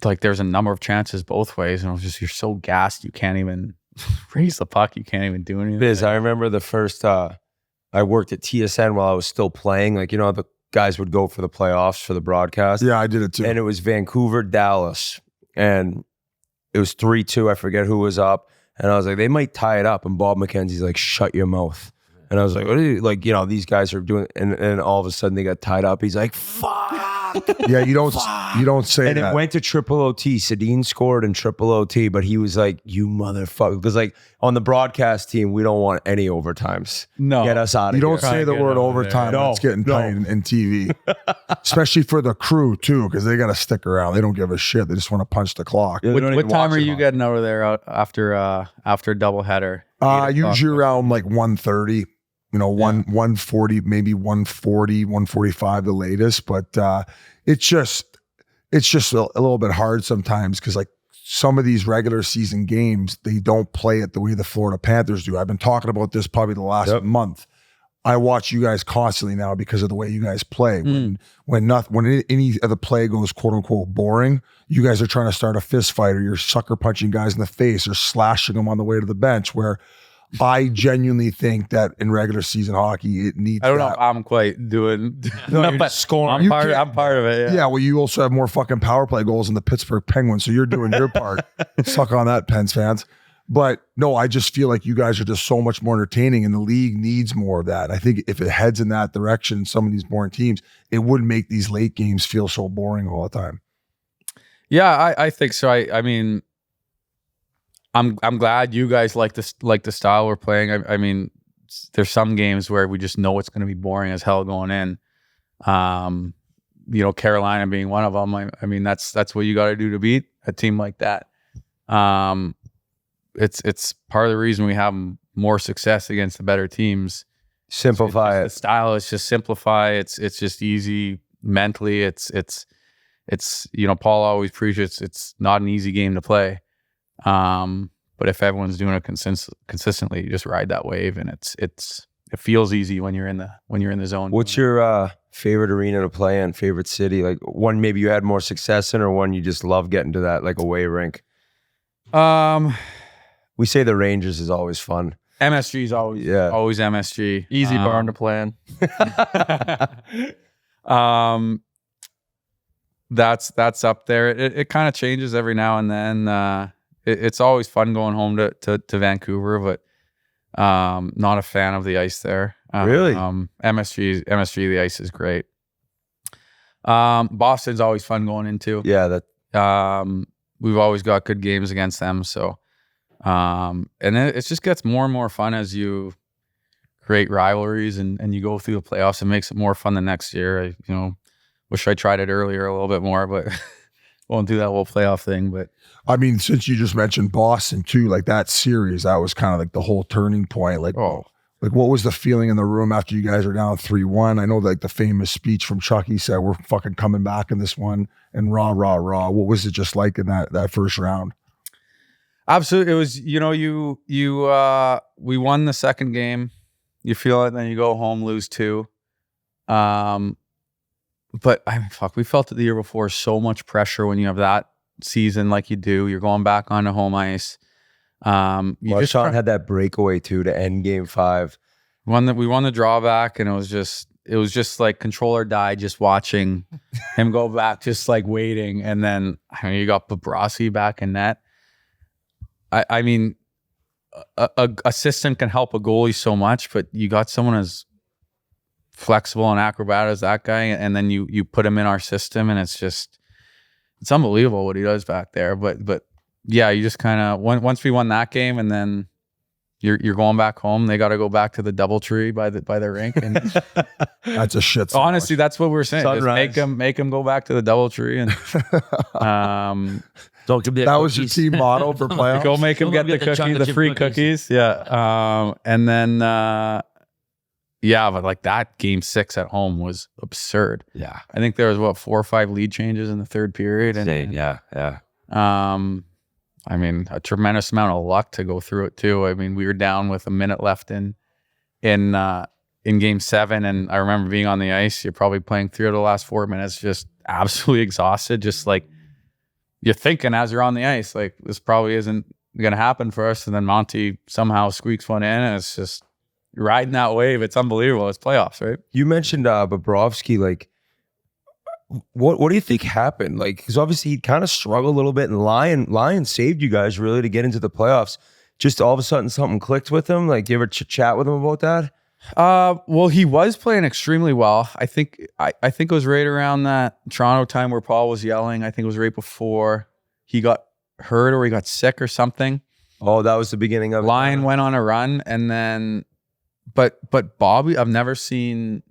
like there's a number of chances both ways, and it was just you're so gassed you can't even raise the puck. You can't even do anything. Biz, I remember the first, I worked at TSN while I was still playing. Like, the guys would go for the playoffs for the broadcast. Yeah, I did it too. And it was Vancouver, Dallas. And it was 3-2. I forget who was up. And I was like, they might tie it up. And Bob McKenzie's like, shut your mouth. And I was like, what are you, like, these guys are doing, and all of a sudden they got tied up. He's like, fuck. Yeah, you don't say And that. it went to triple OT. Sedin scored in triple OT, but he was like, you motherfucker. Because like on the broadcast team, we don't want any overtimes. No. Get us out of You here. don't say the word overtime. That's getting played in TV, especially for the crew too, because they got to stick around. They don't give a shit. They just want to punch the clock. Yeah, they don't What even time watch are it you on. getting over there after doubleheader? 8 o'clock? Usually around like 1:30. 140, maybe 140, 145 the latest. But it's just a little bit hard sometimes because like some of these regular season games, they don't play it the way the Florida Panthers do. I've been talking about this probably the last month. I watch you guys constantly now because of the way you guys play. When any of the play goes quote unquote boring, you guys are trying to start a fist fight, or you're sucker punching guys in the face or slashing them on the way to the bench, where I genuinely think that in regular season hockey, it needs. I don't know if I'm quite doing. But scoring. I'm part of it. Yeah, well, you also have more fucking power play goals than the Pittsburgh Penguins, so you're doing your part. Suck on that, Pens fans. But no, I just feel like you guys are just so much more entertaining, and the league needs more of that. I think if it heads in that direction, some of these boring teams, it would make these late games feel so boring all the time. Yeah, I think so. I mean, I'm glad you guys like the style we're playing. I mean, there's some games where we just know it's going to be boring as hell going in. Carolina being one of them. I mean, that's what you got to do to beat a team like that. It's part of the reason we have more success against the better teams. Simplify The it. style is just simplify. It's just easy mentally. It's it's, Paul always preaches it's not an easy game to play. But if everyone's doing it consistently, you just ride that wave, and it feels easy when you're in the zone. What's your favorite arena to play in? Favorite city? Like one maybe you had more success in, or one you just love getting to that like away rink? We say the Rangers is always fun. MSG is always MSG. Easy barn to play in. That's up there. It kind of changes every now and then. It's always fun going home to Vancouver, but not a fan of the ice there. Really? MSG, the ice is great. Boston's always fun going into. Yeah, we've always got good games against them. So, and it just gets more and more fun as you create rivalries and you go through the playoffs. It makes it more fun the next year. Wish I tried it earlier a little bit more, but won't do that whole playoff thing. But I mean, since you just mentioned Boston too, like that series, that was kind of like the whole turning point. Like, like what was the feeling in the room after you guys are down 3-1? I know like the famous speech from Chucky said, "We're fucking coming back in this one," and rah, rah, rah. What was it just like in that first round? Absolutely. It was, we won the second game. You feel it, then you go home, lose 2. But we felt it the year before. So much pressure when you have that season like you do. You're going back onto home ice. Sean had that breakaway too to end Game 5. We won the drawback, and it was just like control or die. Just watching him go back, just like waiting, and then you got Bobrovsky back in net. I mean, a system can help a goalie so much, but you got someone as flexible and acrobat as that guy, and then you put him in our system, and it's unbelievable what he does back there. But yeah, you just kind of once we won that game, and then you're going back home. They got to go back to the DoubleTree by the rink, and that's a shit. Honestly, that's what we're saying. Sunrise. Just make them go back to the DoubleTree, and Don't give me that was your team motto for playoffs. go make them get the free cookies. Yeah, and then but like that Game 6 at home was absurd. Yeah, I think there was 4 or 5 lead changes in the third period, and yeah. I mean, a tremendous amount of luck to go through it too. I mean, we were down with a minute left in Game 7, and I remember being on the ice. You're probably playing 3 of the last 4 minutes, just absolutely exhausted. Just like you're thinking as you're on the ice, like this probably isn't going to happen for us. And then Monty somehow squeaks one in, and it's just riding that wave. It's unbelievable. It's playoffs, right? You mentioned Bobrovsky. Like, what do you think happened? Like, because obviously he kind of struggled a little bit, and Lion saved you guys really to get into the playoffs. Just all of a sudden something clicked with him. Like, you ever chat with him about that? Well, he was playing extremely well. I think it was right around that Toronto time where Paul was yelling. I think it was right before he got hurt or he got sick or something. Oh, that was the beginning of it. Lion went on a run, and then, but Bobby, I've never seen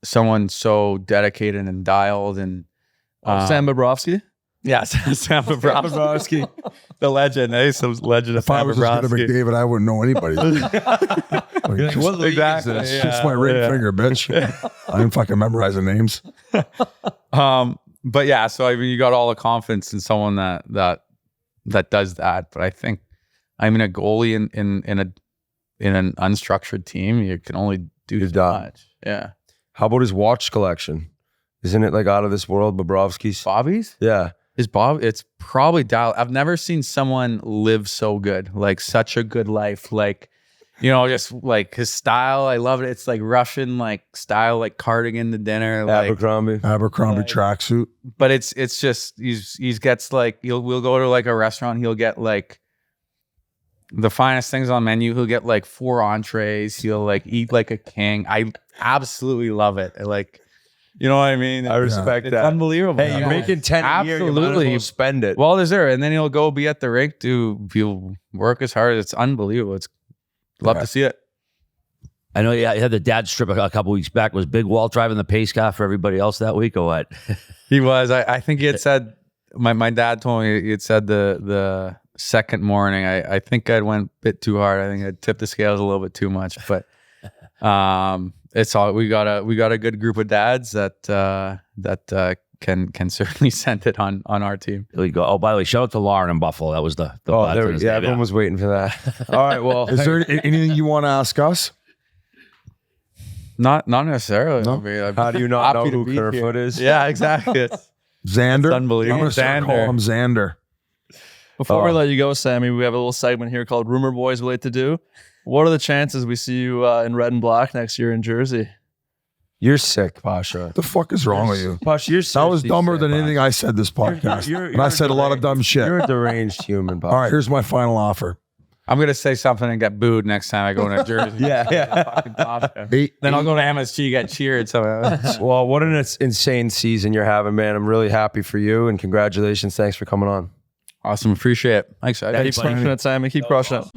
someone so dedicated and dialed and Sam Bobrovsky. Yeah, Sam Bobrovsky, the legend. So legend of If I Sam was just good at Bobrovsky. McDavid, I wouldn't know anybody. Exactly. It's just my ring finger, bitch. I didn't fucking memorize the names. But yeah, so I mean, you got all the confidence in someone that does that. But I think, I mean, a goalie in an unstructured team, you can only do so much. Yeah. How about his watch collection? Isn't it like out of this world, Bobrovsky's? Bobby's? Yeah. It's probably dialed. I've never seen someone live so good, like such a good life. Like, just like his style. I love it. It's like Russian, like style, like cardigan to dinner. Like, Abercrombie tracksuit. but it's just, he gets like, we'll go to like a restaurant. He'll get like the finest things on the menu. He'll get like 4 entrees. He'll like eat like a king. I absolutely love it. Like, you know what I mean? I respect that. It's unbelievable. Hey, you're making 10 a year. You might as well spend it. Well, there's there. And then he'll go be at the rink, he'll work as hard. It's unbelievable. Love to see it. I know you had the dad strip a couple weeks back. Was Big Walt driving the pace car for everybody else that week or what? He was. I think he had said, my dad told me, he had said the second morning, I think I went a bit too hard. I think I tipped the scales a little bit too much. But it's all, we got a good group of dads that can certainly send it on our team. There we go. Oh, by the way, shout out to Lauren in Buffalo. That was the Everyone was waiting for that. All right, well, Is there anything you want to ask us? Not necessarily. No? I mean, I'm how do you not know happy to who be here. Kerfoot is? Yeah, exactly. It's Xander? unbelievable. I'm going to start calling him Xander. Before we let you go, Sammy, we have a little segment here called Rumor Boys Relate to Do. What are the chances we see you in red and black next year in Jersey? You're sick, Pasha. What the fuck is wrong with you? Pasha, you're That was dumber than anything I said this podcast. And I said a lot of dumb shit. You're a deranged human, Pasha. All right, here's my final offer. I'm gonna say something and get booed next time I go to Jersey. Yeah. Then I'll go to MSG, get cheered. So Well, what an insane season you're having, man. I'm really happy for you, and congratulations. Thanks for coming on. awesome, appreciate it. Thanks, guys. Keep crushing it, Sammy. Keep crushing it.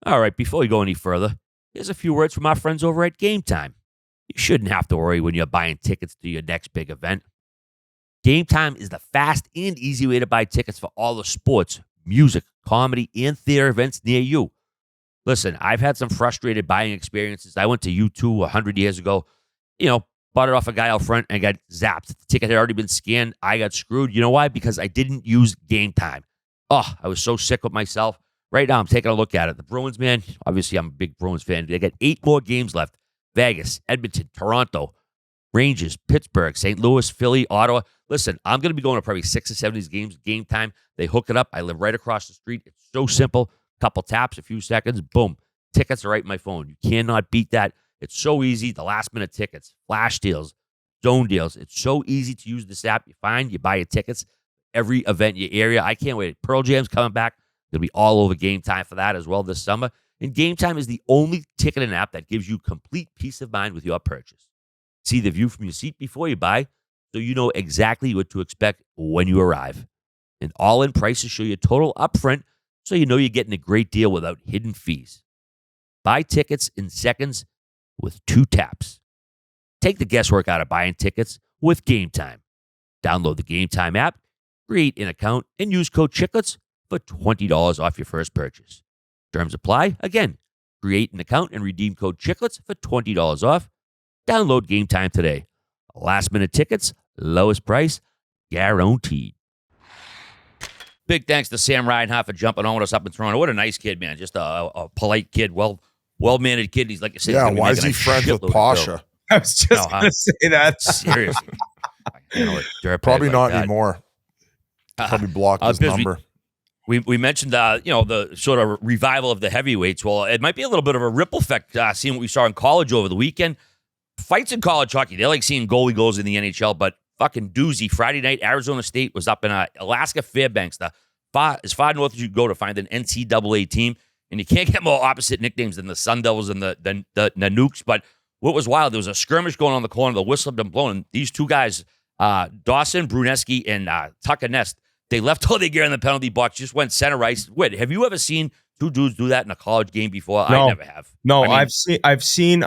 All right, before we go any further, here's a few words from our friends over at Game Time. You shouldn't have to worry when you're buying tickets to your next big event. Game Time is the fast and easy way to buy tickets for all the sports, music, comedy, and theater events near you. Listen, I've had some frustrated buying experiences. I went to U2 100 years ago, bought it off a guy out front and got zapped. The ticket had already been scanned. I got screwed. You know why? Because I didn't use Game Time. Oh, I was so sick with myself. Right now, I'm taking a look at it. The Bruins, man, obviously I'm a big Bruins fan. They got 8 more games left. Vegas, Edmonton, Toronto, Rangers, Pittsburgh, St. Louis, Philly, Ottawa. Listen, I'm going to be going to probably 6 or 7 of these games. Game Time, they hook it up. I live right across the street. It's so simple. Couple taps, a few seconds, boom. Tickets are right in my phone. You cannot beat that. It's so easy. The last-minute tickets, flash deals, zone deals. It's so easy to use this app. You buy your tickets. Every event in your area. I can't wait. Pearl Jam's coming back. It'll be all over Game Time for that as well this summer. And Game Time is the only ticketing app that gives you complete peace of mind with your purchase. See the view from your seat before you buy, so you know exactly what to expect when you arrive. And all-in prices show you total upfront, so you know you're getting a great deal without hidden fees. Buy tickets in seconds with 2 taps. Take the guesswork out of buying tickets with Game Time. Download the Game Time app, create an account, and use code Chiclets for $20 off your first purchase. Terms apply. Again, create an account and redeem code Chiclets for $20 off. Download Game Time today. Last-minute tickets, lowest price, guaranteed. Big thanks to Sam Reinhart for jumping on with us up in Toronto. What a nice kid, man. Just a polite kid, well-mannered kid. He's like you said. Yeah, why is he friends with Pasha? I was just going to say that. Seriously. Probably not anymore. Probably blocked his number. We mentioned the sort of revival of the heavyweights. Well, it might be a little bit of a ripple effect seeing what we saw in college over the weekend. Fights in college hockey, they're like seeing goalie goals in the NHL, but fucking doozy. Friday night, Arizona State was up in Alaska Fairbanks, as far north as you go to find an NCAA team, and you can't get more opposite nicknames than the Sun Devils and the Nukes. But what was wild, there was a skirmish going on the corner, the whistle had been blown, and these two guys, Dawson Bruneski and Tucker Nest, they left all their gear in the penalty box, just went center ice. Wait, have you ever seen 2 dudes do that in a college game before? No. I never have. No, I've seen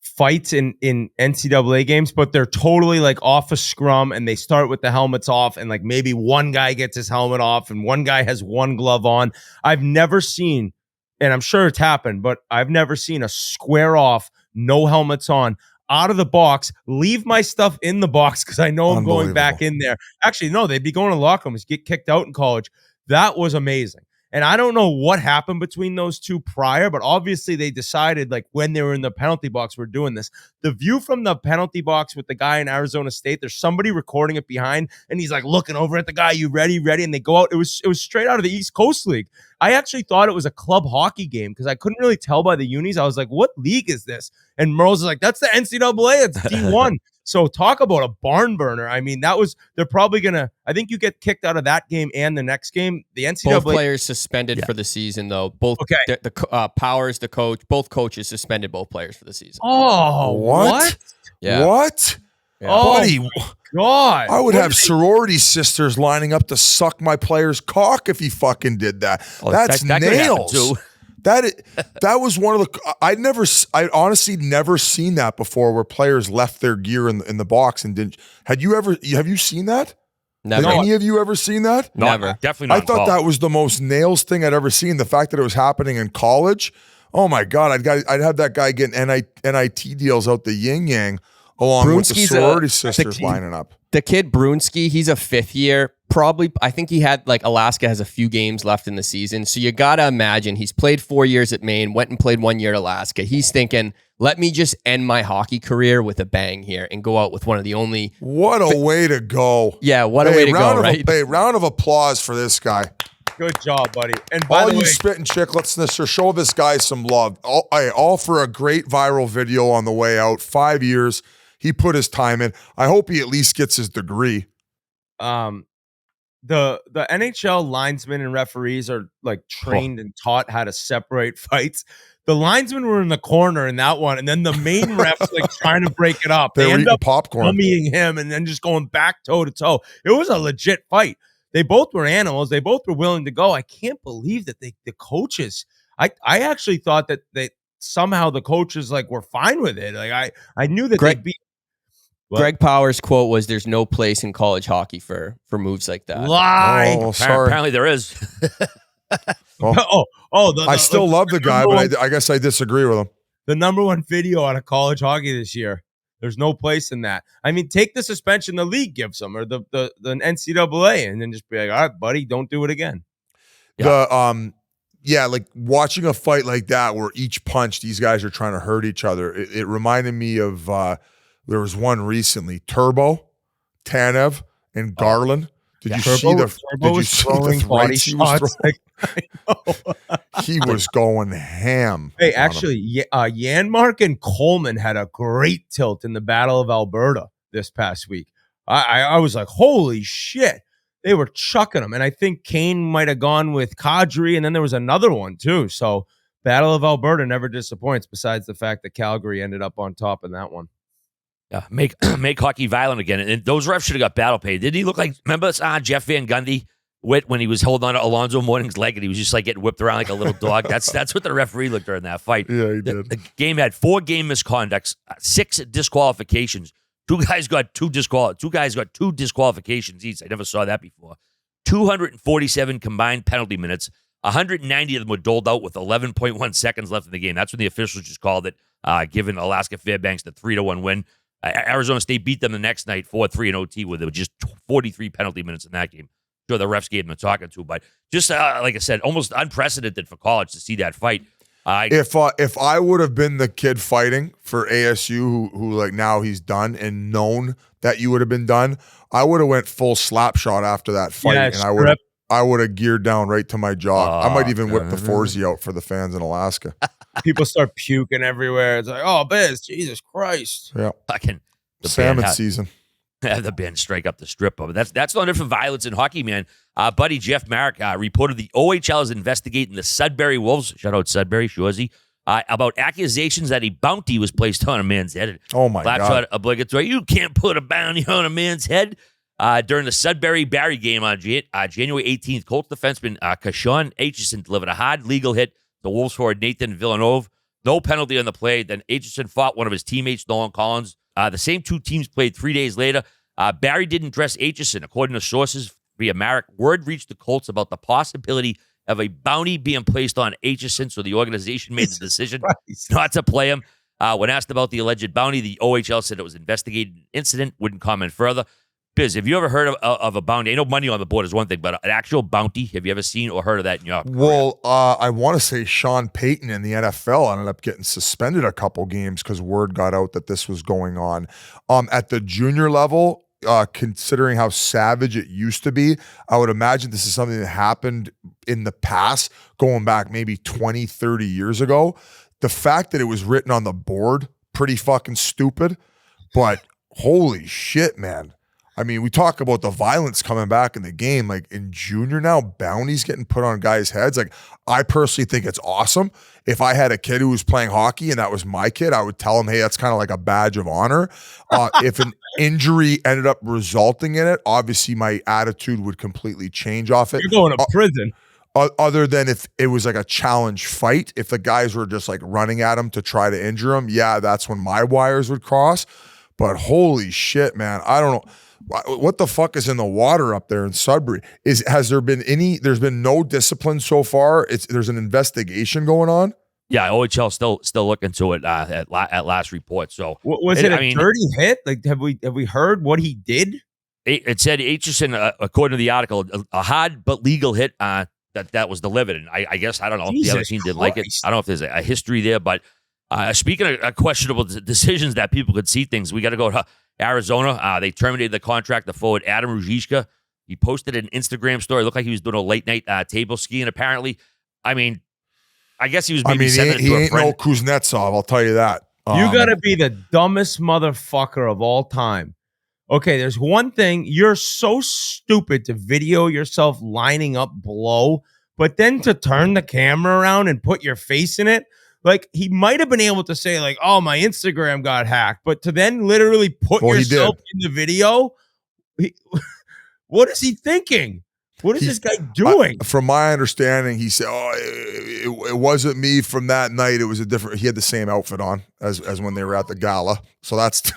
fights in NCAA games, but they're totally like off a scrum and they start with the helmets off and like maybe one guy gets his helmet off and one guy has one glove on. I've never seen, and I'm sure it's happened, but I've never seen a square off, no helmets on, out of the box, leave my stuff in the box because I know I'm going back in there. Actually, no, they'd be going to locker rooms, get kicked out in college. That was amazing. And I don't know what happened between those two prior, but obviously they decided like when they were in the penalty box, we're doing this. The view from the penalty box with the guy in Arizona State, there's somebody recording it behind and he's like looking over at the guy, you ready? And they go out. It was straight out of the East Coast League. I actually thought it was a club hockey game because I couldn't really tell by the unis. I was like, what league is this? And Merle's like, that's the NCAA. It's D1. So talk about a barn burner. I mean, they're probably going to, I think you get kicked out of that game and the next game. The NCAA. Both players suspended for the season, though. Both, okay. The Powers, the coach, both coaches suspended both players for the season. Oh, what? Yeah. What? Yeah. Buddy. God. I would have sorority sisters lining up to suck my player's cock if he fucking did that. Oh, That's that could happen nails. too. That was one of the. I honestly never seen that before, where players left their gear in the box and didn't. Have you seen that? Never. Have any of you ever seen that? Never. Definitely not. I thought that was the most nails thing I'd ever seen. The fact that it was happening in college Oh my God, I'd have that guy getting NIT deals out the yin yang along with the sorority sisters lining up. The kid Brunski, he's a 5th year. Probably, I think he had Alaska has a few games left in the season. So you got to imagine he's played 4 years at Maine, went and played 1 year at Alaska. He's thinking, let me just end my hockey career with a bang here and go out with one of the only. What a way to go. Yeah, what a way to go, right? Round of applause for this guy. Good job, buddy. And by all the you way, Spittin Chiclets, show this guy some love. All for a great viral video on the way out. 5 years. He put his time in. I hope he at least gets his degree. The NHL linesmen and referees are trained and taught how to separate fights. The linesmen were in the corner in that one, and then the main refs trying to break it up. They end eating up popcorn, meeting him, and then just going back toe to toe. It was a legit fight. They both were animals. They both were willing to go. I can't believe that the coaches. I actually thought that somehow the coaches were fine with it. I knew that they'd be. What? Greg Powers' quote was, "There's no place in college hockey for moves like that." Lie. Oh, sorry. Apparently there is. I still love the guy, but I guess I disagree with him. The number one video out of college hockey this year. There's no place in that. I mean, take the suspension the league gives them, or the NCAA, and then just be like, all right, buddy, don't do it again. Watching a fight like that where each punch, these guys are trying to hurt each other. It reminded me of there was one recently, Turbo, Tanev, and Garland. Did you see the thrights he was throwing? He was going ham. Hey, actually, Janmark and Coleman had a great tilt in the Battle of Alberta this past week. I was like, holy shit. They were chucking them. And I think Kane might have gone with Kadri, and then there was another one too. So Battle of Alberta never disappoints, besides the fact that Calgary ended up on top in that one. Yeah, make hockey violent again. And those refs should have got battle paid. Did he look like, remember Jeff Van Gundy when he was holding on to Alonzo Mourning's leg and he was just getting whipped around like a little dog? That's what the referee looked during that fight. Yeah, he did. The game had 4 game misconducts, 6 disqualifications. Two guys got two disqualifications each. I never saw that before. 247 combined penalty minutes. 190 of them were doled out with 11.1 seconds left in the game. That's when the officials just called it, giving Alaska Fairbanks the 3-1 win. Arizona State beat them the next night 4-3 in OT with just 43 penalty minutes in that game. Sure, the refs gave them a talking to, but just like I said, almost unprecedented for college to see that fight. If I would have been the kid fighting for ASU who now he's done and known that you would have been done, I would have went full slap shot after that fight, and I would have geared down right to my jaw. I might even whip the Forzy out for the fans in Alaska. People start puking everywhere. It's like, oh, Biz, Jesus Christ. Yeah. The salmon season. Have the band strike up the strip. But that's not it for violence in hockey, man. Buddy Jeff Marek reported the OHL is investigating the Sudbury Wolves. Shout out Sudbury, Shorzy. About accusations that a bounty was placed on a man's head. Oh, my God. Slapshot obligatory. You can't put a bounty on a man's head. During the Sudbury-Barrie game on January 18th, Colts defenseman Kashawn Aitchison delivered a hard legal hit to Wolves forward Nathan Villeneuve. No penalty on the play. Then Aitchison fought one of his teammates, Nolan Collins. The same 2 teams played 3 days later. Barrie didn't dress Aitchison. According to sources via Marek, word reached the Colts about the possibility of a bounty being placed on Aitchison, so the organization made the decision not to play him. When asked about the alleged bounty, the OHL said it was investigating an incident, wouldn't comment further. Biz, have you ever heard of a bounty? I know money on the board is one thing, but an actual bounty, have you ever seen or heard of that in your career? Well, I want to say Sean Payton in the NFL ended up getting suspended a couple games because word got out that this was going on. At the junior level, considering how savage it used to be, I would imagine this is something that happened in the past, going back maybe 20, 30 years ago. The fact that it was written on the board, pretty fucking stupid, but holy shit, man. I mean, we talk about the violence coming back in the game. Like in junior now, bounties getting put on guys' heads. Like, I personally think it's awesome. If I had a kid who was playing hockey and that was my kid, I would tell him, hey, that's kind of like a badge of honor. If an injury ended up resulting in it, obviously my attitude would completely change off it. You're going to prison. Other than if it was like a challenge fight, if the guys were just like running at him to try to injure him, yeah, that's when my wires would cross. But holy shit, man, I don't know. What the fuck is in the water up there in Sudbury? Has there been any? There's been no discipline so far. There's an investigation going on. Yeah, OHL still looking to it at last report. So Was it a dirty hit? Like, have we heard what he did? It said Aitchison, according to the article, a hard but legal hit that was delivered. And I guess, I don't know if the other team didn't like it. I don't know if there's a history there. But speaking of questionable decisions that people could see things, we got to go to Arizona. They terminated the contract of forward Adam Ruzicka. He posted an Instagram story. It looked like he was doing a late-night table skiing, apparently. I mean, I guess he was maybe sending it to a friend. He ain't no Kuznetsov, I'll tell you that. You got to be the dumbest motherfucker of all time. Okay, there's one thing. You're so stupid to video yourself lining up blow, but then to turn the camera around and put your face in it. Like, he might have been able to say, like, oh, my Instagram got hacked, but to then literally put yourself in the video, what is he thinking? What is this guy doing? From my understanding, he said, "Oh, it wasn't me from that night. It was a different." He had the same outfit on as when they were at the gala. So that's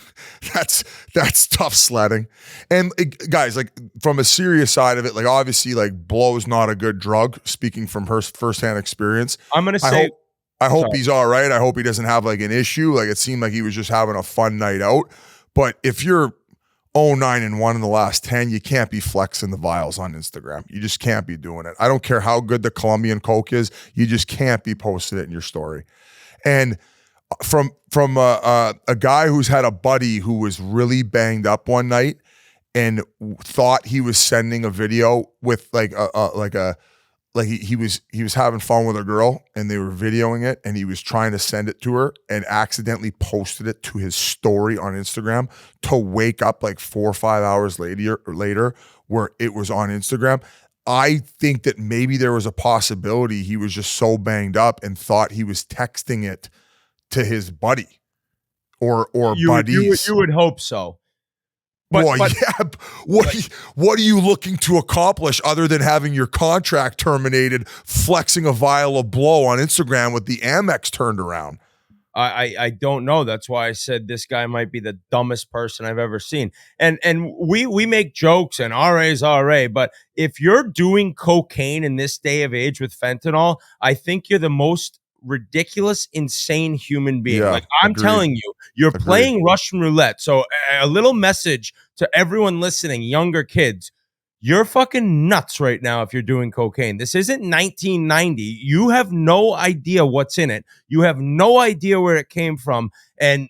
tough sledding. And guys, like, from a serious side of it, like, obviously, like, blow is not a good drug. Speaking from her firsthand experience, I'm gonna say, I hope he's all right. I hope he doesn't have like an issue. Like, it seemed like he was just having a fun night out. But if you're 9-1 in the last 10, you can't be flexing the vials on Instagram. You just can't be doing it. I don't care how good the Colombian Coke is. You just can't be posting it in your story. And from a guy who's had a buddy who was really banged up one night and thought he was sending a video with he was having fun with a girl and they were videoing it and he was trying to send it to her and accidentally posted it to his story on Instagram to wake up like 4 or 5 hours later where it was on Instagram. I think that maybe there was a possibility he was just so banged up and thought he was texting it to his buddy or buddies. You would hope so. What are you looking to accomplish other than having your contract terminated, flexing a vial of blow on Instagram with the Amex turned around? I don't know. That's why I said this guy might be the dumbest person I've ever seen. And we make jokes and RA's RA, but if you're doing cocaine in this day of age with fentanyl, I think you're the most ridiculous, insane human being. Yeah, like, I'm telling you, you're playing Russian roulette. So a little message to everyone listening, younger kids, you're fucking nuts right now if you're doing cocaine. This isn't 1990. You have no idea what's in it. You have no idea where it came from. And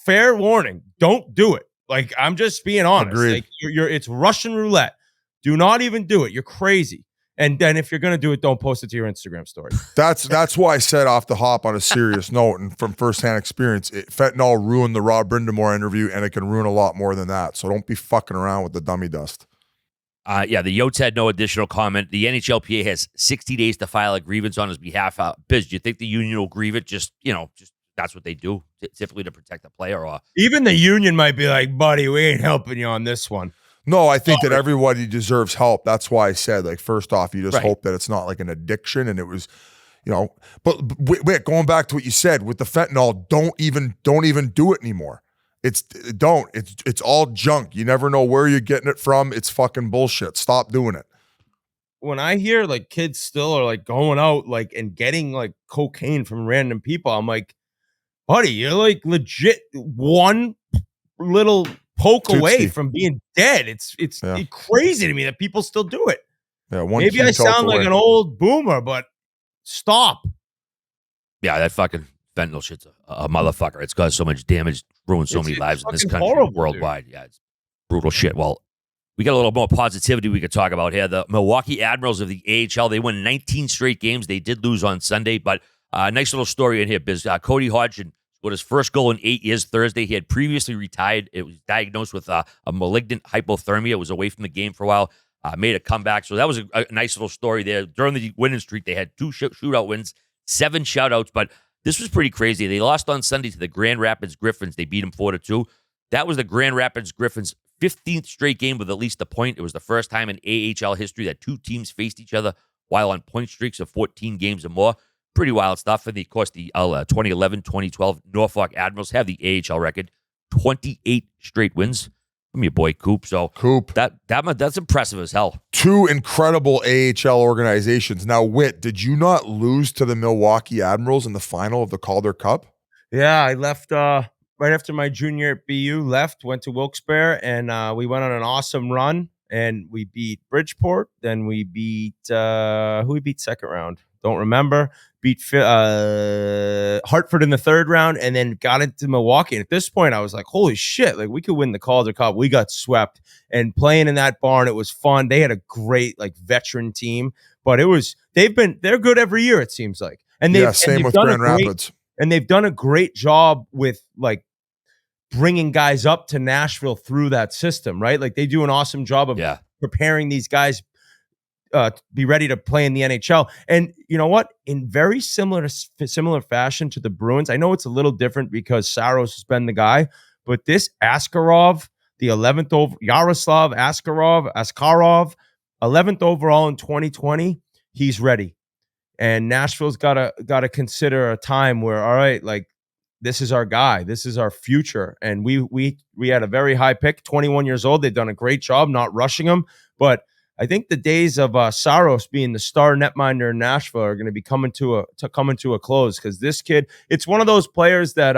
fair warning, don't do it. Like, I'm just being honest. Like, it's Russian roulette. Do not even do it. You're crazy. And then if you're going to do it, don't post it to your Instagram story. That's why I said off the hop on a serious note and from firsthand experience, fentanyl ruined the Rob Brindamore interview and it can ruin a lot more than that. So don't be fucking around with the dummy dust. The Yotes had no additional comment. The NHLPA has 60 days to file a grievance on his behalf. Biz, do you think the union will grieve it? Just that's what they do, typically to protect the player? Or even the union might be like, buddy, we ain't helping you on this one. No, I think that everybody deserves help. That's why I said, like, first off, you just hope that it's not like an addiction and it was, but wait, going back to what you said with the fentanyl, don't even do it anymore. It's all junk. You never know where you're getting it from. It's fucking bullshit. Stop doing it. When I hear like kids still are like going out like and getting like cocaine from random people, I'm like, buddy, you're like legit one little poke away from being dead. It's crazy to me that people still do it. Yeah, maybe I sound like an old boomer, but stop. Yeah, that fucking fentanyl shit's a motherfucker. It's caused so much damage, ruined so many lives in this country, worldwide. Dude. Yeah, it's brutal shit. Well, we got a little more positivity we could talk about here. The Milwaukee Admirals of the AHL, they won 19 straight games. They did lose on Sunday, but nice little story in here, Biz. Cody Hodgson scored his first goal in 8 years Thursday. He had previously retired. It was diagnosed with a malignant hypothermia. It was away from the game for a while. Made a comeback. So that was a nice little story there. During the winning streak, they had 2 shootout wins, 7 shutouts, but this was pretty crazy. They lost on Sunday to the Grand Rapids Griffins. They beat them 4-2. That was the Grand Rapids Griffins' 15th straight game with at least a point. It was the first time in AHL history that 2 teams faced each other while on point streaks of 14 games or more. Pretty wild stuff. And of course, the 2011-2012 Norfolk Admirals have the AHL record, 28 straight wins. from your boy Coop. So Coop. that's impressive as hell. 2 incredible AHL organizations. Now, Whit, did you not lose to the Milwaukee Admirals in the final of the Calder Cup? Yeah, I left right after my junior year at BU, went to Wilkes-Barre, and we went on an awesome run, and we beat Bridgeport. Then we beat who we beat second round? Don't remember. Beat Hartford in the third round, and then got into Milwaukee. And at this point, I was like, holy shit, like we could win the Calder Cup. We got swept. And playing in that barn, it was fun. They had a great like veteran team, but they're good every year, it seems like. And same with Grand Rapids. And they've done a great job with like bringing guys up to Nashville through that system, right? Like they do an awesome job of preparing these guys to be ready to play in the NHL. And you know what? In very similar fashion to the Bruins, I know it's a little different because Saros has been the guy, but this Askarov, the 11th over Yaroslav Askarov, 11th overall in 2020, he's ready. And Nashville's got to consider a time where, all right, like this is our guy, this is our future. And we had a very high pick, 21 years old. They've done a great job not rushing him. But I think the days of Saros being the star netminder in Nashville are going to be coming to a close, because this kid, it's one of those players that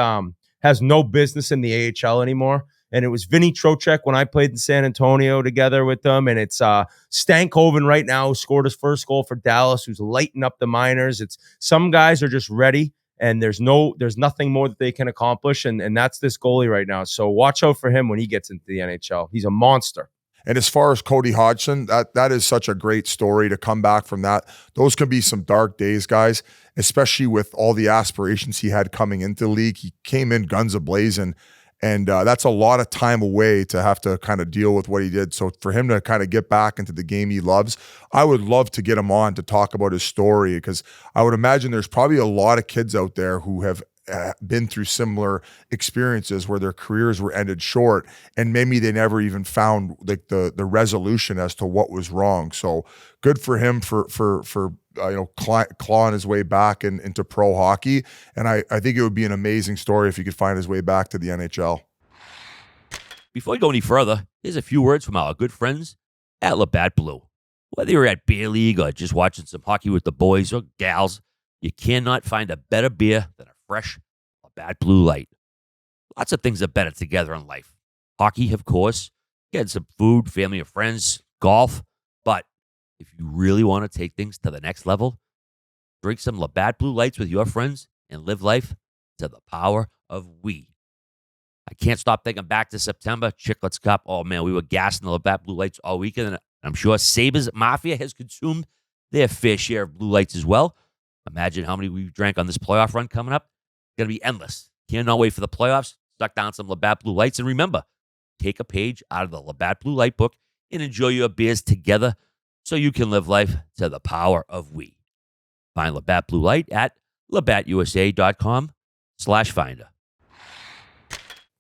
has no business in the AHL anymore. And it was Vinny Trocheck when I played in San Antonio together with them. And it's Stankoven right now, who scored his first goal for Dallas, who's lighting up the minors. It's some guys are just ready, and there's nothing more that they can accomplish. And that's this goalie right now. So watch out for him when he gets into the NHL. He's a monster. And as far as Cody Hodgson, that is such a great story to come back from that. Those can be some dark days, guys, especially with all the aspirations he had coming into the league. He came in guns a-blazing. And that's a lot of time away to have to kind of deal with what he did. So for him to kind of get back into the game he loves, I would love to get him on to talk about his story, because I would imagine there's probably a lot of kids out there who have been through similar experiences where their careers were ended short, and maybe they never even found like the resolution as to what was wrong. So good for him for clawing his way back into pro hockey. And I think it would be an amazing story if he could find his way back to the NHL. Before we go any further, here's a few words from our good friends at Labatt Blue. Whether you're at beer league or just watching some hockey with the boys or gals, you cannot find a better beer than a fresh Labatt Blue Light. Lots of things are better together in life. Hockey, of course, getting some food, family or friends, golf. But if you really want to take things to the next level, drink some Labatt Blue Lights with your friends and live life to the power of we. I can't stop thinking back to September, Chiclets Cup. Oh, man, we were gassing the Labatt Blue Lights all weekend. And I'm sure Sabres Mafia has consumed their fair share of Blue Lights as well. Imagine how many we drank on this playoff run coming up. It's going to be endless. Cannot wait for the playoffs. Suck down some Labatt Blue Lights. And remember, take a page out of the Labatt Blue Light book and enjoy your beers together so you can live life to the power of we. Find Labatt Blue Light at labattusa.com/finder.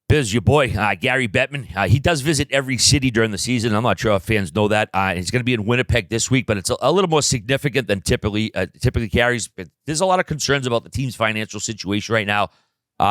Biz, your boy, Gary Bettman, he does visit every city during the season. I'm not sure if fans know that. He's going to be in Winnipeg this week, but it's a little more significant than typically carries. But there's a lot of concerns about the team's financial situation right now.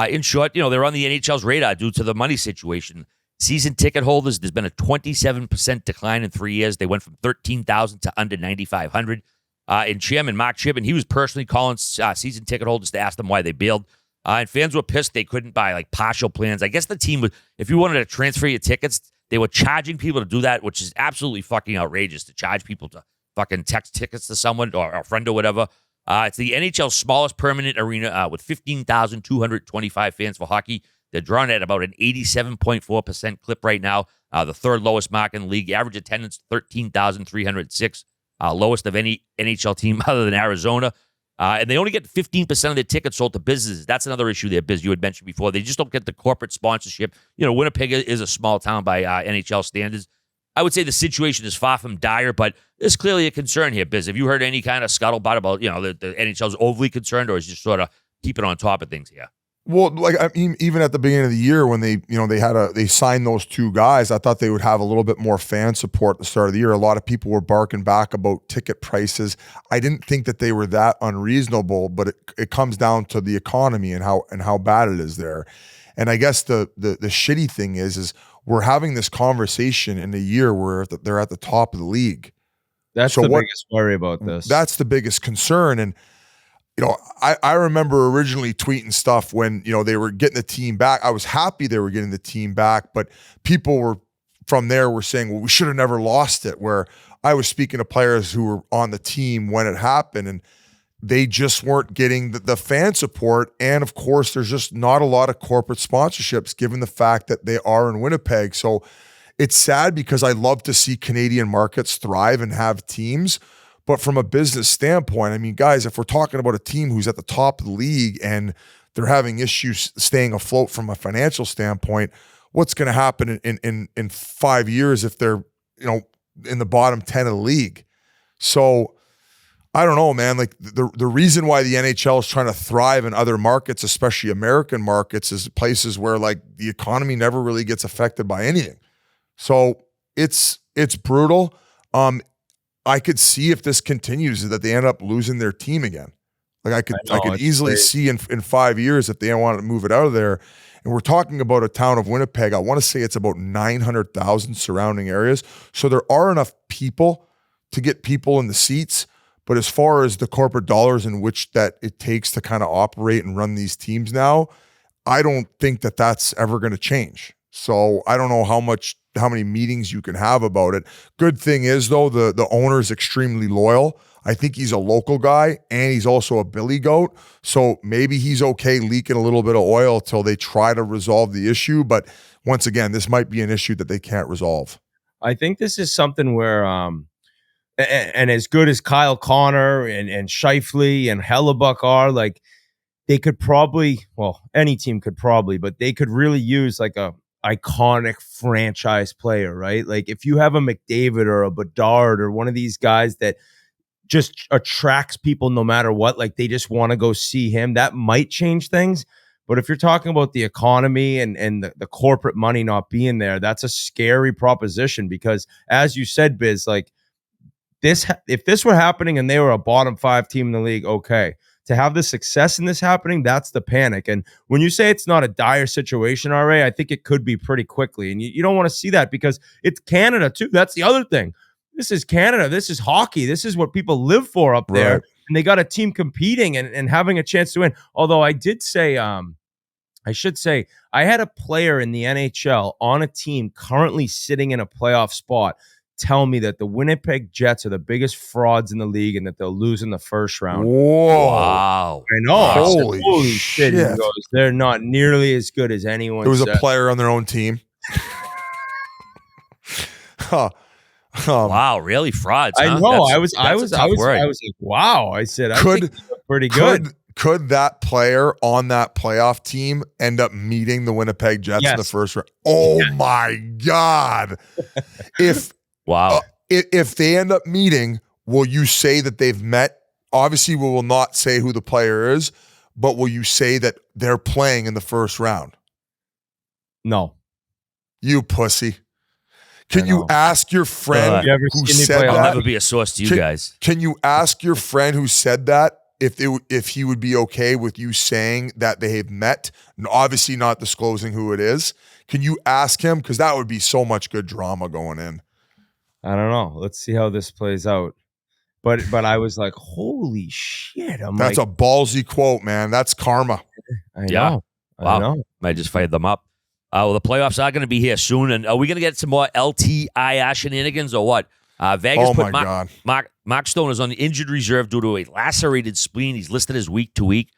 In short, they're on the NHL's radar due to the money situation. Season ticket holders, there's been a 27% decline in 3 years. They went from 13,000 to under 9,500. And Chairman Mark Chibin, he was personally calling season ticket holders to ask them why they bailed. And fans were pissed they couldn't buy like partial plans. I guess the team would, if you wanted to transfer your tickets, they were charging people to do that, which is absolutely fucking outrageous to charge people to fucking text tickets to someone or a friend or whatever. It's the NHL's smallest permanent arena with 15,225 fans for hockey. They're drawn at about an 87.4% clip right now. The third lowest mark in the league. Average attendance, 13,306. Lowest of any NHL team other than Arizona. And they only get 15% of their tickets sold to businesses. That's another issue there, Biz, you had mentioned before. They just don't get the corporate sponsorship. Winnipeg is a small town by NHL standards. I would say the situation is far from dire, but there's clearly a concern here, Biz. Have you heard any kind of scuttlebutt about, the NHL's overly concerned, or is just sort of keeping on top of things here? Well, like I mean, even at the beginning of the year when they signed those two guys, I thought they would have a little bit more fan support at the start of the year. A lot of people were barking back about ticket prices. I didn't think that they were that unreasonable, but it comes down to the economy and how bad it is there. And I guess the shitty thing is we're having this conversation in a year where they're at the top of the league. That's the biggest worry about this. That's the biggest concern. And I remember originally tweeting stuff when, they were getting the team back. I was happy they were getting the team back, but people were saying, well, we should have never lost it, where I was speaking to players who were on the team when it happened, and they just weren't getting the fan support. And of course, there's just not a lot of corporate sponsorships given the fact that they are in Winnipeg. So it's sad because I love to see Canadian markets thrive and have teams. But from a business standpoint, I mean, guys, if we're talking about a team who's at the top of the league and they're having issues staying afloat from a financial standpoint, what's going to happen in 5 years if they're, in the bottom 10 of the league? So I don't know, man. Like the reason why the NHL is trying to thrive in other markets, especially American markets, is places where like the economy never really gets affected by anything. So it's brutal. I could see if this continues that they end up losing their team again. Like I could easily see in 5 years that they want to move it out of there. And we're talking about a town of Winnipeg. I want to say it's about 900,000 surrounding areas. So there are enough people to get people in the seats. But as far as the corporate dollars in which that it takes to kind of operate and run these teams now, I don't think that that's ever going to change. So I don't know how many meetings you can have about it. Good thing is though, the owner is extremely loyal. I think he's a local guy and he's also a billy goat. So maybe he's okay leaking a little bit of oil till they try to resolve the issue. But once again, this might be an issue that they can't resolve. I think this is something where, and as good as Kyle Connor and Scheifele and Hellebuck are, like they could probably, any team could probably, but they could really use like a iconic franchise player, right? Like if you have a McDavid or a Bedard or one of these guys that just attracts people no matter what, like they just want to go see him, that might change things. But if you're talking about the economy and the corporate money not being there, that's a scary proposition because as you said, Biz, like if this were happening and they were a bottom 5 team in the league, okay. To have the success in this happening, that's the panic. And when you say it's not a dire situation, RA, I think it could be pretty quickly. And you don't want to see that because it's Canada too. That's the other thing. This is Canada. This is hockey. This is what people live for up there. Right. And they got a team competing and having a chance to win. Although I did say, I should say, I had a player in the NHL on a team currently sitting in a playoff spot tell me that the Winnipeg Jets are the biggest frauds in the league and that they'll lose in the first round. Whoa. Wow. I know. Holy shit. He goes, they're not nearly as good as anyone There was said. a player on their own team. Wow, really? Frauds, huh? I know. I was like, wow. I said, I think they're pretty good. Could that player on that playoff team end up meeting the Winnipeg Jets in the first round? Oh my God. Wow. If they end up meeting, will you say that they've met? Obviously, we will not say who the player is, but will you say that they're playing in the first round? No. You pussy. Can you ask your friend who said that? I'll never be a source to you guys. Can you ask your friend who said that if he would be okay with you saying that they have met, and obviously not disclosing who it is? Can you ask him? Because that would be so much good drama going in. I don't know. Let's see how this plays out. But I was like, holy shit. That's a ballsy quote, man. That's karma. I know. Wow. I know. I just fired them up. Well, the playoffs are going to be here soon. And are we going to get some more LTI shenanigans or what? Vegas put Mark Stone is on the injured reserve due to a lacerated spleen. He's listed as week to week.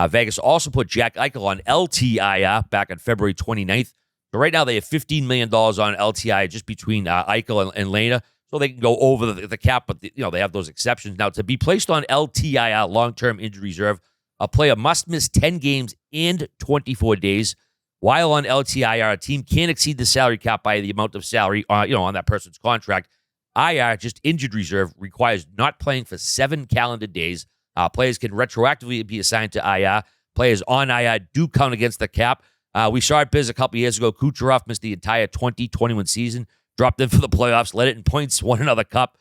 Vegas also put Jack Eichel on LTIR back on February 29th. So right now they have $15 million on LTI just between Eichel and Lena, so they can go over the cap, but they have those exceptions. Now, to be placed on LTIR, long-term injury reserve, a player must miss 10 games and 24 days. While on LTIR, a team can't exceed the salary cap by the amount of salary on that person's contract. IR, just injured reserve, requires not playing for 7 calendar days. Players can retroactively be assigned to IR. players on IR do count against the cap. We saw it biz a couple years ago. Kucherov missed the entire 2021 season, dropped in for the playoffs, led it in points, won another cup.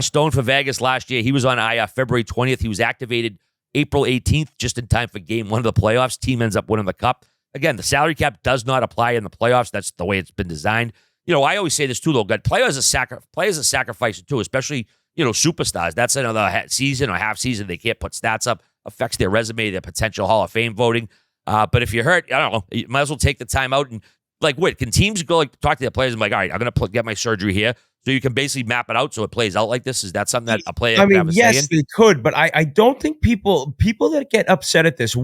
Stone for Vegas last year, he was on IR February 20th. He was activated April 18th, just in time for game one of the playoffs. Team ends up winning the cup. Again, the salary cap does not apply in the playoffs. That's the way it's been designed. I always say this too, though. God, players are sacrificing too, especially, superstars. That's another season or half season. They can't put stats up, affects their resume, their potential Hall of Fame voting. But if you're hurt, I don't know, you might as well take the time out and can teams go talk to their players and all right, I'm going to get my surgery here. So you can basically map it out so it plays out like this. Is that something that a player can have a say in? Yes, they could, but I don't think people that get upset at this,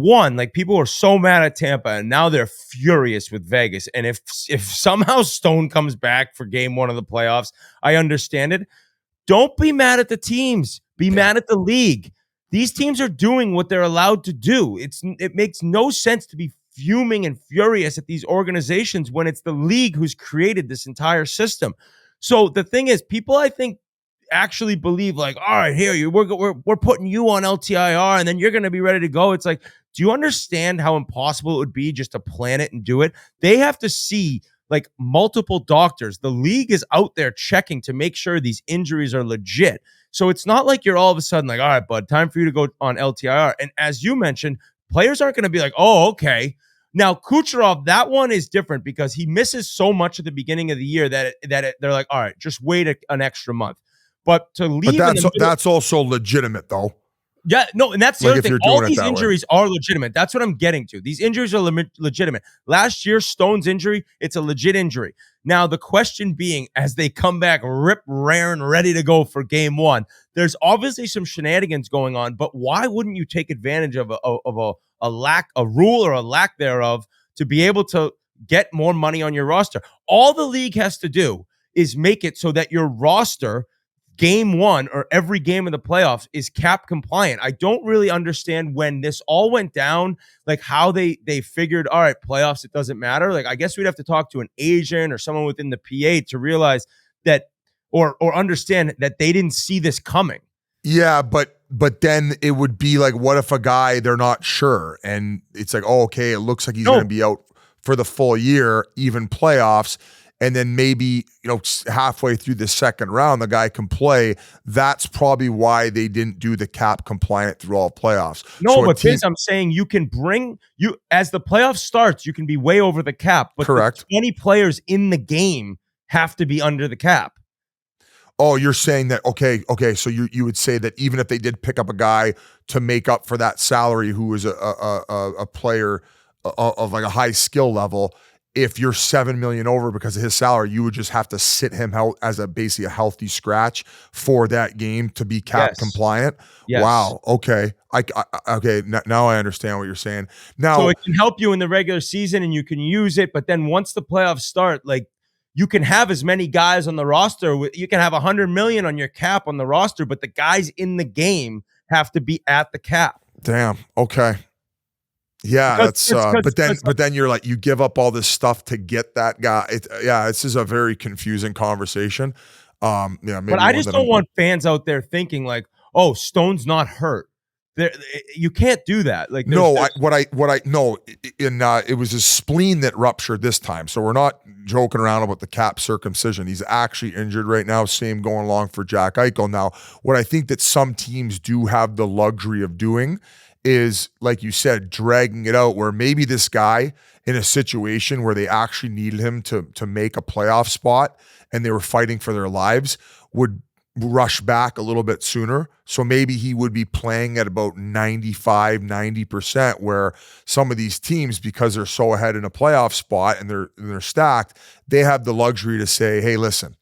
people are so mad at Tampa and now they're furious with Vegas. And if somehow Stone comes back for game one of the playoffs, I understand it. Don't be mad at the teams. Be mad at the league. These teams are doing what they're allowed to do. It makes no sense to be fuming and furious at these organizations when it's the league who's created this entire system. So the thing is, people, I think, actually believe all right, here we're putting you on LTIR and then you're going to be ready to go. It's do you understand how impossible it would be just to plan it and do it? They have to see multiple doctors. The league is out there checking to make sure these injuries are legit. So it's not like you're all of a sudden all right, bud, time for you to go on LTIR. And as you mentioned, players aren't going to be oh, okay. Now, Kucherov, that one is different because he misses so much at the beginning of the year that they're all right, just wait an extra month. But to leave, that's also legitimate, though. Yeah, no, and that's the other thing. All these injuries are legitimate. That's what I'm getting to. These injuries are legitimate. Last year, Stone's injury, it's a legit injury. Now, the question being, as they come back raring, ready to go for game one, there's obviously some shenanigans going on, but why wouldn't you take advantage of a rule or a lack thereof to be able to get more money on your roster? All the league has to do is make it so that your roster game one or every game of the playoffs is cap compliant. I don't really understand when this all went down, how they figured, all right, playoffs, it doesn't matter. I guess we'd have to talk to an agent or someone within the PA to realize that or understand that they didn't see this coming. Yeah, but then it would be what if a guy, they're not sure and it's okay, it looks like he's going to be out for the full year, even playoffs. And then maybe, halfway through the second round, the guy can play. That's probably why they didn't do the cap compliant through all playoffs. No, so but I'm saying you can as the playoffs starts, you can be way over the cap. But correct. 20 players in the game have to be under the cap. Oh, you're saying that, okay. So you would say that even if they did pick up a guy to make up for that salary who was a player of a high skill level, if you're $7 million over because of his salary, you would just have to sit him out as basically a healthy scratch for that game to be cap compliant. Yes. Wow. Okay. Okay. Now I understand what you're saying. Now, so it can help you in the regular season and you can use it, but then once the playoffs start, you can have as many guys on the roster. You can have $100 million on your cap on the roster, but the guys in the game have to be at the cap. Damn. Okay. Yeah, but then you're you give up all this stuff to get that guy. This is a very confusing conversation. Maybe but I just don't want fans out there thinking oh, Stone's not hurt. You can't do that. It was his spleen that ruptured this time. So we're not joking around about the cap circumcision. He's actually injured right now. Same going along for Jack Eichel. Now, what I think that some teams do have the luxury of doing is, like you said, dragging it out where maybe this guy in a situation where they actually needed him to make a playoff spot and they were fighting for their lives would rush back a little bit sooner. So maybe he would be playing at about 95-90%, where some of these teams, because they're so ahead in a playoff spot and they're stacked, they have the luxury to say, hey, listen,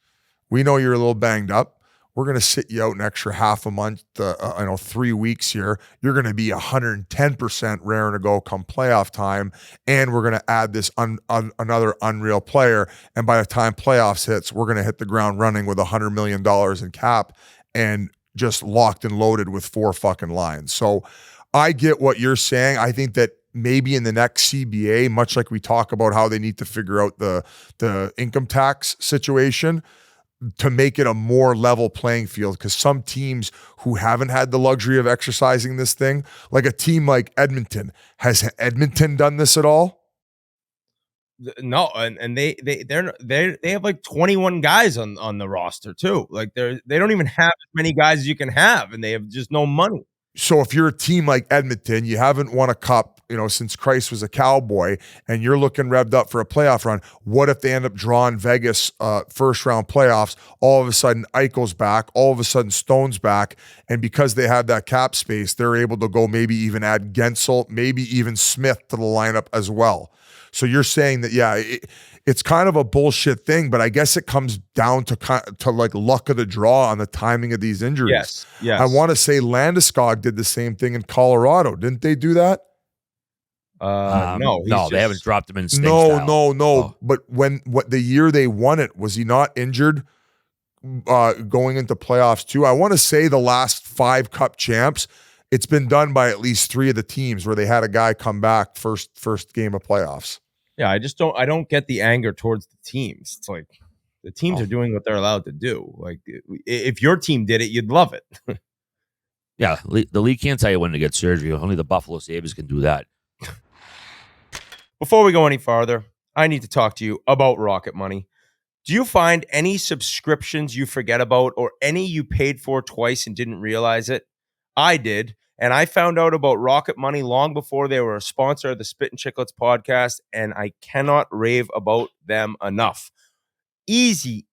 we know you're a little banged up. We're going to sit you out an extra half a month, 3 weeks here. You're going to be 110% raring to go come playoff time. And we're going to add this another unreal player. And by the time playoffs hits, we're going to hit the ground running with $100 million in cap and just locked and loaded with 4 fucking lines. So I get what you're saying. I think that maybe in the next CBA, much like we talk about how they need to figure out the income tax situation, to make it a more level playing field, because some teams who haven't had the luxury of exercising this thing, like a team like Edmonton, has Edmonton done this at all? No, and they have like 21 guys on the roster too. Like they don't even have as many guys as you can have, and they have just no money. So if you're a team like Edmonton, you haven't won a cup, since Christ was a Cowboy, and you're looking revved up for a playoff run, what if they end up drawing Vegas first round playoffs? All of a sudden, Eichel's back. All of a sudden, Stone's back. And because they have that cap space, they're able to go maybe even add Gensel, maybe even Smith to the lineup as well. So you're saying that, it's kind of a bullshit thing, but I guess it comes down to like luck of the draw on the timing of these injuries. Yes. I want to say Landeskog did the same thing in Colorado. Didn't they do that? No, they haven't dropped him in stink No. style. But the year they won it, was he not injured going into playoffs too? I want to say the last 5 cup champs, it's been done by at least 3 of the teams where they had a guy come back first game of playoffs. Yeah, I don't get the anger towards the teams. It's like the teams are doing what they're allowed to do. Like if your team did it, you'd love it. Yeah, the league can't tell you when to get surgery. Only the Buffalo Sabres can do that. Before we go any farther, I need to talk to you about Rocket Money. Do you find any subscriptions you forget about or any you paid for twice and didn't realize it? I did. And I found out about Rocket Money long before they were a sponsor of the Spittin Chiclets podcast, and I cannot rave about them enough. Easy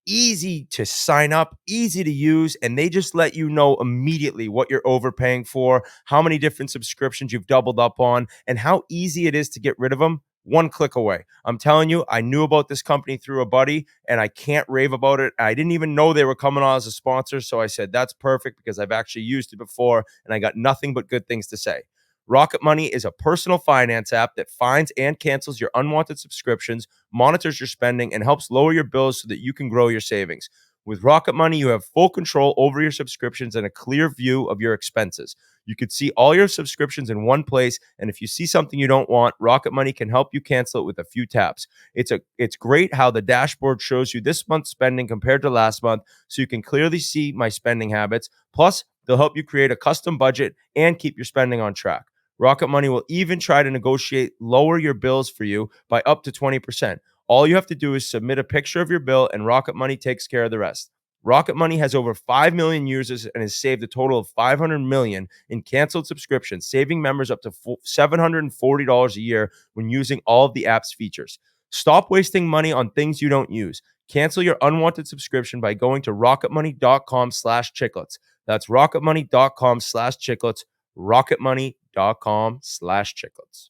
to sign up, easy to use, and they just let you know immediately what you're overpaying for, how many different subscriptions you've doubled up on, and how easy it is to get rid of them. One click away. I'm telling you, I knew about this company through a buddy, and I can't rave about it. I didn't even know they were coming on as a sponsor, so I said, that's perfect because I've actually used it before, and I got nothing but good things to say. Rocket Money is a personal finance app that finds and cancels your unwanted subscriptions, monitors your spending, and helps lower your bills so that you can grow your savings. With Rocket Money, you have full control over your subscriptions and a clear view of your expenses. You could see all your subscriptions in one place, and if you see something you don't want, Rocket Money can help you cancel it with a few taps. It's great how the dashboard shows you this month's spending compared to last month, so you can clearly see my spending habits. Plus, they'll help you create a custom budget and keep your spending on track. Rocket Money will even try to negotiate lower your bills for you by up to 20%. All you have to do is submit a picture of your bill, and Rocket Money takes care of the rest. Rocket Money has over 5 million users and has saved a total of $500 million in canceled subscriptions, saving members up to $740 a year when using all of the app's features. Stop wasting money on things you don't use. Cancel your unwanted subscription by going to rocketmoney.com/chiclets. That's rocketmoney.com/chiclets. rocketmoney.com/chiclets.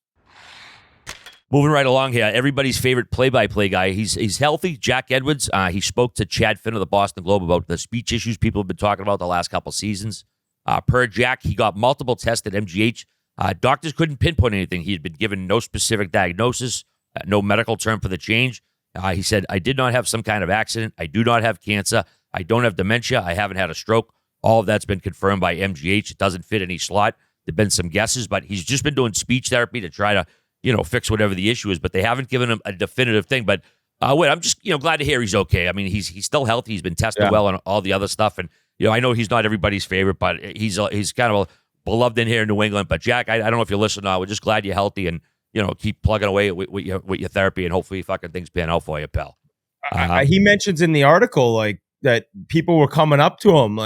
Moving right along here, everybody's favorite play-by-play guy. He's healthy. Jack Edwards. He spoke to Chad Finn of the Boston Globe about the speech issues people have been talking about the last couple seasons. Per Jack, he got multiple tests at MGH. Doctors couldn't pinpoint anything. He had been given no specific diagnosis, no medical term for the change. He said, I did not have some kind of accident. I do not have cancer. I don't have dementia. I haven't had a stroke. All of that's been confirmed by MGH. It doesn't fit any slot. There have been some guesses, but he's just been doing speech therapy to try to fix whatever the issue is, but they haven't given him a definitive thing. But I'm just, glad to hear he's okay. I mean, he's still healthy. He's been tested well on all the other stuff. And, I know he's not everybody's favorite, but he's kind of beloved in here in New England. But Jack, I don't know if you're listening now. We're just glad you're healthy and, keep plugging away with your therapy and hopefully fucking things pan out for you, pal. He mentions in the article, that people were coming up to him,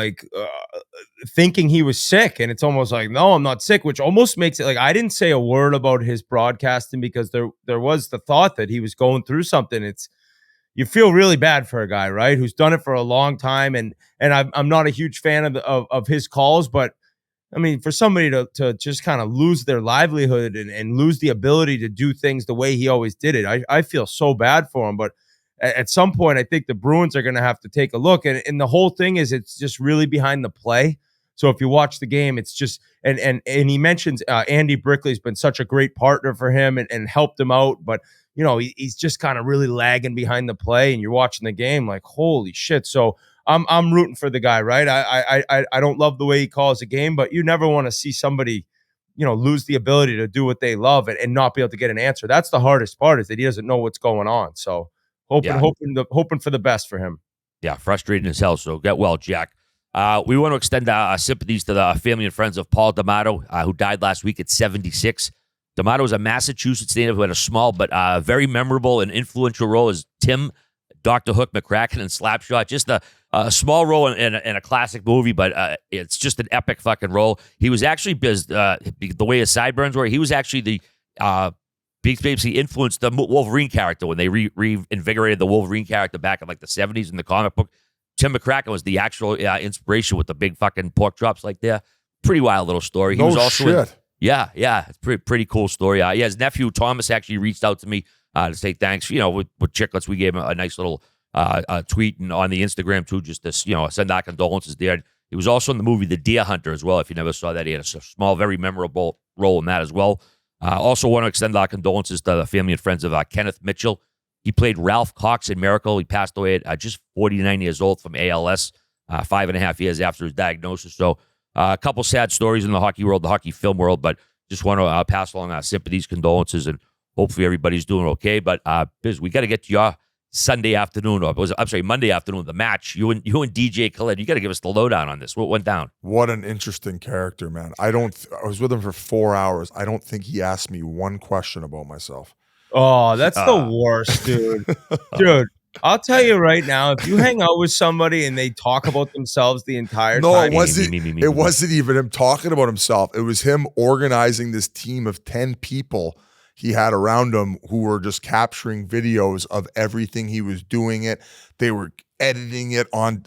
thinking he was sick. And it's almost like, no, I'm not sick, which almost makes it like I didn't say a word about his broadcasting because there was the thought that he was going through something. You feel really bad for a guy, right, who's done it for a long time. And I'm not a huge fan of his calls, but I mean, for somebody to just kind of lose their livelihood and lose the ability to do things the way he always did it, I feel so bad for him. But at some point, I think the Bruins are going to have to take a look. And the whole thing is it's just really behind the play. So if you watch the game, it's just and he mentions Andy Brickley's been such a great partner for him and helped him out. But, he's just kind of really lagging behind the play. And you're watching the game like, holy shit. So I'm rooting for the guy, right? I don't love the way he calls the game, but you never want to see somebody, lose the ability to do what they love and not be able to get an answer. That's the hardest part, is that he doesn't know what's going on. So hoping for the best for him. Yeah, frustrating as hell. So get well, Jack. We want to extend our sympathies to the family and friends of Paul D'Amato, who died last week at 76. D'Amato is a Massachusetts native who had a small but very memorable and influential role as Tim, Dr. Hook McCracken, and Slapshot. Just a small role in a classic movie, but it's just an epic fucking role. He was actually, the way his sideburns were, he was actually the basically influenced the Wolverine character when they reinvigorated the Wolverine character back in like the 70s in the comic book. Tim McCracken was the actual inspiration with the big fucking pork chops like there. Pretty wild little story. He was also shit. Yeah, it's pretty cool story. His nephew Thomas actually reached out to me to say thanks. With Chiclets, we gave him a nice little tweet and on the Instagram too, just to send our condolences there. He was also in the movie The Deer Hunter as well. If you never saw that, he had a small, very memorable role in that as well. Also want to extend our condolences to the family and friends of Kenneth Mitchell. He played Ralph Cox in Miracle. He passed away at just 49 years old from ALS, 5.5 years after his diagnosis. So a couple sad stories in the hockey world, the hockey film world, but just want to pass along our sympathies, condolences, and hopefully everybody's doing okay. But Biz, we got to get to your Monday afternoon, the match. You and DJ Khaled, you got to give us the lowdown on this. What went down? What an interesting character, man. I was with him for 4 hours. I don't think he asked me one question about myself. Oh, that's the worst, dude. Dude, I'll tell you right now, if you hang out with somebody and they talk about themselves the entire time. It wasn't even him talking about himself. It was him organizing this team of 10 people he had around him who were just capturing videos of everything he was doing it. They were editing it on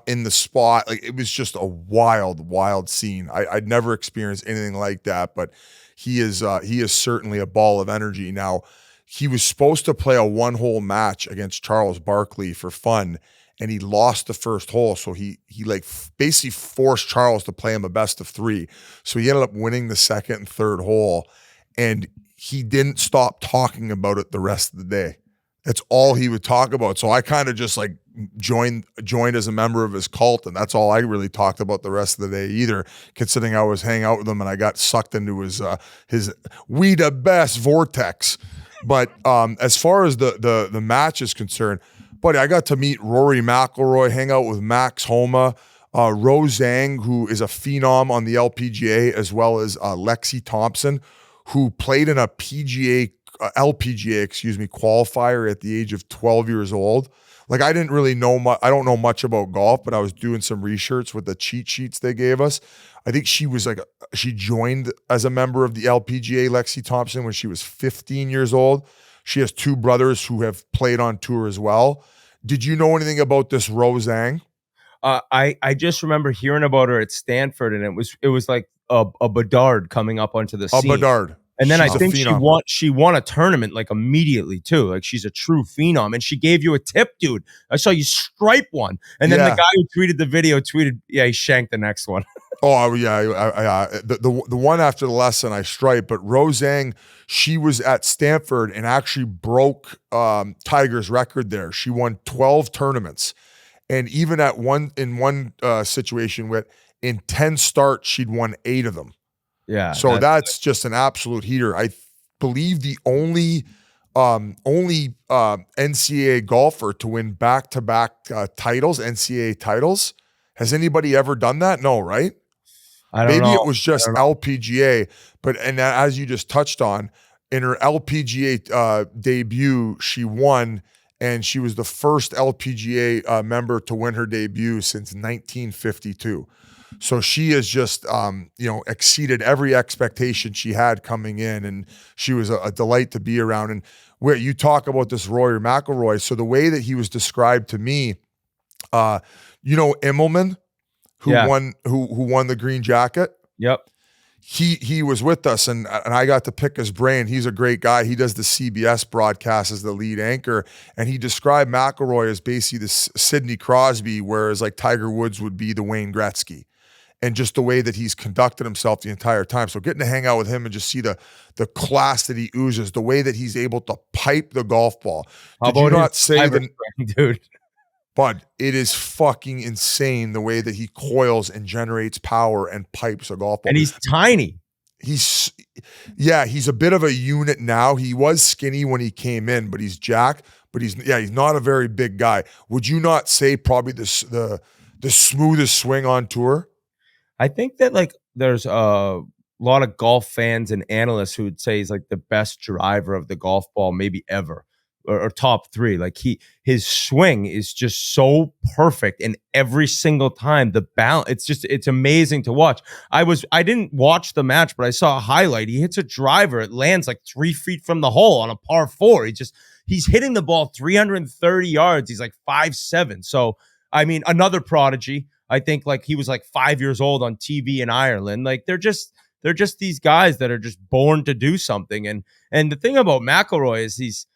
in the spot. Like, it was just a wild scene. I'd never experienced anything like that, but he is certainly a ball of energy. Now, he was supposed to play a one-hole match against Charles Barkley for fun, and he lost the first hole. So he basically forced Charles to play him a best of 3. So he ended up winning the second and third hole, and he didn't stop talking about it the rest of the day. That's all he would talk about. So I kind of just joined as a member of his cult, and that's all I really talked about the rest of the day either, considering I was hanging out with him and I got sucked into his we the best vortex. But as far as the match is concerned, buddy, I got to meet Rory McIlroy, hang out with Max Homa, Rose Zhang, who is a phenom on the LPGA, as well as Lexi Thompson, who played in a LPGA qualifier at the age of 12 years old. Like, I didn't really know much. I don't know much about golf, but I was doing some research with the cheat sheets they gave us. I think she joined as a member of the LPGA, Lexi Thompson, when she was 15 years old. She has 2 brothers who have played on tour as well. Did you know anything about this Rose Zhang? I just remember hearing about her at Stanford, and it was like a Bedard coming up onto the scene. A Bedard. And then She's I think she won a tournament like immediately too. Like, she's a true phenom, and she gave you a tip, dude. I saw you stripe one, and then the guy who tweeted the video tweeted, "Yeah, he shanked the next one." Oh yeah, the one after the lesson I striped. But Rose Zhang, she was at Stanford and actually broke Tiger's record there. She won 12 tournaments, and even in one situation in 10 starts, she'd won 8 of them. Yeah. So that's just an absolute heater. I believe the only NCAA golfer to win back-to-back titles, NCAA titles. Has anybody ever done that? No, right? I don't know. Maybe it was just LPGA, and as you just touched on, in her LPGA debut, she won, and she was the first LPGA member to win her debut since 1952. So she has just, exceeded every expectation she had coming in, and she was a delight to be around. And where you talk about this Rory McIlroy, so the way that he was described to me, Immelman, who won the green jacket. Yep. He was with us, and I got to pick his brain. He's a great guy. He does the CBS broadcast as the lead anchor, and he described McIlroy as basically the Sidney Crosby, whereas like Tiger Woods would be the Wayne Gretzky. And just the way that he's conducted himself the entire time. So getting to hang out with him and just see the class that he oozes, the way that he's able to pipe the golf ball. Did you not say that, dude? Bud, it is fucking insane the way that he coils and generates power and pipes a golf ball. And he's tiny. he's a bit of a unit now. He was skinny when he came in, but he's jacked. But he's not a very big guy. Would you not say probably the smoothest swing on tour? I think that like there's a lot of golf fans and analysts who would say he's like the best driver of the golf ball maybe ever, or top 3. Like his swing is just so perfect, and every single time the balance, it's amazing to watch. I didn't watch the match, but I saw a highlight. He hits a driver, it lands like 3 feet from the hole on a par 4. He's hitting the ball 330 yards. He's like 5'7". So, I mean, another prodigy. I think like he was like 5 years old on TV in Ireland. Like they're just these guys that are just born to do something. And the thing about McIlroy is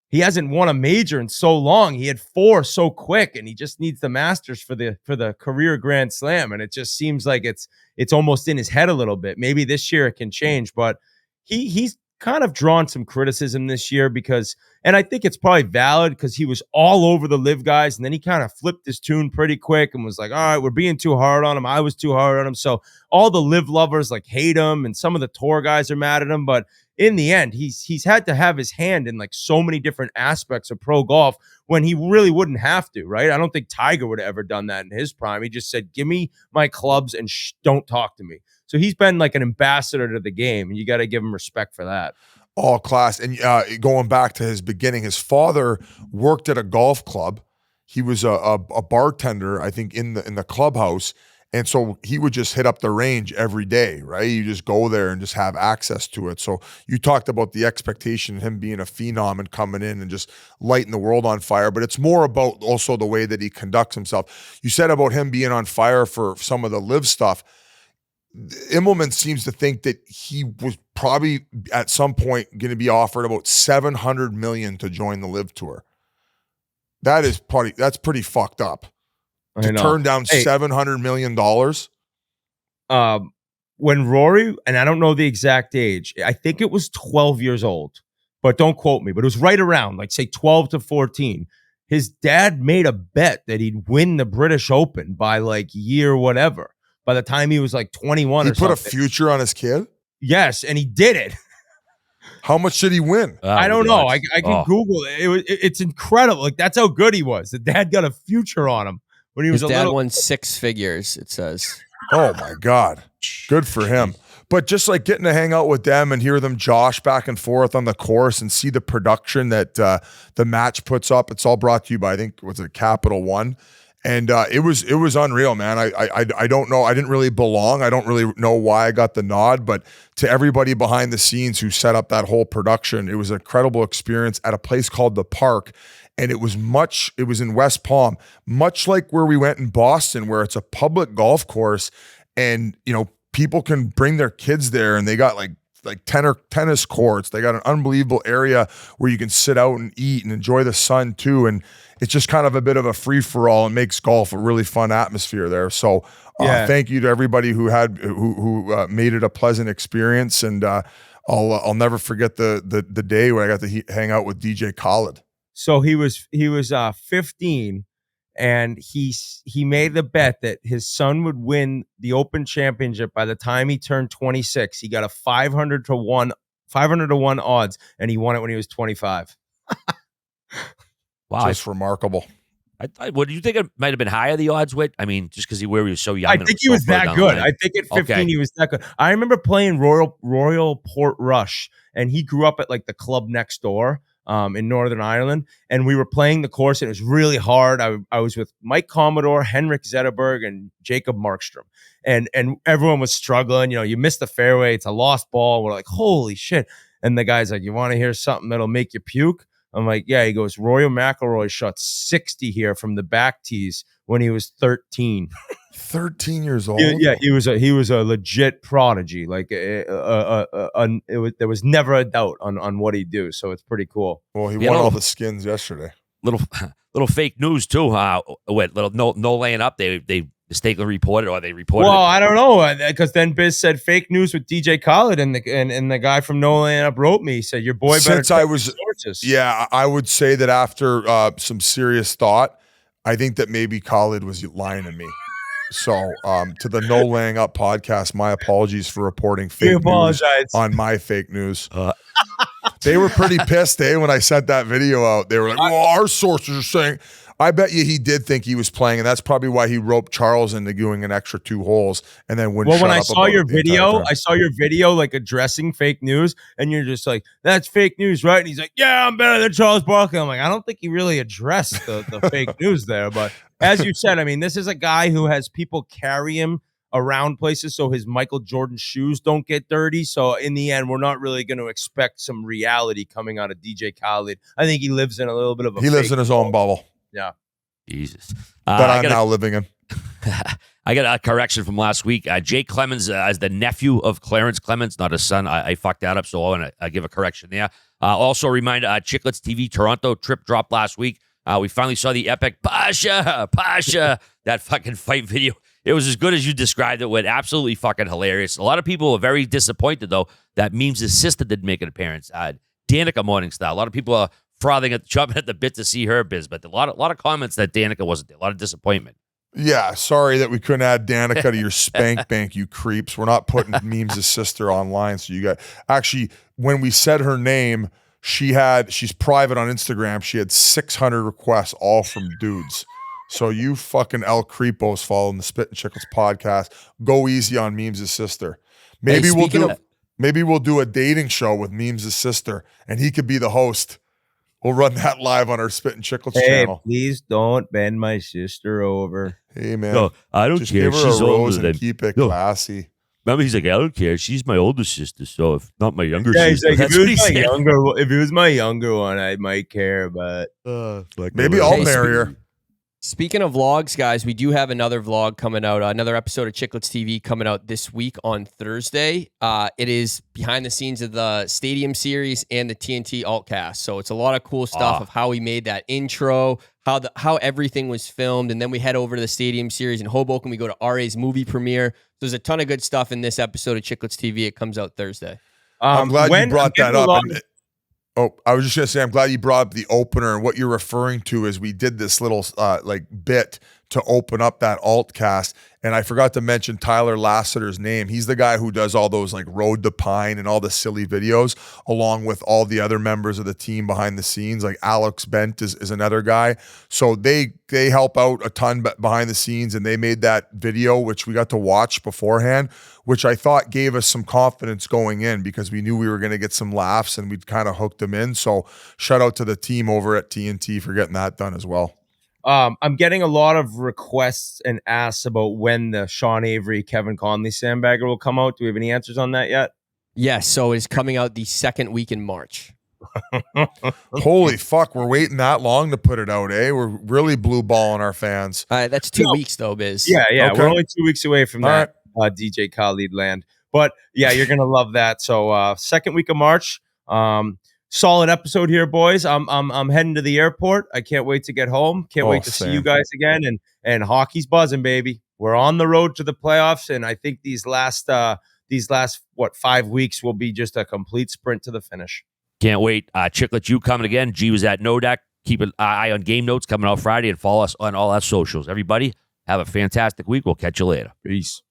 he hasn't won a major in so long. He had 4 so quick, and he just needs the Masters for the career Grand Slam. And it just seems like it's almost in his head a little bit. Maybe this year it can change, but he's kind of drawn some criticism this year because, and I think it's probably valid because he was all over the live guys, and then he kind of flipped his tune pretty quick and was like, all right, we're being too hard on him. I was too hard on him. So all the live lovers like hate him, and some of the tour guys are mad at him. But in the end, he's had to have his hand in like so many different aspects of pro golf when he really wouldn't have to, right? I don't think Tiger would have ever done that in his prime. He just said, give me my clubs and don't talk to me. So he's been like an ambassador to the game, and you got to give him respect for that. All class. And going back to his beginning, his father worked at a golf club. He was a bartender, I think, in the clubhouse. And so he would just hit up the range every day, right? You just go there and just have access to it. So you talked about the expectation of him being a phenom and coming in and just lighting the world on fire, but it's more about also the way that he conducts himself. You said about him being on fire for some of the live stuff. Immelman seems to think that he was probably at some point going to be offered about $700 million to join the live tour. That's pretty fucked up. To turn down $700 million. When Rory, and I don't know the exact age, I think it was 12 years old, but don't quote me, but it was right around, like say 12 to 14. His dad made a bet that he'd win the British Open by like year whatever. By the time he was like 21 or something. He put a future on his kid? Yes, and he did it. How much did he win? I don't know. I can Google it. It's incredible. Like that's how good he was. The dad got a future on him when he was his dad won 6 figures, it says. Oh my God. Good for him. But just like getting to hang out with them and hear them josh back and forth on the course and see the production that the match puts up. It's all brought to you by, I think, was it Capital One? And it was unreal, man. I don't know. I didn't really belong. I don't really know why I got the nod, but to everybody behind the scenes who set up that whole production, it was an incredible experience at a place called The Park. And it was in West Palm, much like where we went in Boston, where it's a public golf course and, you know, people can bring their kids there and they got like tennis courts. They got an unbelievable area where you can sit out and eat and enjoy the sun too. And it's just kind of a bit of a free for all and makes golf a really fun atmosphere there. So thank you to everybody who made it a pleasant experience. And I'll never forget the day when I got to hang out with DJ Khaled. So he was 15 and he made the bet that his son would win the Open Championship by the time he turned 26. He got a 500 to 1 odds, and he won it when he was 25. Wow, just remarkable. What do you think? It might have been higher, the odds, Whit? I mean, just because he was so young. I think he was that good. I think at 15 he was that good. I remember playing Royal Port Rush, and he grew up at like the club next door. In Northern Ireland, and we were playing the course, and it was really hard. I was with Mike Commodore, Henrik Zetterberg, and Jacob Markstrom, and everyone was struggling. You know, you missed the fairway; it's a lost ball. We're like, holy shit! And the guy's like, "You want to hear something that'll make you puke?" I'm like, "Yeah." He goes, "Rory McIlroy shot 60 here from the back tees when he was 13." 13 years old. Yeah, he was a legit prodigy. Like there was never a doubt on what he'd do. So it's pretty cool. Well, he won all the skins yesterday. Little fake news too. No laying up. They mistakenly reported, or they reported. Well, I don't know, because then Biz said fake news with DJ Khaled, and the guy from No Laying Up wrote me, he said your boy better. Since I was sources. Yeah, I would say that after some serious thought, I think that maybe Khaled was lying to me. So to the No Laying Up podcast, my apologies for reporting fake news on my fake news. They were pretty pissed, when I sent that video out. They were like, well, our sources are saying. I bet you he did think he was playing, and that's probably why he roped Charles into doing an extra 2 holes and then wouldn't shut up. Well, when I saw your video, like addressing fake news, and you're just like, that's fake news, right? And he's like, yeah, I'm better than Charles Barkley. I'm like, I don't think he really addressed the fake news there. But as you said, I mean, this is a guy who has people carry him around places so his Michael Jordan shoes don't get dirty. So in the end, we're not really going to expect some reality coming out of DJ Khaled. I think he lives in a little bit of a He lives in his own bubble. Yeah. Jesus. That I'm now living in. I got a correction from last week. Jake Clemens as the nephew of Clarence Clemens, not his son. I fucked that up, so I want to give a correction there. Also, a reminder, Chiclets TV Toronto trip dropped last week. We finally saw the epic Pasha, that fucking fight video. It was as good as you described it with. Absolutely fucking hilarious. A lot of people are very disappointed, though, that Memes' sister didn't make an appearance. Danica Morningstar. A lot of people are chomping at the bit to see her biz, but a lot of comments that Danica wasn't there. A lot of disappointment. Yeah, sorry that we couldn't add Danica to your spank bank, you creeps. We're not putting Memes' sister online, so you got actually when we said her name, she's private on Instagram. She had 600 requests, all from dudes. So you fucking El Creepos following the Spittin Chiclets podcast. Go easy on Memes' sister. Maybe we'll do a dating show with Memes' sister, and he could be the host. We'll run that live on our Spittin Chiclets channel. Please don't bend my sister over. Hey, man. No, I don't Just care. give her She's a rose older and than keep it No. classy. Remember, he's like, I don't care. She's my older sister, so if not my younger Yeah, he's sister. like, That's if what he said. it was my younger one, I might care, but Maybe I'll marry her. Speaking of vlogs, guys, we do have another vlog coming out, another episode of Chiclets TV coming out this week on Thursday. It is behind the scenes of the Stadium Series and the TNT Altcast. So it's a lot of cool stuff of how we made that intro, how everything was filmed, and then we head over to the Stadium Series in Hoboken. We go to RA's movie premiere. So there's a ton of good stuff in this episode of Chiclets TV. It comes out Thursday. I'm glad you brought that up. I was just going to say, I'm glad you brought up the opener, and what you're referring to is we did this little bit to open up that alt cast, and I forgot to mention Tyler Lassiter's name. He's the guy who does all those like Road to Pine and all the silly videos, along with all the other members of the team behind the scenes. Like Alex Bent is another guy. So they help out a ton behind the scenes, and they made that video, which we got to watch beforehand, which I thought gave us some confidence going in because we knew we were going to get some laughs and we'd kind of hooked them in. So shout out to the team over at TNT for getting that done as well. I'm getting a lot of requests and asks about when the Sean Avery, Kevin Conley sandbagger will come out. Do we have any answers on that yet? Yes, so it's coming out the second week in March. Holy fuck, we're waiting that long to put it out, eh? We're really blue balling our fans. That's 2 weeks though, Biz. Yeah. Okay. We're only 2 weeks away from that DJ Khaled land. But yeah, you're going to love that. So second week of March, solid episode here, boys. I'm heading to the airport. I can't wait to get home. Can't wait to see you guys again. And hockey's buzzing, baby. We're on the road to the playoffs, and I think these last 5 weeks will be just a complete sprint to the finish. Can't wait. Chiclet U coming again. G was at No Deck. Keep an eye on game notes coming out Friday, and follow us on all our socials. Everybody, have a fantastic week. We'll catch you later. Peace.